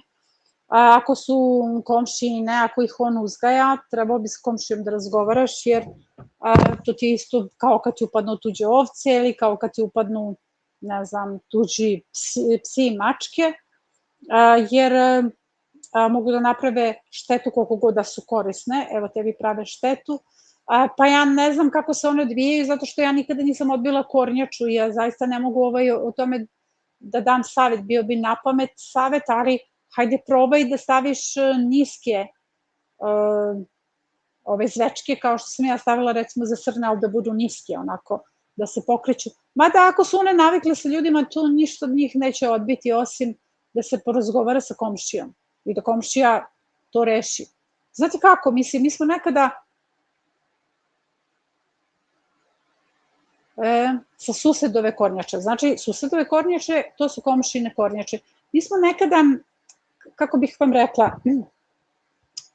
Ako su komšine, ako ih on uzgaja, trebao bi s komšijom da razgovaraš, jer to ti je isto kao kad ti upadnu tuđe ovce ili kao kad ti upadnu, ne znam, tuđi psi i mačke, jer mogu da naprave štetu koliko god da su korisne, evo tebi prave štetu. Pa ja ne znam kako se one odvijaju, zato što ja nikada nisam odbila kornjaču i ja zaista ne mogu o tome da dam savet, bio bi na pamet savet, ali hajde probaj da staviš niske ove zvečke, kao što sam ja stavila recimo za srne, ali da budu niske, onako, da se pokreću. Mada ako su one navikle sa ljudima, to ništa od njih neće odbiti, osim da se porazgovara sa komšijom i da komšija to reši. Znate kako, mislim, mi smo nekada sa susedove kornjače. Znači, susedove kornjače, to su komšine kornjače. Mi smo nekada, kako bih vam rekla,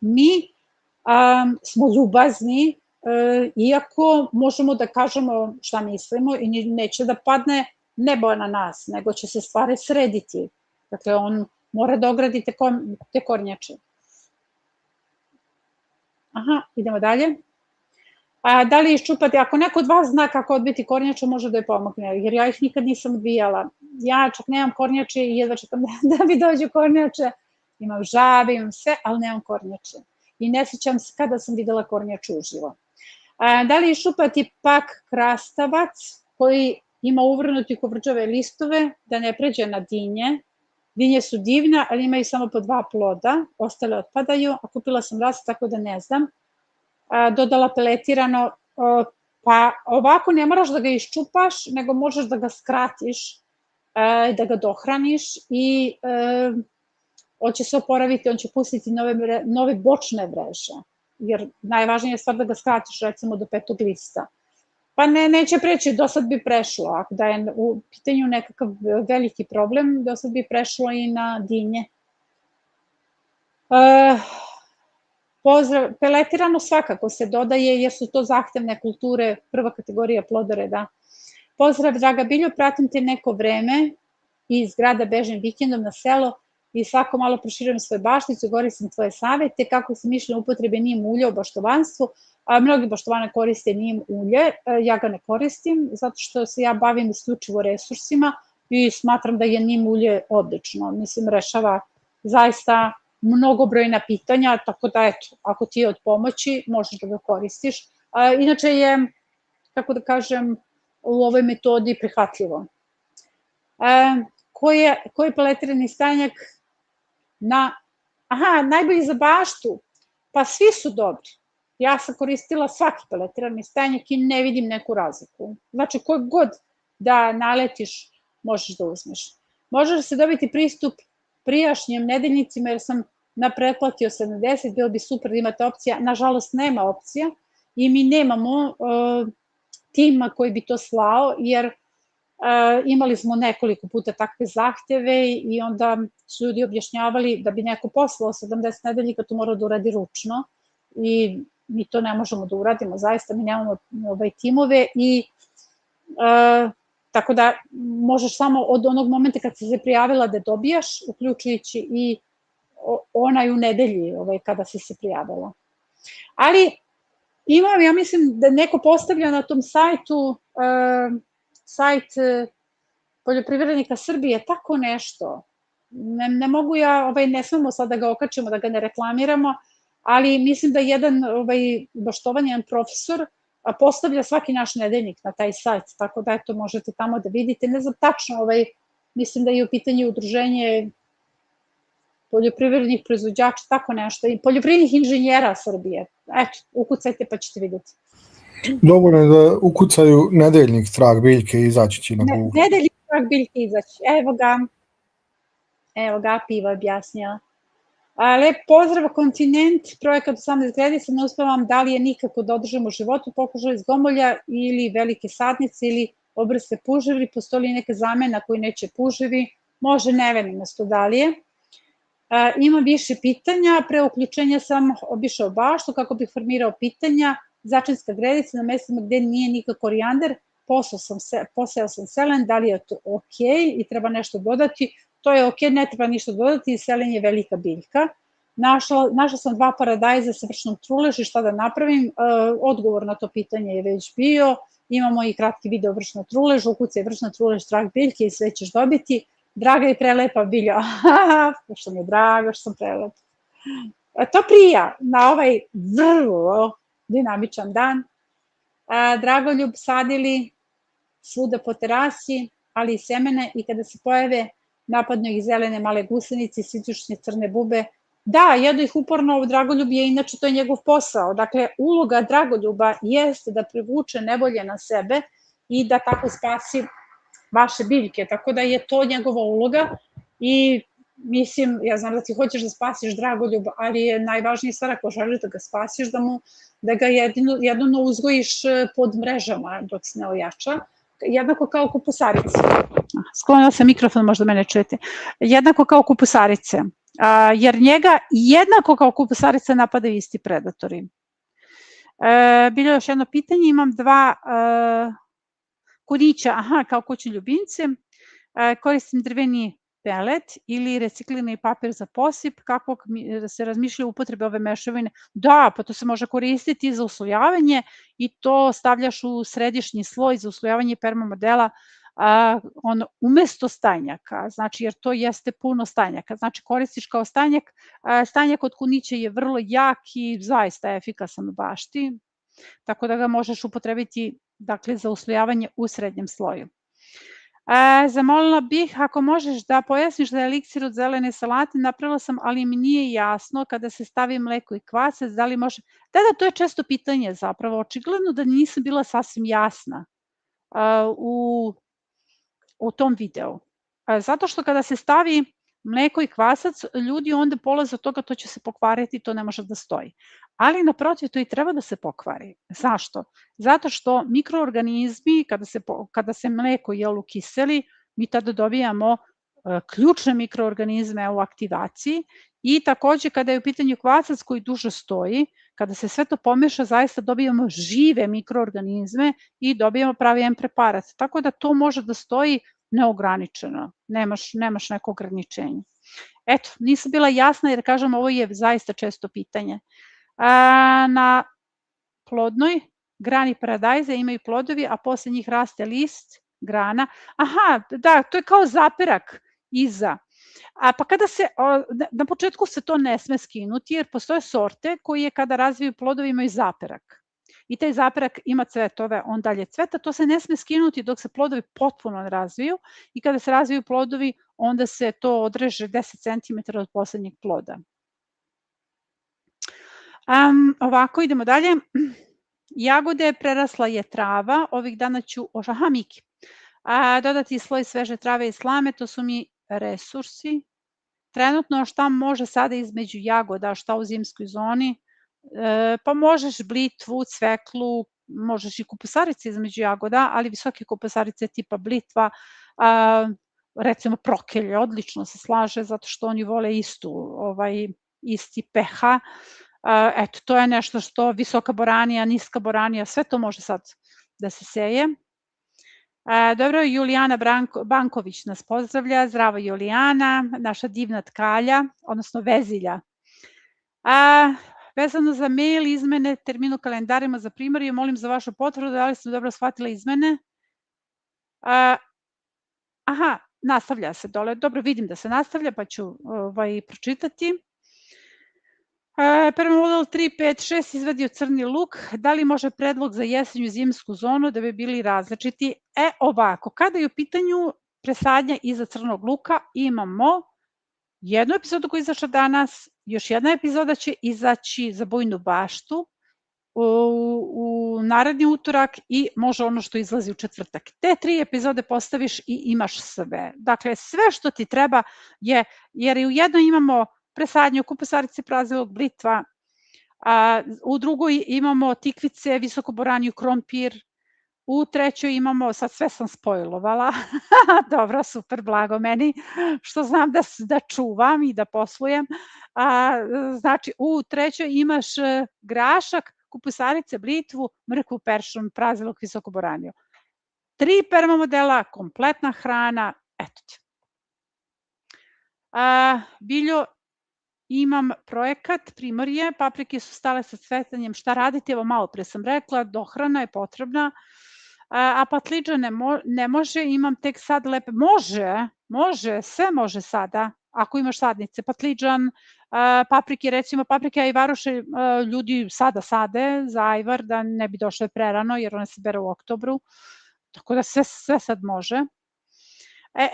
mi smo ljubazni, iako možemo da kažemo šta mislimo i neće da padne nebo na nas, nego će se stvari srediti. Dakle, on mora da ogradi te kornjače. Aha, idemo dalje. Da li iščupati, ako neko od vas zna kako odbiti kornjače, može da je pomogne, jer ja ih nikad nisam odbijala. Ja čak nemam kornjače i jedva čekam da mi dođu kornjače. Imam žabe, imam sve, ali nemam kornjače. I ne sećam se kada sam videla kornjaču uživo. Da li iščupati pak krastavac koji ima uvrnuti kovrđave listove, da ne pređe na dinje. Dinje su divne, ali imaju samo po 2 ploda, ostale otpadaju, a kupila sam rast, tako da ne znam. Dodala peletirano, pa ovako ne moraš da ga iščupaš, nego možeš da ga skratiš, da ga dohraniš i on će se oporaviti, on će pustiti nove bočne vreže, jer najvažnija je stvar da ga skratiš recimo do 5. lista. Pa neće preći, do sad bi prešlo, ako da je u pitanju nekakav veliki problem, do sad bi prešlo i na dinje. Pozdrav, peletirano svakako se dodaje jer su to zahtevne kulture, prva kategorija plodoreda. Pozdrav, draga Biljo, pratim te neko vreme i iz grada bežim vikendom na selo i svako malo proširujem svoju bašticu, koristim tvoje savete, kako se mišljeno upotrebe nim ulje u baštovanstvu. Mnogi baštovane koriste nim ulje, ja ga ne koristim, zato što se ja bavim isključivo resursima i smatram da je nim ulje odlično. Mislim, rešava zaista mnogobrojna pitanja, tako da eto, ako ti je od pomoći, možeš da ga koristiš. Inače je, kako da kažem, u ovoj metodi prihvatljivo. Koji je peletirani stajnjak najbolji za baštu? Pa svi su dobri. Ja sam koristila svaki peletirani stajnjak i ne vidim neku razliku. Znači, koji god da naletiš, možeš da uzmeš. Možeš se dobiti pristup prijašnjim nedeljnicima, jer sam na pretplati 70, bilo bi super da imate opcija. Nažalost, nema opcija i mi nemamo tima koji bi to slao, jer imali smo nekoliko puta takve zahteve i onda su ljudi objašnjavali da bi neko poslao 70 nedeljnika, to mora da uradi ručno i mi to ne možemo da uradimo, zaista mi nemamo timove i Tako da možeš samo od onog momenta kad si se prijavila da dobijaš, uključujući i onaj u nedelji kada si se prijavila. Ali imam, ja mislim da neko postavlja na tom sajtu, sajt poljoprivrednika Srbije, tako nešto. Ne mogu ja, ne smemo sad da ga okačimo, da ga ne reklamiramo, ali mislim da jedan baštovan, jedan profesor postavlja svaki naš nedeljnik na taj sajt, tako da eto možete tamo da vidite, ne znam tačno, mislim da je u pitanju udruženje poljoprivrednih proizvođača, tako nešto, i poljoprivrednih inženjera Srbije. Eto, ukucajte pa ćete vidjeti. Dovoljno je da ukucaju nedeljnik Trag biljke i izaći će na Google. Nedeljnik Trag biljke izaći, evo ga, Piva objasnila. Lep pozdrav, Kontinent, projekat 18 gredica, ne uspevam da li je nikako da održimo u životu, pokušali iz gomolja ili velike sadnice ili obrste puževi, postoji li neka zamena koji neće puževi, može neveni mesto dalje. Imam više pitanja, pre uključenja sam obišao baštu kako bih formirao pitanja, začinska gredica na mestima gde nije nikak korijander, poseo sam selen, da li je to ok i treba nešto dodati, to je ok, ne treba ništa dodati, selen je velika biljka. Našla sam 2 paradajza sa vršnom trulež i šta da napravim, odgovor na to pitanje je već bio, imamo i kratki video vršna trulež, ukucaj vršna trulež Trag biljke i sve ćeš dobiti. Draga i prelepa bilja, što mi je drago što sam prelepa. To prija na ovaj vrlo dinamičan dan. Dragoljub sadili svuda po terasi, ali i semene, i kada se pojave napadnu ih zelene male gusenice i sićušne crne bube. Da, jedu ih uporno, Dragoljub je, inače to je njegov posao. Dakle, uloga Dragoljuba jeste da privuče nebolje na sebe i da tako spasi vaše biljke, tako da je to njegova uloga i mislim, ja znam da ti hoćeš da spasiš Dragoljub, ali je najvažnija stvar ako želiš da ga spasiš, da ga jedino uzgojiš pod mrežama dok se ne ojača, jednako kao kupusarice. Sklonila sam mikrofon, možda mene čujete. Jednako kao kupusarice, jer njega jednako kao kupusarice napadaju isti predatori. Bilo je još jedno pitanje, imam 2 kunića, kao kućni ljubimci, koristim drveni pelet ili reciklirani papir za posip, kako se razmišlja upotrebe ove mešavine. Da, pa to se može koristiti za uslovljavanje i to stavljaš u središnji sloj za uslovljavanje permamodela umesto stajnjaka, znači jer to jeste puno stajnjaka, znači koristiš kao stajnjak, stajnjak od kunića je vrlo jak i zaista efikasan u bašti, tako da ga možeš upotrebiti za uslojavanje u srednjem sloju. Zamolila bih, ako možeš da pojasniš da je eliksir od zelene salate, napravila sam, ali mi nije jasno kada se stavi mleko i kvasac, da li može... Da, to je često pitanje zapravo, očigledno da nisam bila sasvim jasna u tom videu. Zato što kada se stavi mleko i kvasac, ljudi onda polaze od toga to će se pokvariti, to ne može da stoji. Ali naprotiv, to i treba da se pokvari. Zašto? Zato što mikroorganizmi, kada se mleko ukiseli, mi tada dobijamo ključne mikroorganizme u aktivaciji i takođe kada je u pitanju kvasac koji duže stoji, kada se sve to pomeša, zaista dobijamo žive mikroorganizme i dobijamo pravi jedan preparat. Tako da to može da stoji neograničeno, nemaš neko ograničenje. Eto, nisam bila jasna jer kažem ovo je zaista često pitanje. Na plodnoj grani paradajza imaju plodovi, a posle njih raste list, grana. Aha, da, to je kao zaperak iza. Pa kada se, na početku se to ne sme skinuti jer postoje sorte koje kada razviju plodovi imaju zaperak. I taj zaperak ima cvetove, on dalje cveta, to se ne sme skinuti dok se plodovi potpuno ne razviju i kada se razviju plodovi onda se to odreže 10 cm od poslednjeg ploda. Ovako, idemo dalje. Jagode prerasla je trava, ovih dana ću, Miki, dodati sloj sveže trave i slame, to su mi resursi. Trenutno šta može sada između jagoda, šta u zimskoj zoni? Pa možeš blitvu, cveklu, možeš i kupusarice između jagoda, ali visoke kupusarice tipa blitva, recimo prokelje, odlično se slaže zato što oni vole isti pH. Eto, to je nešto što visoka boranija, niska boranija, sve to može sad da se seje. Dobro, Julijana Banković nas pozdravlja. Zdravo Julijana, naša divna tkalja, odnosno vezilja. Vezano za mail, izmene terminu kalendarima za primariju, molim za vašu potvrdu, da li sam dobro shvatila izmene? Aha, nastavlja se dole. Dobro, vidim da se nastavlja, pa ću pročitati. Prvo model 356 izvadio crni luk. Da li može predlog za jesenju zimsku zonu da bi bili različiti? Ovako, kada je u pitanju presadnja iza crnog luka, imamo jednu epizodu koja je izašla danas, još jedna epizoda će izaći za Bujnu baštu u naredni utorak i može ono što izlazi u četvrtak. Te 3 epizode postaviš i imaš sve. Dakle, sve što ti treba je, jer i u jednoj imamo presadnju kupusarice, prazilog, blitva, u drugoj imamo tikvice, visokoboraniju, krompir, u trećoj imamo, sad sve sam spojlovala, dobro, super, blago meni, što znam da čuvam i da poslujem. Znači, u trećoj imaš grašak, kupusarice, blitvu, mrkvu, peršun, prazilog, visokoboraniju. 3 perma modela, kompletna hrana, eto ti. Biljo, imam projekat primarije, paprike su stale sa cvetanjem, šta radite? Evo malo pre sam rekla, dohrana je potrebna, a patliđa ne može, imam tek sad lepe, može, sve može sada, ako imaš sadnice, patliđan, paprike, recimo paprike ajvaroše ljudi sada sade za ajvar, da ne bi došle prerano, jer one se bere u oktobru, tako da sve sad može.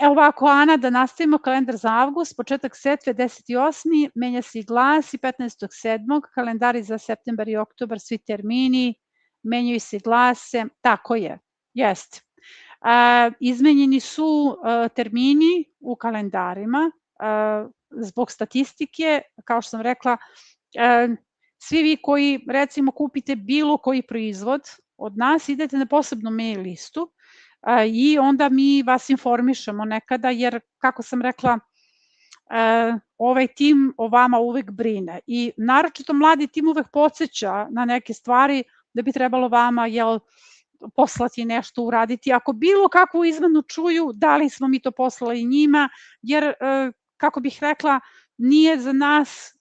Ovako, Ana, da nastavimo kalendar za avgust, početak setve 10.8. menja se i glas i 15.7. kalendari za septembar i oktobar, svi termini, menjaju se glase, tako je, jeste. Izmenjeni su termini u kalendarima zbog statistike, kao što sam rekla, svi vi koji recimo kupite bilo koji proizvod od nas, idete na posebnu mail listu, i onda mi vas informišemo nekada, jer kako sam rekla, ovaj tim o vama uvek brine i naročito mladi tim uvek podsjeća na neke stvari da bi trebalo vama poslati nešto, uraditi. Ako bilo kakvu izmenu čuju, da li smo mi to poslali njima, jer kako bih rekla, nije za nas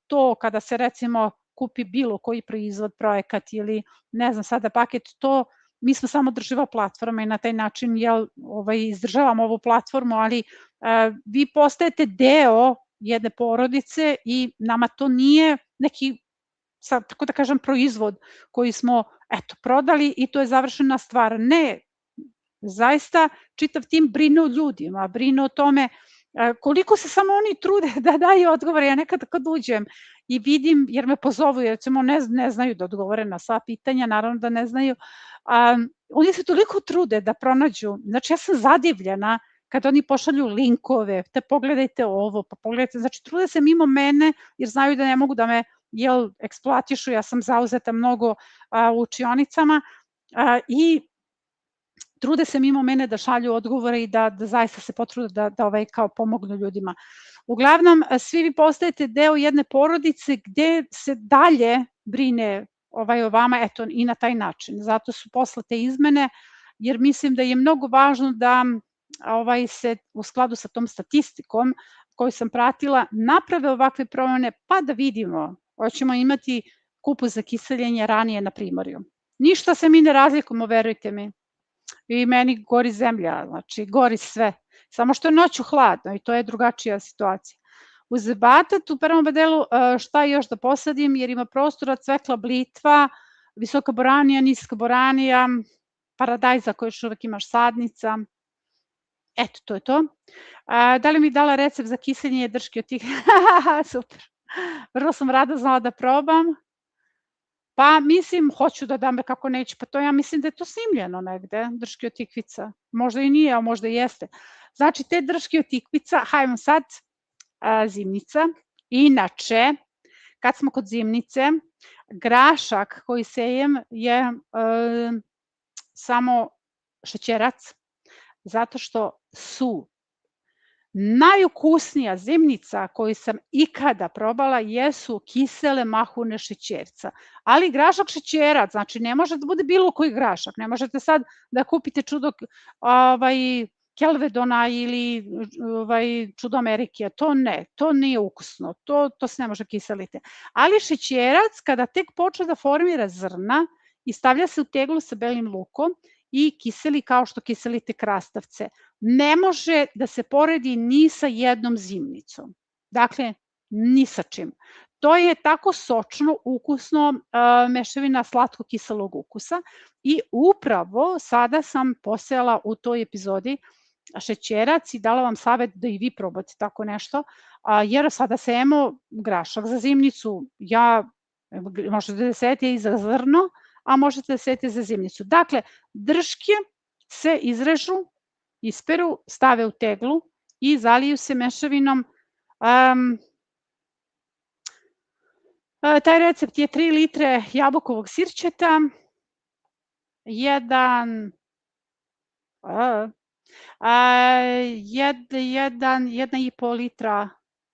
to kada se recimo kupi bilo koji proizvod, projekat ili ne znam sada paket, to mi smo samo drživa platforma i na taj način izdržavamo ovu platformu, ali vi postajete deo jedne porodice i nama to nije neki, tako da kažem, proizvod koji smo prodali i to je završena stvar. Ne, zaista čitav tim brine o ljudima, brine o tome koliko se samo oni trude da daju odgovore. Ja nekada kad uđem i vidim, jer me pozovu, jer recimo ne znaju da odgovore na sva pitanja, naravno da ne znaju, oni se toliko trude da pronađu, znači ja sam zadivljena kada oni pošalju linkove, te pogledajte ovo, pa pogledajte, znači trude se mimo mene, jer znaju da ne mogu da me eksploatišu, ja sam zauzeta mnogo u učionicama i trude se mimo mene da šalju odgovore i da zaista se potrude da kao pomognu ljudima. Uglavnom, svi vi postajete deo jedne porodice gde se dalje brine o vama, eto, i na taj način. Zato su poslate izmene, jer mislim da je mnogo važno da se u skladu sa tom statistikom koju sam pratila naprave ovakve promene, pa da vidimo, hoćemo imati kupus za kiseljenje ranije na primariju. Ništa se mi ne razlikujemo, verujte mi. I meni gori zemlja, znači gori sve. Samo što je noću hladno i to je drugačija situacija. Uz batat u prvom delu šta još da posadim, jer ima prostora, cvekla, blitva, visoka boranija, niska boranija, paradajza koji još uvek imaš sadnica. Eto, to je to. Da li mi dala recept za kiseljenje drške od tih? Super. Vrlo sam rada znala da probam. Pa mislim, hoću da dam, kako neću, pa to ja mislim da je to snimljeno negde, drške od tikvica. Možda i nije, a možda i jeste. Znači, te drške od tikvica, hajmo sad, zimnica. Inače, kad smo kod zimnice, grašak koji sejem je samo šećerac, zato što su Najukusnija zimnica koju sam ikada probala jesu kisele mahune šećerca, ali grašak šećerac, znači ne može da bude bilo koji grašak, ne možete sad da kupite čudo Kelvedona ili čudo Amerike, to ne, to nije ukusno, to se ne može kiseliti. Ali šećerac kada tek počne da formira zrna i stavlja se u teglu sa belim lukom i kiseli kao što kiselite krastavce, ne može da se poredi ni sa jednom zimnicom. Dakle, ni sa čim. To je tako sočno, ukusno, mešavina slatko-kiselog ukusa i upravo sada sam posejala u toj epizodi šećerac i dala vam savet da i vi probate tako nešto, jer sada sejemo grašak za zimnicu. Možete da sejete i za zrno, a možete da sejete za zimnicu. Dakle, drške se izrežu, isperu, stave u teglu i zaliju se mešavinom. Taj recept je 3 litre jabukovog sirćeta, 1,5 litra,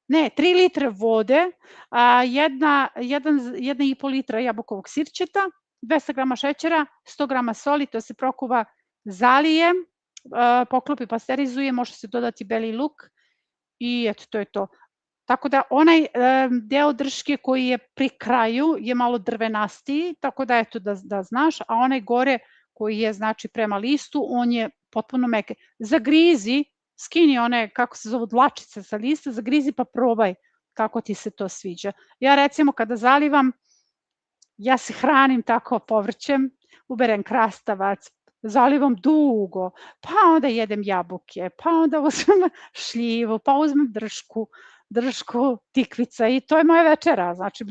ne, 3 litre vode, 1,5 litra jabukovog sirćeta, 200 grama šećera, 100 grama soli, to se prokuva, zalije, poklopi, pasterizuje, može se dodati beli luk i eto, to je to. Tako da onaj deo drške koji je pri kraju je malo drvenastiji, tako da eto da znaš, a onaj gore koji je znači prema listu, on je potpuno meke. Zagrizi, skini one, kako se zovu, dlačice sa lista, zagrizi pa probaj kako ti se to sviđa. Ja recimo kada zalivam, ja se hranim tako povrćem, uberem krastavac, zalivam dugo, pa onda jedem jabuke, pa onda uzmem šljivu, pa uzmem dršku tikvica i to je moja večera, znači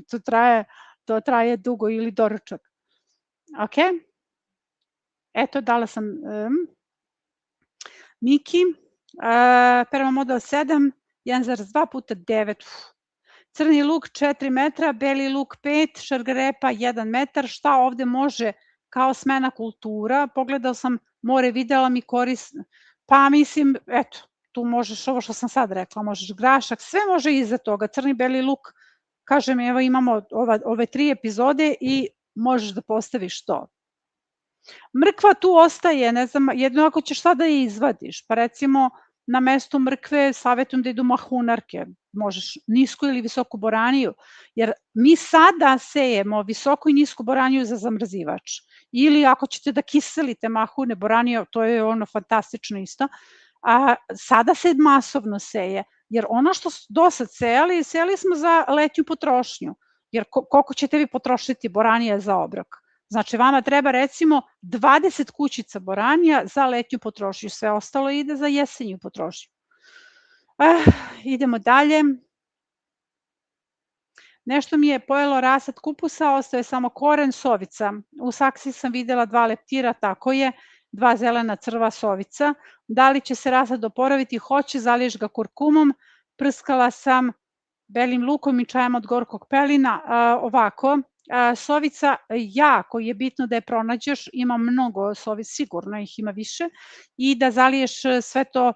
to traje dugo ili doručak. Ok? Eto, dala sam Miki, Perma model 7, 1,2 puta 9, crni luk 4 metra, beli luk 5, šargarepa 1 metar, šta ovde može kao smena kultura, pogledao sam more, videla mi korisno, pa mislim, eto, tu možeš ovo što sam sad rekla, možeš grašak, sve može iza toga, crni, beli luk, kažem, evo imamo ove 3 epizode i možeš da postaviš to. Mrkva tu ostaje, ne znam, jedno ako ćeš sada je izvadiš, pa recimo na mesto mrkve savjetujem da idu mahunarke, možeš nisku ili visoku boraniju, jer mi sada sejemo visoku i nisku boraniju za zamrzivač. Ili ako ćete da kiselite mahune, boraniju, to je ono fantastično isto, a sada se masovno seje, jer ono što do sad sejali smo za letnju potrošnju, jer koliko ćete vi potrošiti boranija za obrok? Znači, vama treba recimo 20 kućica boranija za letnju potrošnju, sve ostalo ide za jesenju potrošnju. Idemo dalje. Nešto mi je pojelo rasad kupusa, ostaje samo koren, sovica. U saksi sam videla 2 leptira, tako je, 2 zelena crva sovica. Da li će se rasad oporaviti? Hoće, zaliješ ga kurkumom. Prskala sam belim lukom i čajem od gorkog pelina. Ovako, sovica, jako je bitno da je pronađeš, ima mnogo sovica, sigurno ih ima više, i da zaliješ sve to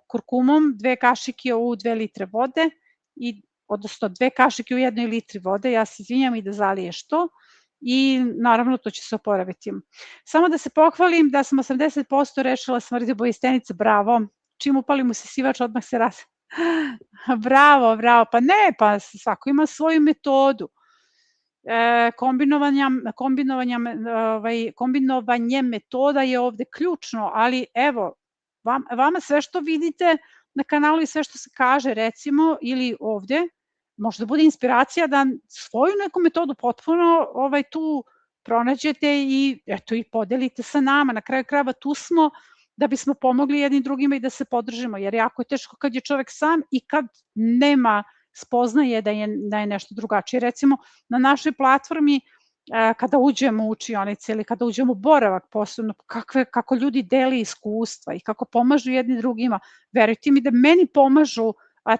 kurkumom, 2 kašike u 2 litre vode, odnosno 2 kašike u 1 litri vode, ja se izvinjam, i da zaliješ to i naravno to će se oporaviti. Samo da se pohvalim da sam 80% rešila smrdljivost stenice, bravo, čim upali mu se sivač odmah se raz... Bravo, pa ne, pa svako ima svoju metodu. Kombinovanje metoda je ovde ključno, ali evo, vama sve što vidite na kanalu i sve što se kaže, recimo, ili ovde, možda bude inspiracija da svoju neku metodu potpuno tu pronađete i eto i podelite sa nama. Na kraju krajeva tu smo da bismo pomogli jednim drugima i da se podržimo, jer jako je teško kad je čovek sam i kad nema spoznaje da je nešto drugačije. Recimo, na našoj platformi, kada uđemo u učionice ili kada uđemo u boravak posebno, kako ljudi deli iskustva i kako pomažu jedni drugima, verujte mi da meni pomažu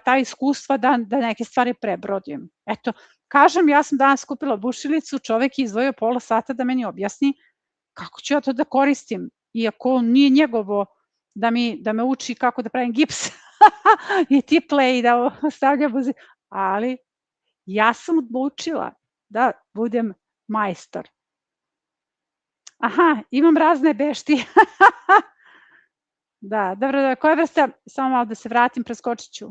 ta iskustva da neke stvari prebrodim. Eto, kažem, ja sam danas kupila bušilicu, čovek je izdvojio pola sata da meni objasni kako ću ja to da koristim, iako nije njegovo da me uči kako da pravim gips i tiple i da stavljam ali ja sam odlučila da budem majstor. Aha, imam razne beštije. Da, dobro, koja vrsta, samo malo da se vratim, preskočit ću.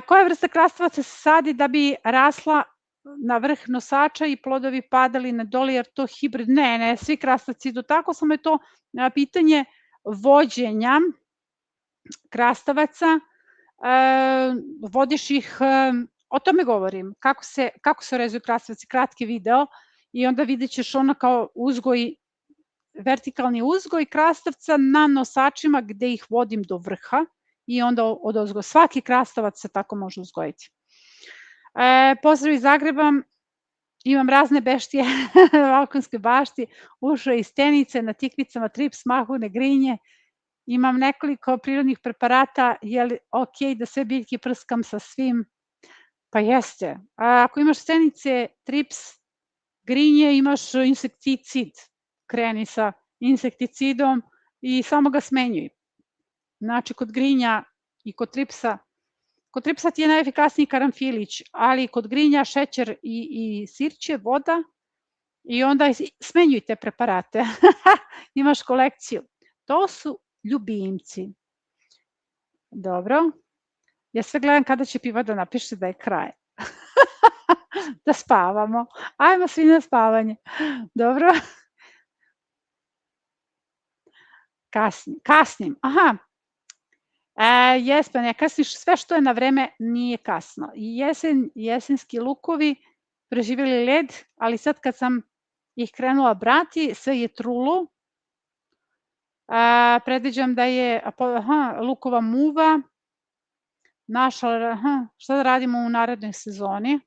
Koja vrsta krastavaca se sadi da bi rasla na vrh nosača i plodovi padali na dole, jer to hibrid? Ne, svi krastavci idu tako, samo je to pitanje vođenja krastavaca, vodiš ih, o tome govorim, kako se rezuju krastavci, kratki video, i onda vidjet ćeš ono kao uzgoj, vertikalni uzgoj krastavca na nosačima gde ih vodim do vrha i onda odozgo. Svaki krastavac se tako može uzgojiti. Pozdrav iz Zagreba, imam razne beštije na Valkonskoj bašti, ušao iz stenice, na tikvicama, trips, mahune, grinje, imam nekoliko prirodnih preparata, je li ok da sve biljke prskam sa svim? Pa jeste. Ako imaš stenice, trips, grinje, imaš insekticid, kreni sa insekticidom i samo ga smenjuj. Znači, kod grinja i kod tripsa ti je najefikasniji karanfilić, ali kod grinja šećer i sirće, voda, i onda smenjuj te preparate. Imaš kolekciju. To su ljubimci. Dobro. Ja sve gledam kada će Piva da napiše da je kraj. Da spavamo. Ajmo svi na spavanje. Dobro. Kasnim. Aha. Jespa, ne kasniš, sve što je na vreme nije kasno. Jesenski lukovi preživjeli led, ali sad kad sam ih krenula brati, sve je trulo. Predviđam da je lukova muva našla, šta da radimo u narednoj sezoni.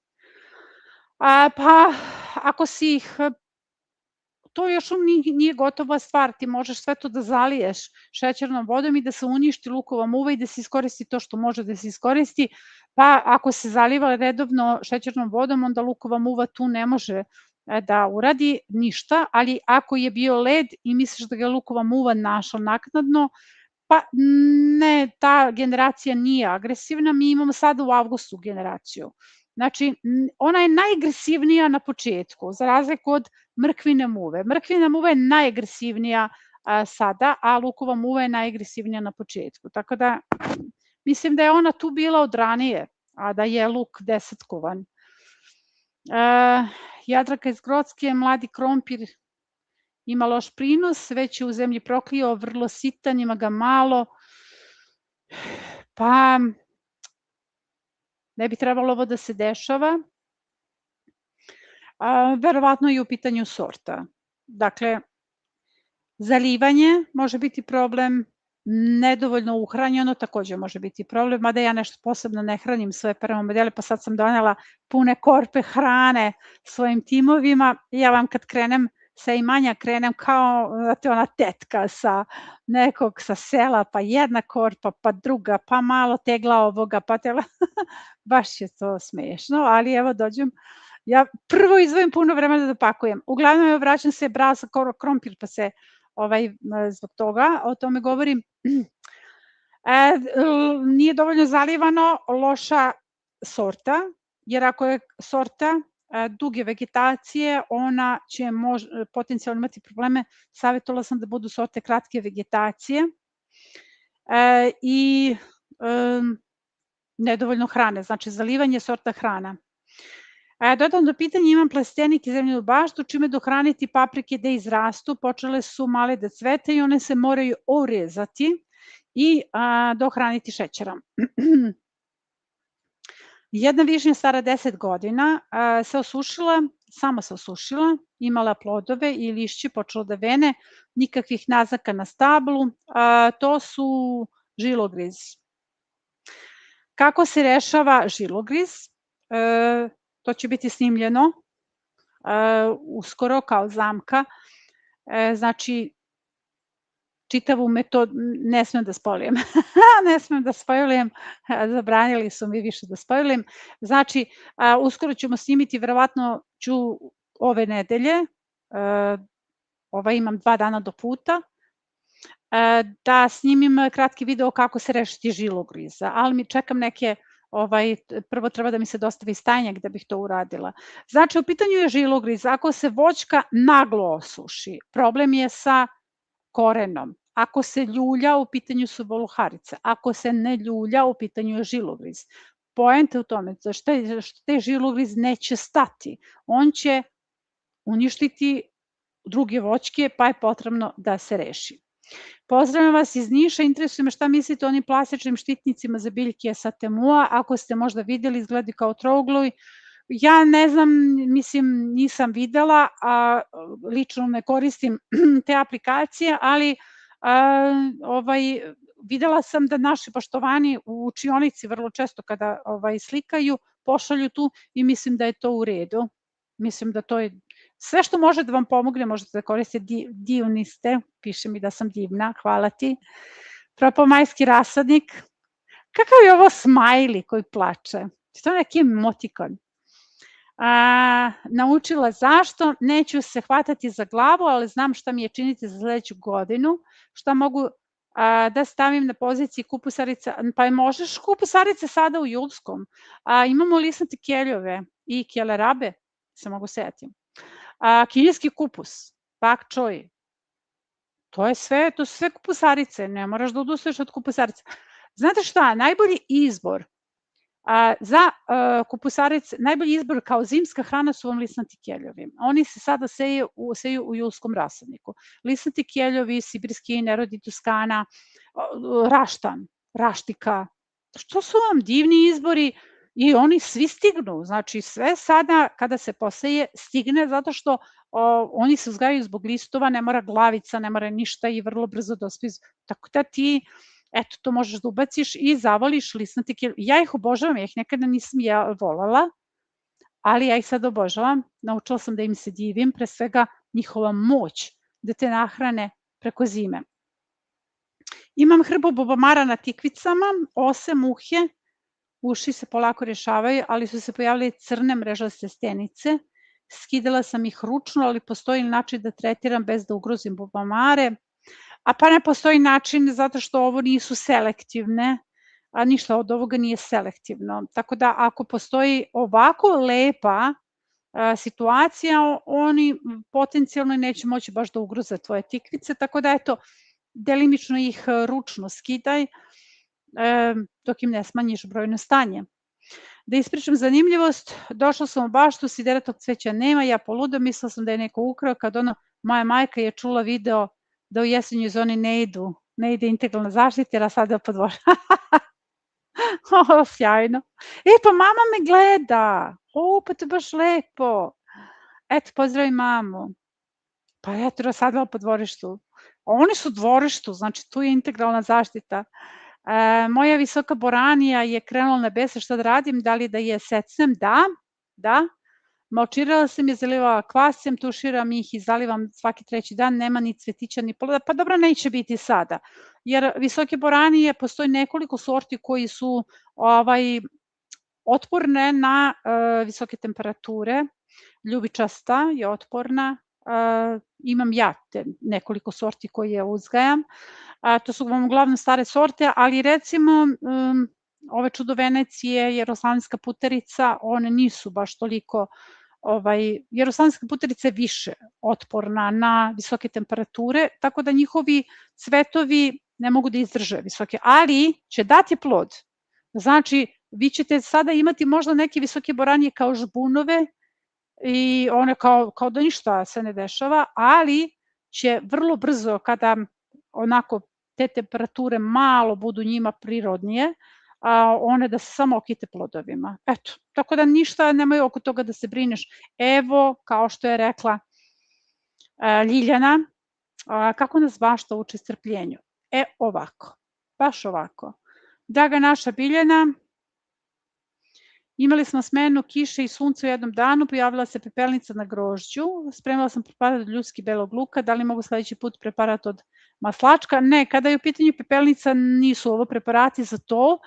Pa, ako si ih, to još nije gotova stvar, ti možeš sve to da zaliješ šećernom vodom i da se uništi lukova muva i da se iskoristi to što može da se iskoristi, pa ako se zaliva redovno šećernom vodom, onda lukova muva tu ne može da uradi ništa, ali ako je bio led i misliš da ga je lukova muva našla naknadno, pa ne, ta generacija nije agresivna, mi imamo sada u avgustu generaciju. Znači, ona je najagresivnija na početku, za razliku od mrkvine muve. Mrkvina muva je najagresivnija sada, a lukova muva je najagresivnija na početku. Tako da, mislim da je ona tu bila od ranije, a da je luk desetkovan. Jadranka iz Grocke, mladi krompir ima loš prinos, već je u zemlji proklio, vrlo sitan, ima ga malo, pa ne bi trebalo ovo da se dešava. Verovatno je u pitanju sorta. Dakle, zalivanje može biti problem, nedovoljno uhranjeno takođe može biti problem, mada ja nešto posebno ne hranim svoje permamodele, pa sad sam donela pune korpe hrane svojim timovima. Ja vam kad krenem sa imanja, krenem kao ona tetka sa nekog sa sela, pa jedna korpa, pa druga, pa malo tegla ovoga, pa tegla, baš je to smešno, ali evo dođem, ja prvo izdvojim puno vremena da pakujem. Uglavnom vraćam se brala sa krompir, pa se zbog toga o tome govorim. Nije dovoljno zalivano, loša sorta, jer ako je sorta duge vegetacije, ona će potencijalno imati probleme. Savjetovala sam da budu sorte kratke vegetacije i nedovoljno hrane, znači zalivanje sorta hrana. Dodatno pitanje, imam plastenik i zemljenu baštu, čime dohraniti paprike da izrastu, počele su male da cvete i one se moraju orezati i dohraniti šećerom. Jedna višnja stara 10 godina se osušila, sama se osušila, imala plodove i lišće, počelo da vene, nikakvih naznaka na stablu, to su žilogriz. Kako se rešava žilogriz? To će biti snimljeno uskoro kao zamka, znači čitavu metodu, ne smem da spojlujem, ne smem da spojlujem, zabranili su mi više da spojlujem, znači uskoro ćemo snimiti, verovatno ću ove nedelje, imam 2 dana do puta, da snimim kratki video kako se rešiti žilogriza, ali mi čekam neke, prvo treba da mi se dostavi stajnjak da bih to uradila. Znači, u pitanju je žilogriz. Ako se voćka naglo osuši, problem je sa korenom. Ako se ljulja, u pitanju su voluharice. Ako se ne ljulja, u pitanju je žilogriz. Poenta u tome što taj žilogriz neće stati. On će uništiti druge voćke, pa je potrebno da se reši. Pozdravljam vas iz Niša, interesuje me šta mislite o onim plastičnim štitnicima za biljke sa Temua, ako ste možda videli, izgledi kao trouglovi. Ja ne znam, mislim, nisam videla, a lično ne koristim te aplikacije, ali videla sam da naši poštovani u učionici vrlo često kada slikaju, pošalju tu i mislim da je to u redu. Mislim da to je sve što može da vam pomogne, možete da koristite, divni ste, piše mi da sam divna, hvala ti. Propomajski rasadnik. Kakav je ovo smajli koji plače? To je neki emotikon. Naučila zašto, neću se hvatati za glavu, ali znam šta mi je činiti za sledeću godinu, šta mogu da stavim na poziciji kupusarica, pa možeš kupusarice sada u julskom. Imamo lisnate keljove i kelerabe, se mogu setim. Kineski kupus, pak choy, to su sve kupusarice, ne moraš da odustaješ od kupusarice. Znate šta, najbolji izbor za kupusarice, najbolji izbor kao zimska hrana su vam lisnati keljovi. Oni se sada seju u julskom rasadniku. Lisnati keljovi, sibirski inerodi, tuskana, raštan, raštika. To su vam divni izbori i oni svi stignu. Znači sve sada kada se poseje stigne zato što oni se uzgajaju zbog listova, ne mora glavica, ne mora ništa i vrlo brzo dospiju. Tako da ti eto, to možeš da ubaciš i zavoliš lisnati keljovi. Ja ih obožavam, ja ih nekada nisam volala, ali ja ih sad obožavam. Naučila sam da im se divim, pre svega njihova moć da te nahrane preko zime. Imam hrbu bubamara na tikvicama, ose, muhe, uši se polako rešavaju, ali su se pojavile crne mrežaste stenice. Skidala sam ih ručno, ali postoji način da tretiram bez da ugrozim bubamare. Pa ne postoji način zato što ovo nisu selektivne, a ništa od ovoga nije selektivno. Tako da ako postoji ovako lepa situacija, oni potencijalno neće moći baš da ugroze tvoje tikvice, tako da eto, delimično ih ručno skidaj dok im ne smanjiš brojno stanje. Da ispričam zanimljivost, došla sam u baštu, sideratog cveća nema, ja poludam, mislila sam da je neko ukrao, kad moja majka je čula video da u jesenjoj zoni ne ide integralna zaštita, jer sada po dvoru. Sjajno. Pa mama me gleda. Pa to je baš lepo. Eto, pozdravi mamu. Pa eto, rasadila po dvorištu. Oni su u dvorištu, znači tu je integralna zaštita. Moja visoka boranija je krenula na bese, šta da radim, da li da je secnem? Da. Malčirala sam je, zalivala kvasem, tuširam ih i zalivam svaki treći dan, nema ni cvetića ni ploda, pa dobro neće biti sada, jer visoke boranije postoji nekoliko sorti koji su otporne na visoke temperature, ljubičasta je otporna, imam ja nekoliko sorti koje ja uzgajam, to su vam uglavnom stare sorte, ali recimo ove čudovenecije, jeroslavijska puterica, one nisu baš toliko, jeroslavijska puterica je više otporna na visoke temperature, tako da njihovi cvetovi ne mogu da izdrže visoke, ali će dati plod. Znači, vi ćete sada imati možda neke visoke boranije kao žbunove i one kao da ništa se ne dešava, ali će vrlo brzo kada onako te temperature malo budu njima prirodnije, one da se samo okite plodovima. Eto, tako da ništa nemaju oko toga da se brineš. Evo, kao što je rekla Ljiljana, kako nas bašta uči strpljenju. Ovako, baš ovako. Draga naša Biljana, imali smo smenu kiše i sunca u jednom danu, pojavila se pepelnica na grožđu, spremila sam preparat od ljudski belog luka, da li mogu sledeći put preparat od maslačka? Ne, kada je u pitanju pepelnica nisu ovo preparati za to,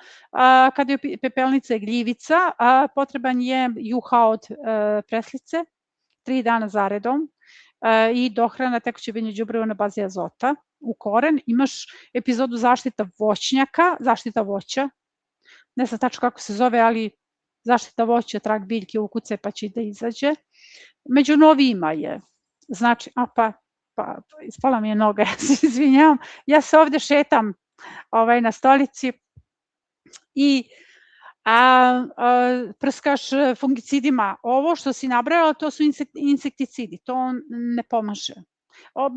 kada je pepelnica je gljivica, potreban je juha od preslice, 3 dana zaredom, i dohrana tekuće biljno đubrivo na bazi azota u koren. Imaš epizodu zaštita voćnjaka, zaštita voća, ne znam tačno kako se zove, ali zaštita voća, trag biljke, ukucaj pa će da izađe. Među novijima je, znači, ispala mi je noga, ja se izvinjavam, ja se ovde šetam na stolici i prskaš fungicidima. Ovo što si nabrala, to su insekticidi, to ne pomaže.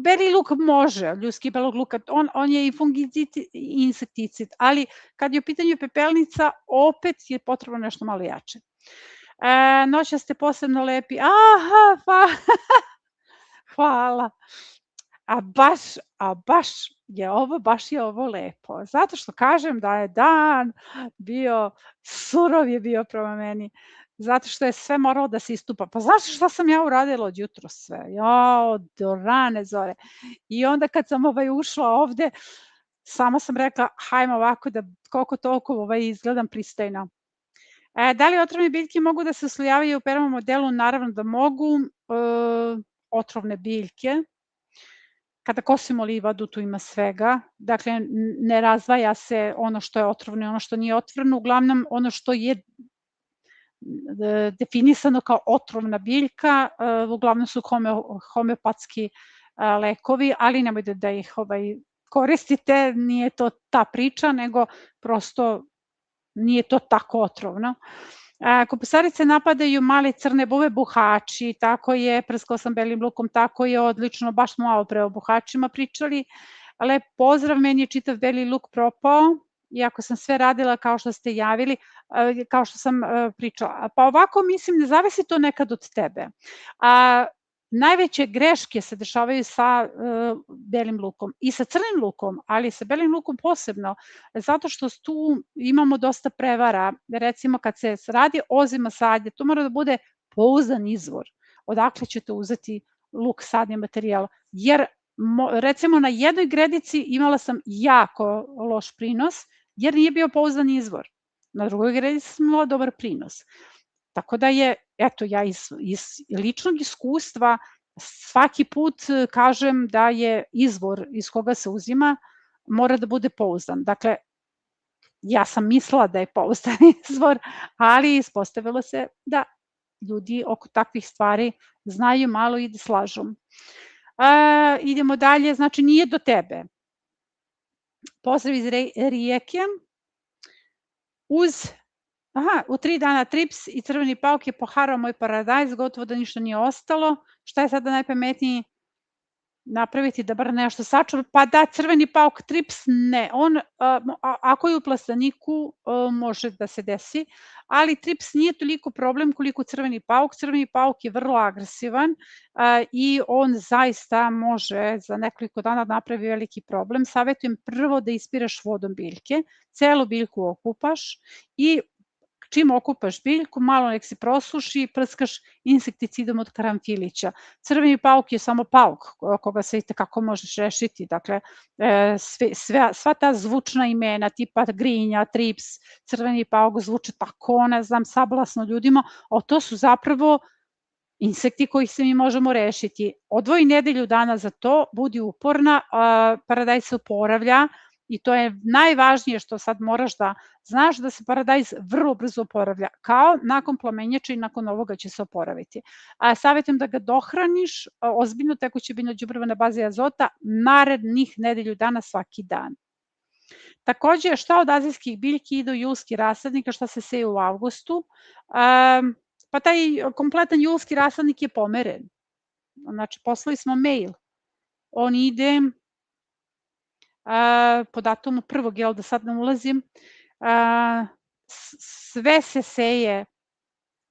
Beli luk može, ljudski belog luka, on je i fungicid i insekticid, ali kad je u pitanju pepelnica, opet je potrebno nešto malo jače. Noća ste posebno lepi, hvala. A baš je ovo lepo, zato što kažem da je dan bio, surov je bio prema meni, zato što je sve moralo da se istupa. Pa znaš šta sam ja uradila od jutro sve? Do rane zore. I onda kad sam ušla ovde, sama sam rekla, hajmo ovako da koliko toliko izgledam pristojno. Da li otrovne biljke mogu da se uslojavaju u peromom modelu? Naravno da mogu. Otrovne biljke, kada kosimo livadu, tu ima svega, dakle ne razdvaja se ono što je otrovno i ono što nije otrovno, uglavnom ono što je definisano kao otrovna biljka, uglavnom su homeopatski lekovi, ali nemojte da ih koristite, nije to ta priča, nego prosto nije to tako otrovno. Kupusarice napadaju male crne buve, buhači, tako je, prskao sam belim lukom, tako je, odlično, baš smo malo pre o buhačima pričali. Lep pozdrav, meni je čitav beli luk propao, iako sam sve radila kao što ste javili, kao što sam pričala. Pa ovako, mislim, ne zavisi to nekad od tebe. Najveće greške se dešavaju sa belim lukom i sa crnim lukom, ali sa belim lukom posebno, zato što tu imamo dosta prevara. Recimo kad se radi ozima sadnje, to mora da bude pouzdan izvor. Odakle ćete uzeti luk, sadni materijal? Jer recimo na jednoj gredici imala sam jako loš prinos, jer nije bio pouzdan izvor. Na drugoj gredici sam imala dobar prinos. Tako da je, eto, ja iz ličnog iskustva svaki put kažem da je izvor iz koga se uzima mora da bude pouzdan. Dakle, ja sam mislila da je pouzdan izvor, ali ispostavilo se da ljudi oko takvih stvari znaju malo i da slažu. Idemo dalje, znači nije do tebe. Pozdrav iz Rijeke. U 3 dana trips i crveni pauk je poharao moj paradajz, gotovo da ništa nije ostalo. Šta je sada najpametniji? Napraviti da bar nešto sačuva. Pa da, crveni pauk, trips ne. Ako je u plasteniku, može da se desi, ali trips nije toliko problem koliko crveni pauk. Crveni pauk je vrlo agresivan i on zaista može za nekoliko dana napravi veliki problem. Savetujem prvo da ispiraš vodom biljke, celu biljku okupaš i čim okupaš biljku, malo nek se prosuši i prskaš insekticidom od karanfilića. Crveni pauk je samo pauk, koga se itekako možeš rešiti. Dakle, sva ta zvučna imena, tipa grinja, trips, crveni pauk zvuče tako, ne znam, sablasno ljudima, a to su zapravo insekti kojih se mi možemo rešiti. Odvoji nedelju dana za to, budi uporna, paradajz se oporavlja, i to je najvažnije što sad moraš da znaš, da se paradajz vrlo brzo oporavlja, kao nakon plamenjača i nakon ovoga će se oporaviti. Savetujem da ga dohraniš ozbiljno tekuće biljno đubrivo na bazi azota narednih nedelju dana svaki dan. Takođe, šta od azijskih biljki ide u julski rasadnik, a šta se seje u avgustu? Pa taj kompletan julski rasadnik je pomeren. Znači, poslali smo mail. On ide po datumu 1. da sad ne ulazim, sve se seje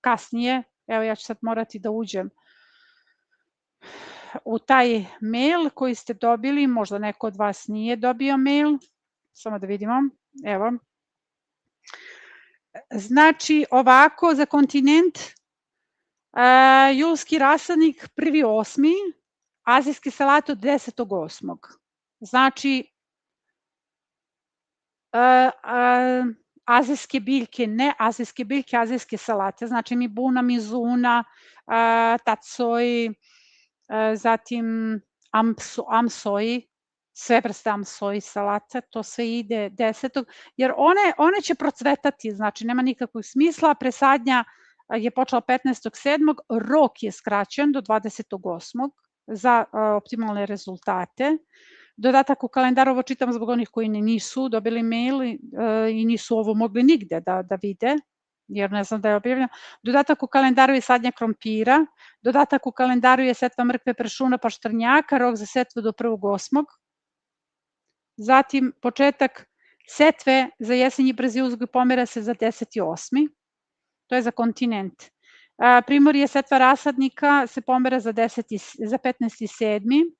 kasnije. Evo, ja ću sad morati da uđem u taj mail koji ste dobili, možda neko od vas nije dobio mail, samo da vidimo, evo. Znači, ovako, za kontinent, julski rasadnik 1.8., azijske salate od 10.8. Znači, azijske biljke, ne azijske biljke, azijske salate, znači mi buna, mizuna, tacoj, zatim amsoji, sve vrste amsoji salate, to sve ide 10. jer one će procvetati, znači nema nikakvog smisla, presadnja je počela 15.7. Rok je skraćen do 28. za optimalne rezultate. Dodatak u kalendaru, ovo čitam zbog onih koji nisu dobili mail i nisu ovo mogli nigde da vide, jer ne znam da je objavljeno. Dodatak u kalendaru je sadnja krompira, dodatak u kalendaru je setva mrkve, pršuna, paštrnjaka, rok za setvu do 1.8. Zatim početak setve za jesenji brzi uzgoj pomera se za 10.8. To je za kontinent. Primorje setva rasadnika se pomera za 15.7.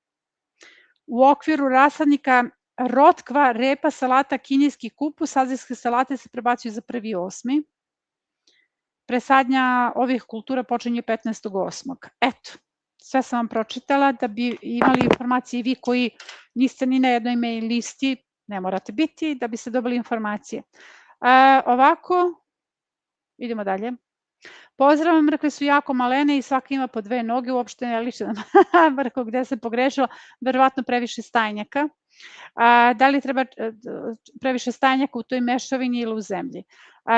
U okviru rasadnika rotkva, repa, salata, kinijski kupus, azijske salate se prebacuju za 1.8. Presadnja ovih kultura počinje 15.8. Eto, sve sam vam pročitala da bi imali informacije i vi koji niste ni na jednoj mail listi, ne morate biti da biste dobili informacije. Ovako, idemo dalje. Pozdrav, mrkve su jako malene i svaka ima po 2 noge, uopšte ne liče na mrkvu, gde se pogrešila, verovatno previše stajnjaka. Da li treba previše stajnjaka u toj mešavini ili u zemlji?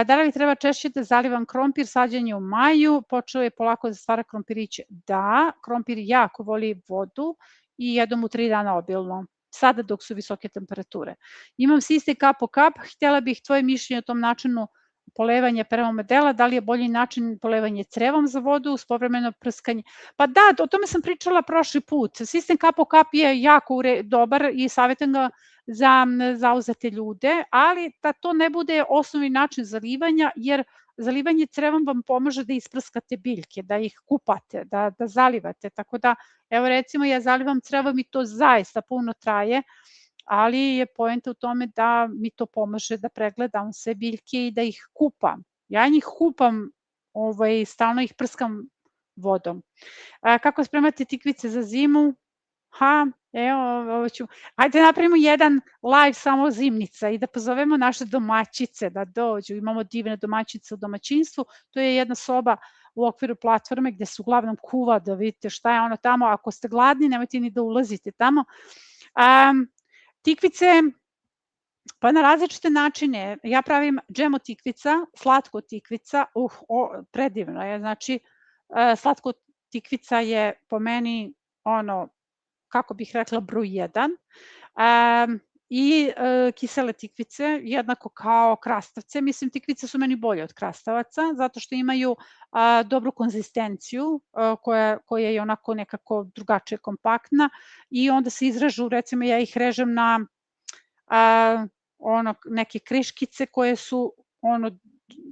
Da li treba češće da zalivam krompir, sađenje u maju, počeo je polako da stvara krompiriće? Da, krompir jako voli vodu i jedom u 3 dana obilno, sada dok su visoke temperature. Imam siste kap po kap, htjela bih tvoje mišljenje o tom načinu polevanje permamodela, da li je bolji način polevanje crevom za vodu uz povremeno prskanje? Pa da, o tome sam pričala prošli put. Sistem kap po kap je jako dobar i savjetujem ga za zauzete ljude, ali da to ne bude osnovni način zalivanja, jer zalivanje crevom vam pomaže da isprskate biljke, da ih kupate, da zalivate. Tako da, evo recimo ja zalivam crevom i to zaista puno traje, ali je poenta u tome da mi to pomaže da pregledam sve biljke i da ih kupam. Ja njih kupam, stalno ih prskam vodom. Kako spremati tikvice za zimu? Evo ću. Ajde napravimo jedan live samo zimnica i da pozovemo naše domaćice da dođu. Imamo divne domaćice u domaćinstvu. To je jedna soba u okviru platforme gde se uglavnom kuva, da vidite šta je ono tamo. Ako ste gladni, nemojte ni da ulazite tamo. Tikvice, pa na različite načine. Ja pravim džem od tikvica, slatko od tikvica, predivno je. Znači, slatko od tikvica je po meni kako bih rekla, broj 1. I kisele tikvice, jednako kao krastavce. Mislim, tikvice su meni bolje od krastavaca, zato što imaju dobru konzistenciju, koja je onako nekako drugačije kompaktna i onda se izrežu, recimo ja ih režem na neke kriškice koje su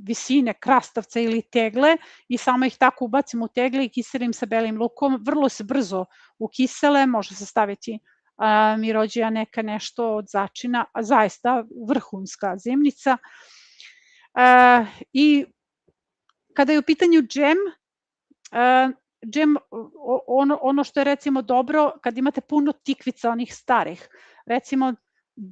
visine krastavca ili tegle i samo ih tako ubacim u tegle i kiselim sa belim lukom. Vrlo se brzo ukisele, može se staviti mirođija neka nešto od začina, zaista vrhunska zimnica. I kada je u pitanju džem, ono što je recimo dobro, kad imate puno tikvica onih starih, recimo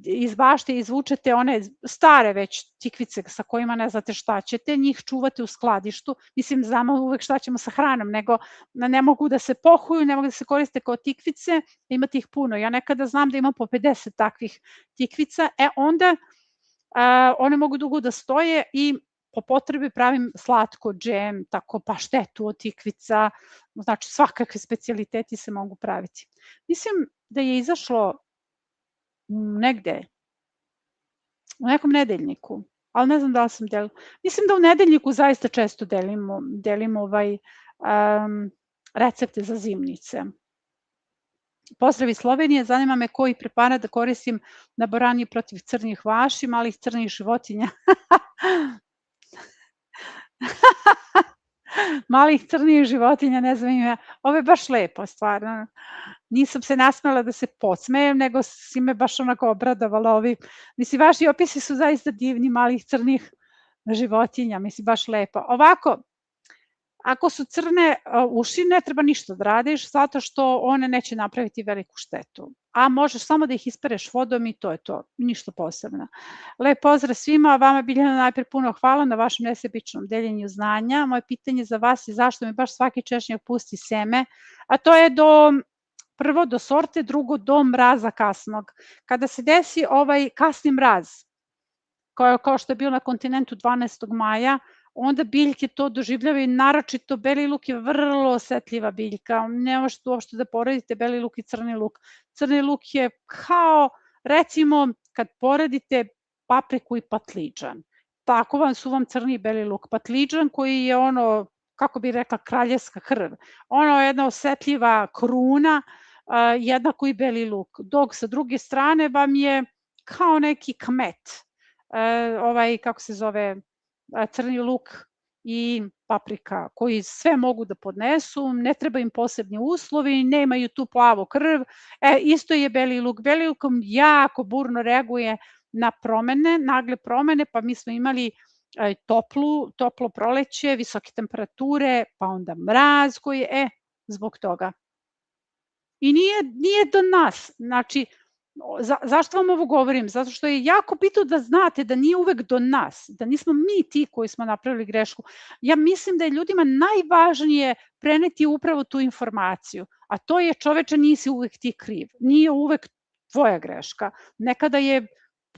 iz bašte izvučete one stare već tikvice sa kojima ne znate šta ćete, njih čuvate u skladištu, mislim znamo uvek šta ćemo sa hranom, nego ne mogu da se pohuju, ne mogu da se koriste kao tikvice, imate ih puno. Ja nekada znam da imam po 50 takvih tikvica, onda one mogu dugo da stoje i po potrebi pravim slatko, džem, tako paštetu od tikvica, znači svakakve specijaliteti se mogu praviti. Mislim da je izašlo negde, u nekom nedeljniku, ali ne znam da li sam delila. Mislim da u nedeljniku zaista često delimo recepte za zimnice. Pozdrav iz Slovenije, zanima me koji preparat da koristim na borani protiv crnih vaši, malih crnih životinja. Malih crnih životinja, ne znam ime. Ovo je baš lepo, stvarno. Nisam se nasmela da se podsmejem, nego si me baš onako obradovala ovi. Mislim, vaši opisi su zaista divni, malih crnih životinja, mislim, baš lepo. Ovako, Ako su crne uši, ne treba ništa da radiš, zato što one neće napraviti veliku štetu. A možeš samo da ih ispereš vodom i to je to, ništa posebno. Lep pozdrav svima, vama Biljana najpre puno hvala na vašem nesebičnom deljenju znanja. Moje pitanje za vas je zašto mi baš svaki češnjak pusti seme, a to je prvo do sorte, drugo do mraza kasnog. Kada se desi ovaj kasni mraz, kao što je bio na kontinentu 12. maja, onda biljke to doživljavaju, naročito beli luk je vrlo osetljiva biljka, ne možete uopšte da poredite beli luk i crni luk. Crni luk je kao, recimo, kad poredite papriku i patliđan. Tako su vam crni i beli luk. Patliđan koji je ono, kako bi rekla, kraljevska krv. Ono je jedna osetljiva kruna, jednako i beli luk. Dok sa druge strane vam je kao neki kmet, kako se zove, crni luk i paprika, koji sve mogu da podnesu, ne treba im posebni uslovi, nemaju tu plavu krv. Isto je beli luk. Beli luk jako burno reaguje na promene, nagle promene, pa mi smo imali toplo proleće, visoke temperature, pa onda mraz koji je, zbog toga. I nije do nas, znači, zašto vam ovo govorim? Zato što je jako bitno da znate da nije uvek do nas, da nismo mi ti koji smo napravili grešku. Ja mislim da je ljudima najvažnije preneti upravo tu informaciju, a to je čoveče nisi uvek ti kriv, nije uvek tvoja greška. Nekada je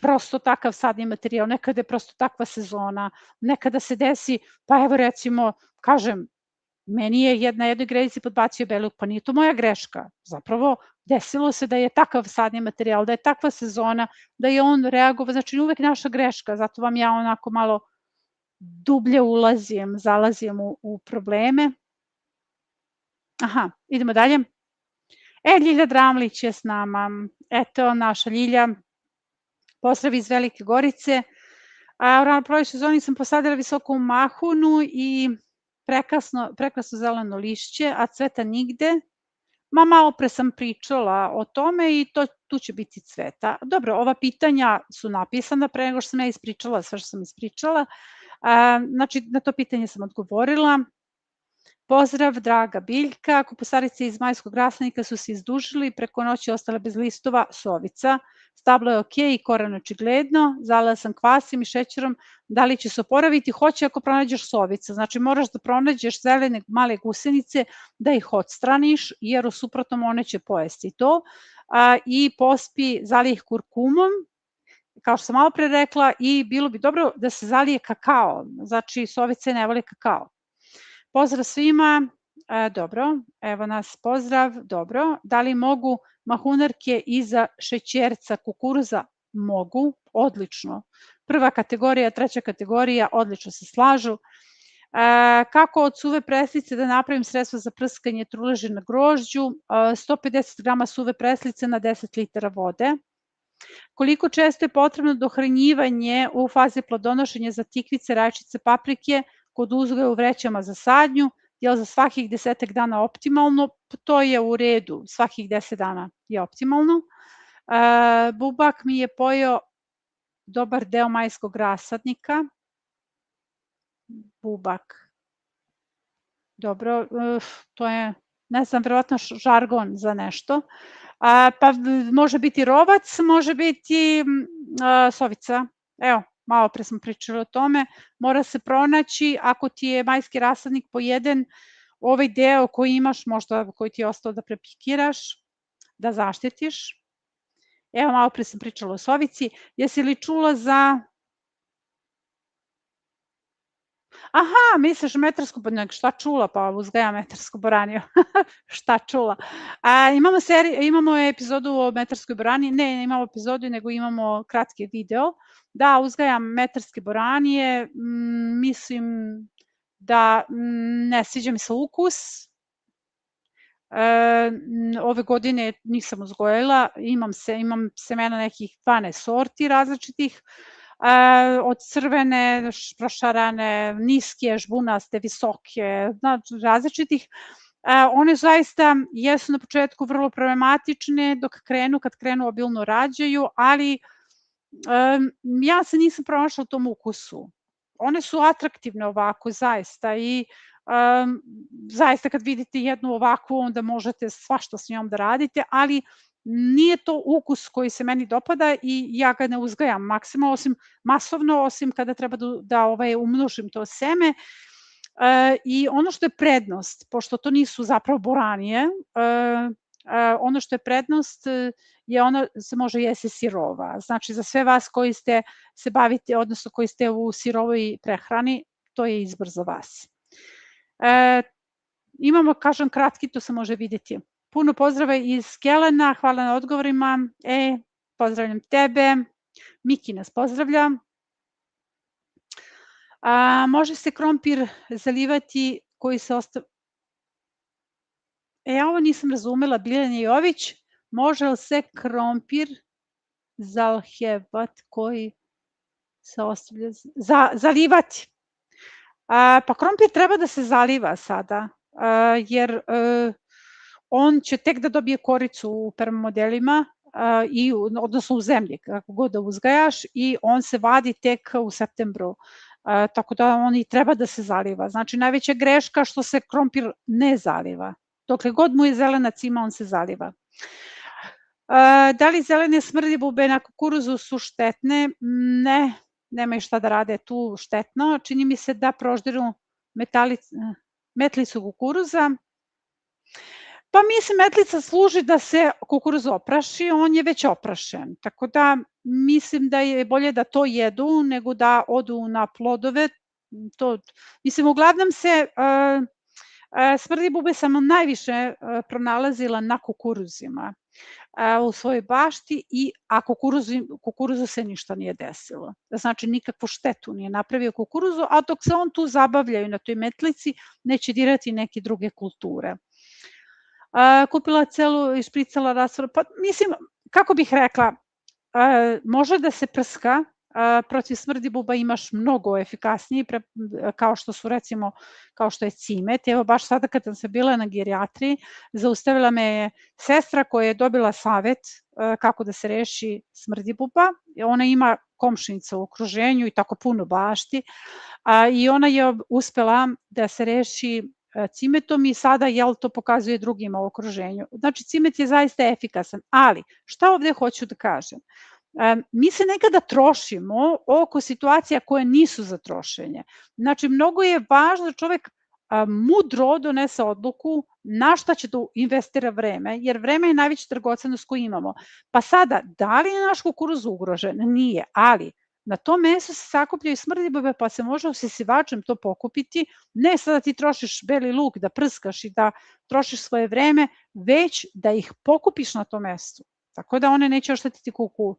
prosto takav sadni materijal, nekada je prosto takva sezona, nekada se desi, pa evo recimo, kažem, meni je na jednoj gredici podbacio beli luk, pa nije to moja greška. Zapravo, desilo se da je takav sadni materijal, da je takva sezona, da je on reagovao, znači uvek naša greška, zato vam ja onako malo dublje zalazim u probleme. Aha, idemo dalje. Ljilja Dramlić je s nama. Eto, naša Ljilja. Pozdrav iz Velike Gorice. U ranoj sezoni sam posadila visoku mahunu i prekrasno zeleno lišće, a cveta nigde. Malo pre sam pričala o tome i tu će biti cveta. Dobro, ova pitanja su napisana pre nego što sam ja ispričala sve što sam ispričala. Znači, na to pitanje sam odgovorila. Pozdrav, draga biljka. Kupusarice iz majskog rasadnika su se izdužili, preko noći ostale bez listova, sovica. Stablo je ok i koren očigledno, zalila sam kvasim i šećerom, da li će se oporaviti? Hoće ako pronađeš sovica, znači moraš da pronađeš zelene male gusenice, da ih odstraniš, jer u suprotnom one će pojesti to, i pospi, zalije ih kurkumom, kao što sam malo pre rekla, i bilo bi dobro da se zalije kakao, znači sovice ne vole kakao. Pozdrav svima, dobro, evo nas pozdrav, dobro, da li mogu mahunarke iza šećerca kukuruza? Mogu, odlično. Prva kategorija, treća kategorija, odlično se slažu. Kako od suve preslice da napravim sredstvo za prskanje truleži na grožđu? 150 grama suve preslice na 10 litara vode. Koliko često je potrebno dohranjivanje u fazi plodonošenja za tikvice, rajčice, paprike kod uzgoja u vrećama za sadnju? Je li za svakih 10 dana optimalno? To je u redu, svakih 10 dana je optimalno. Bubak mi je pojeo dobar deo majskog rasadnika. Bubak. Dobro, to je, ne znam, verovatno žargon za nešto. Pa može biti rovac, može biti sovica. Evo, malo pre smo pričali o tome. Mora se pronaći, ako ti je majski rasadnik pojeden, ovaj deo koji imaš, možda koji ti je ostao da prepikiraš, da zaštitiš. Evo, malo pre sam pričala o sovici. Jesi li čula za... Aha, misliš metarsku boraniju, šta čula, pa uzgaja metarsku boraniju, šta čula. Imamo epizodu o metarskoj boraniji, ne imamo epizodu, nego imamo kratki video. Da, uzgajam metarske boranije, mislim da ne sviđa mi se ukus. Ove godine nisam uzgojila, imam semena nekih 12 sorti različitih, od crvene, prošarane, niske, žbunaste, visoke, različitih. One zaista jesu na početku vrlo problematične, kad krenu obilno rađaju, ali ja se nisam pronašla u tom ukusu. One su atraktivne ovako, zaista, i zaista kad vidite jednu ovakvu, onda možete svašta s njom da radite, ali nije to ukus koji se meni dopada i ja ga ne uzgajam masovno, osim kada treba da umnožim to seme. I ono što je prednost, pošto to nisu zapravo boranije, ono što je prednost je ono se može jesti sirova. Znači za sve vas koji se bavite, odnosno koji ste u sirovoj prehrani, to je izbor za vas. Imamo, kažem, kratki, to se može vidjeti. Puno pozdrava iz Kelena, hvala na odgovorima. Pozdravljam tebe. Miki nas pozdravlja. Može se krompir zalivati koji se ostavlja... Ja ovo nisam razumela, Biljana Jović. Može li se krompir zaljevati koji se ostavlja... Zalivati. Pa krompir treba da se zaliva sada, jer on će tek da dobije koricu u permamodelima, odnosno u zemlji, kako god da uzgajaš, i on se vadi tek u septembru. Tako da on i treba da se zaliva. Znači, najveća greška što se krompir ne zaliva. Dokle god mu je zelena cima, on se zaliva. Da li zelene smrdljivube na kukuruzu su štetne? Ne, nemaju šta da rade tu štetno. Čini mi se da proždiru metlicu kukuruza. Pa mislim, metlica služi da se kukuruz opraši, on je već oprašen. Tako da mislim da je bolje da to jedu nego da odu na plodove. Mislim, uglavnom se smrdljivube sam najviše pronalazila na kukuruzima u svojoj bašti, a kukuruzu se ništa nije desilo. Znači, nikakvu štetu nije napravio kukuruzu, a dok se on tu zabavljaju na toj metlici, neće dirati neke druge kulture. Kupila celu i špricala rastvor. Pa mislim, kako bih rekla, može da se prska, protiv smrdljivuba imaš mnogo efikasniji, kao što su recimo, kao što je cimet. Evo baš sada kad sam bila na gerijatriji, zaustavila me je sestra koja je dobila savet kako da se reši smrdljivuba. Ona ima komšinica u okruženju i tako puno bašti i ona je uspela da se reši cimetom i sada to pokazuje drugima u okruženju. Znači cimet je zaista efikasan, ali šta ovde hoću da kažem? Mi se nekada trošimo oko situacija koje nisu za trošenje. Znači, mnogo je važno da čovek mudro donese odluku na šta će da investira vreme, jer vreme je najveća dragocenost koju imamo. Pa sada, da li je naš kukuruz ugrožen? Nije, ali na tom mesu se sakupljaju smrdljivobe, pa se može usisivačem to pokupiti. Ne sada ti trošiš beli luk da prskaš i da trošiš svoje vreme, već da ih pokupiš na tom mestu. Tako da one neće oštetiti kuku.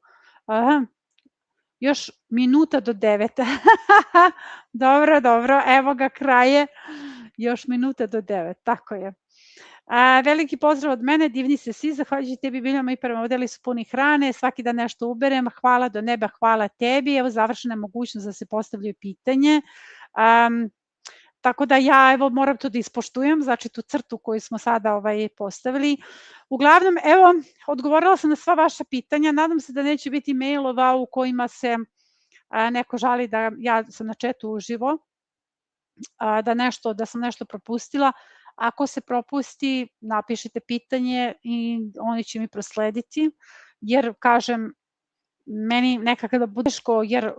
Još minuta do 9. Dobro, evo ga kraje. Još minuta do 9, tako je. Veliki pozdrav od mene, divni se svi, zahvaljujući tebi Biljana, i permamodeli su puni hrane, svaki dan nešto uberem, hvala do neba, hvala tebi, evo završena je mogućnost da se postavljaju pitanje. Tako da ja evo moram to da ispoštujem, znači tu crtu koju smo sada postavili. Uglavnom, evo, odgovorila sam na sva vaša pitanja, nadam se da neće biti mailova u kojima se neko žali da ja sam na chatu uživo, da sam nešto propustila. Ako se propusti, napišite pitanje i oni će mi proslediti, jer kažem, meni nekako da bude teško, jer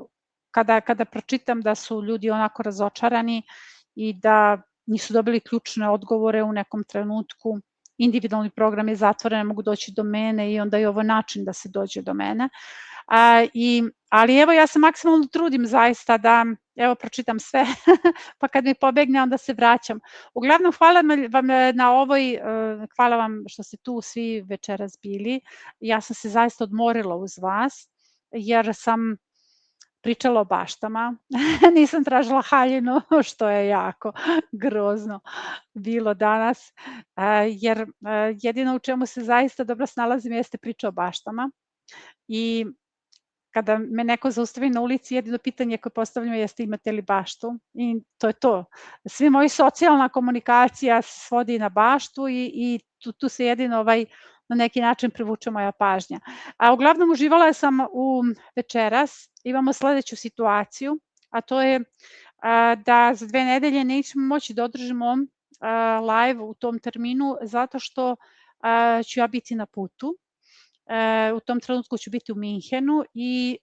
kada pročitam da su ljudi onako razočarani i da nisu dobili ključne odgovore u nekom trenutku, individualni program je zatvoren, ne mogu doći do mene i onda je ovo način da se dođe do mene. Ali evo, ja se maksimalno trudim zaista da, evo, pročitam sve, pa kad mi pobegne, onda se vraćam. Uglavnom, hvala vam na ovoj, hvala vam što ste tu svi večeras bili. Ja sam se zaista odmorila uz vas, jer sam pričala o baštama, nisam tražila haljinu, što je jako grozno bilo danas, jer jedino u čemu se zaista dobro snalazim jeste priča o baštama i kada me neko zaustavi na ulici, jedino pitanje koje postavljam jeste imate li baštu i to je to. Svi moji socijalna komunikacija se svodi na baštu i tu se jedino na neki način privuče moja pažnja. A uglavnom uživala sam u večeras, imamo sledeću situaciju, a to je da za 2 nedelje nećemo moći da održimo live u tom terminu zato što ću ja biti na putu. U tom trenutku ću biti u Minhenu i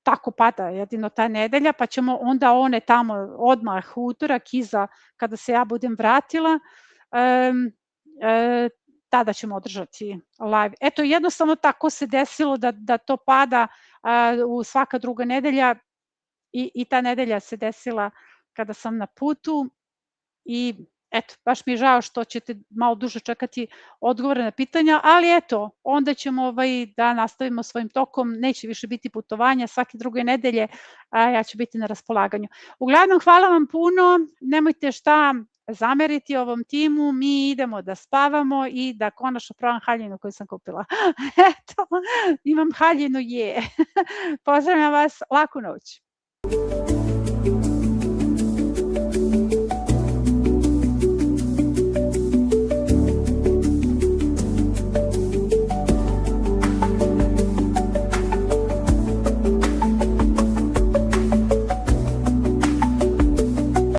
tako pada jedino ta nedelja, pa ćemo onda one tamo odmah utorak iza kada se ja budem vratila, tada ćemo održati live. Eto, jednostavno tako se desilo da to pada u svaka druga nedelja i ta nedelja se desila kada sam na putu i eto, baš mi je žao što ćete malo duže čekati odgovore na pitanja, ali eto, onda ćemo da nastavimo svojim tokom, neće više biti putovanja, svake druge nedelje ja ću biti na raspolaganju. Uglavnom, hvala vam puno, nemojte šta zameriti ovom timu, mi idemo da spavamo i da konačno probam haljinu koju sam kupila. Eto, imam haljinu, je. Pozdravljam vas, laku noć.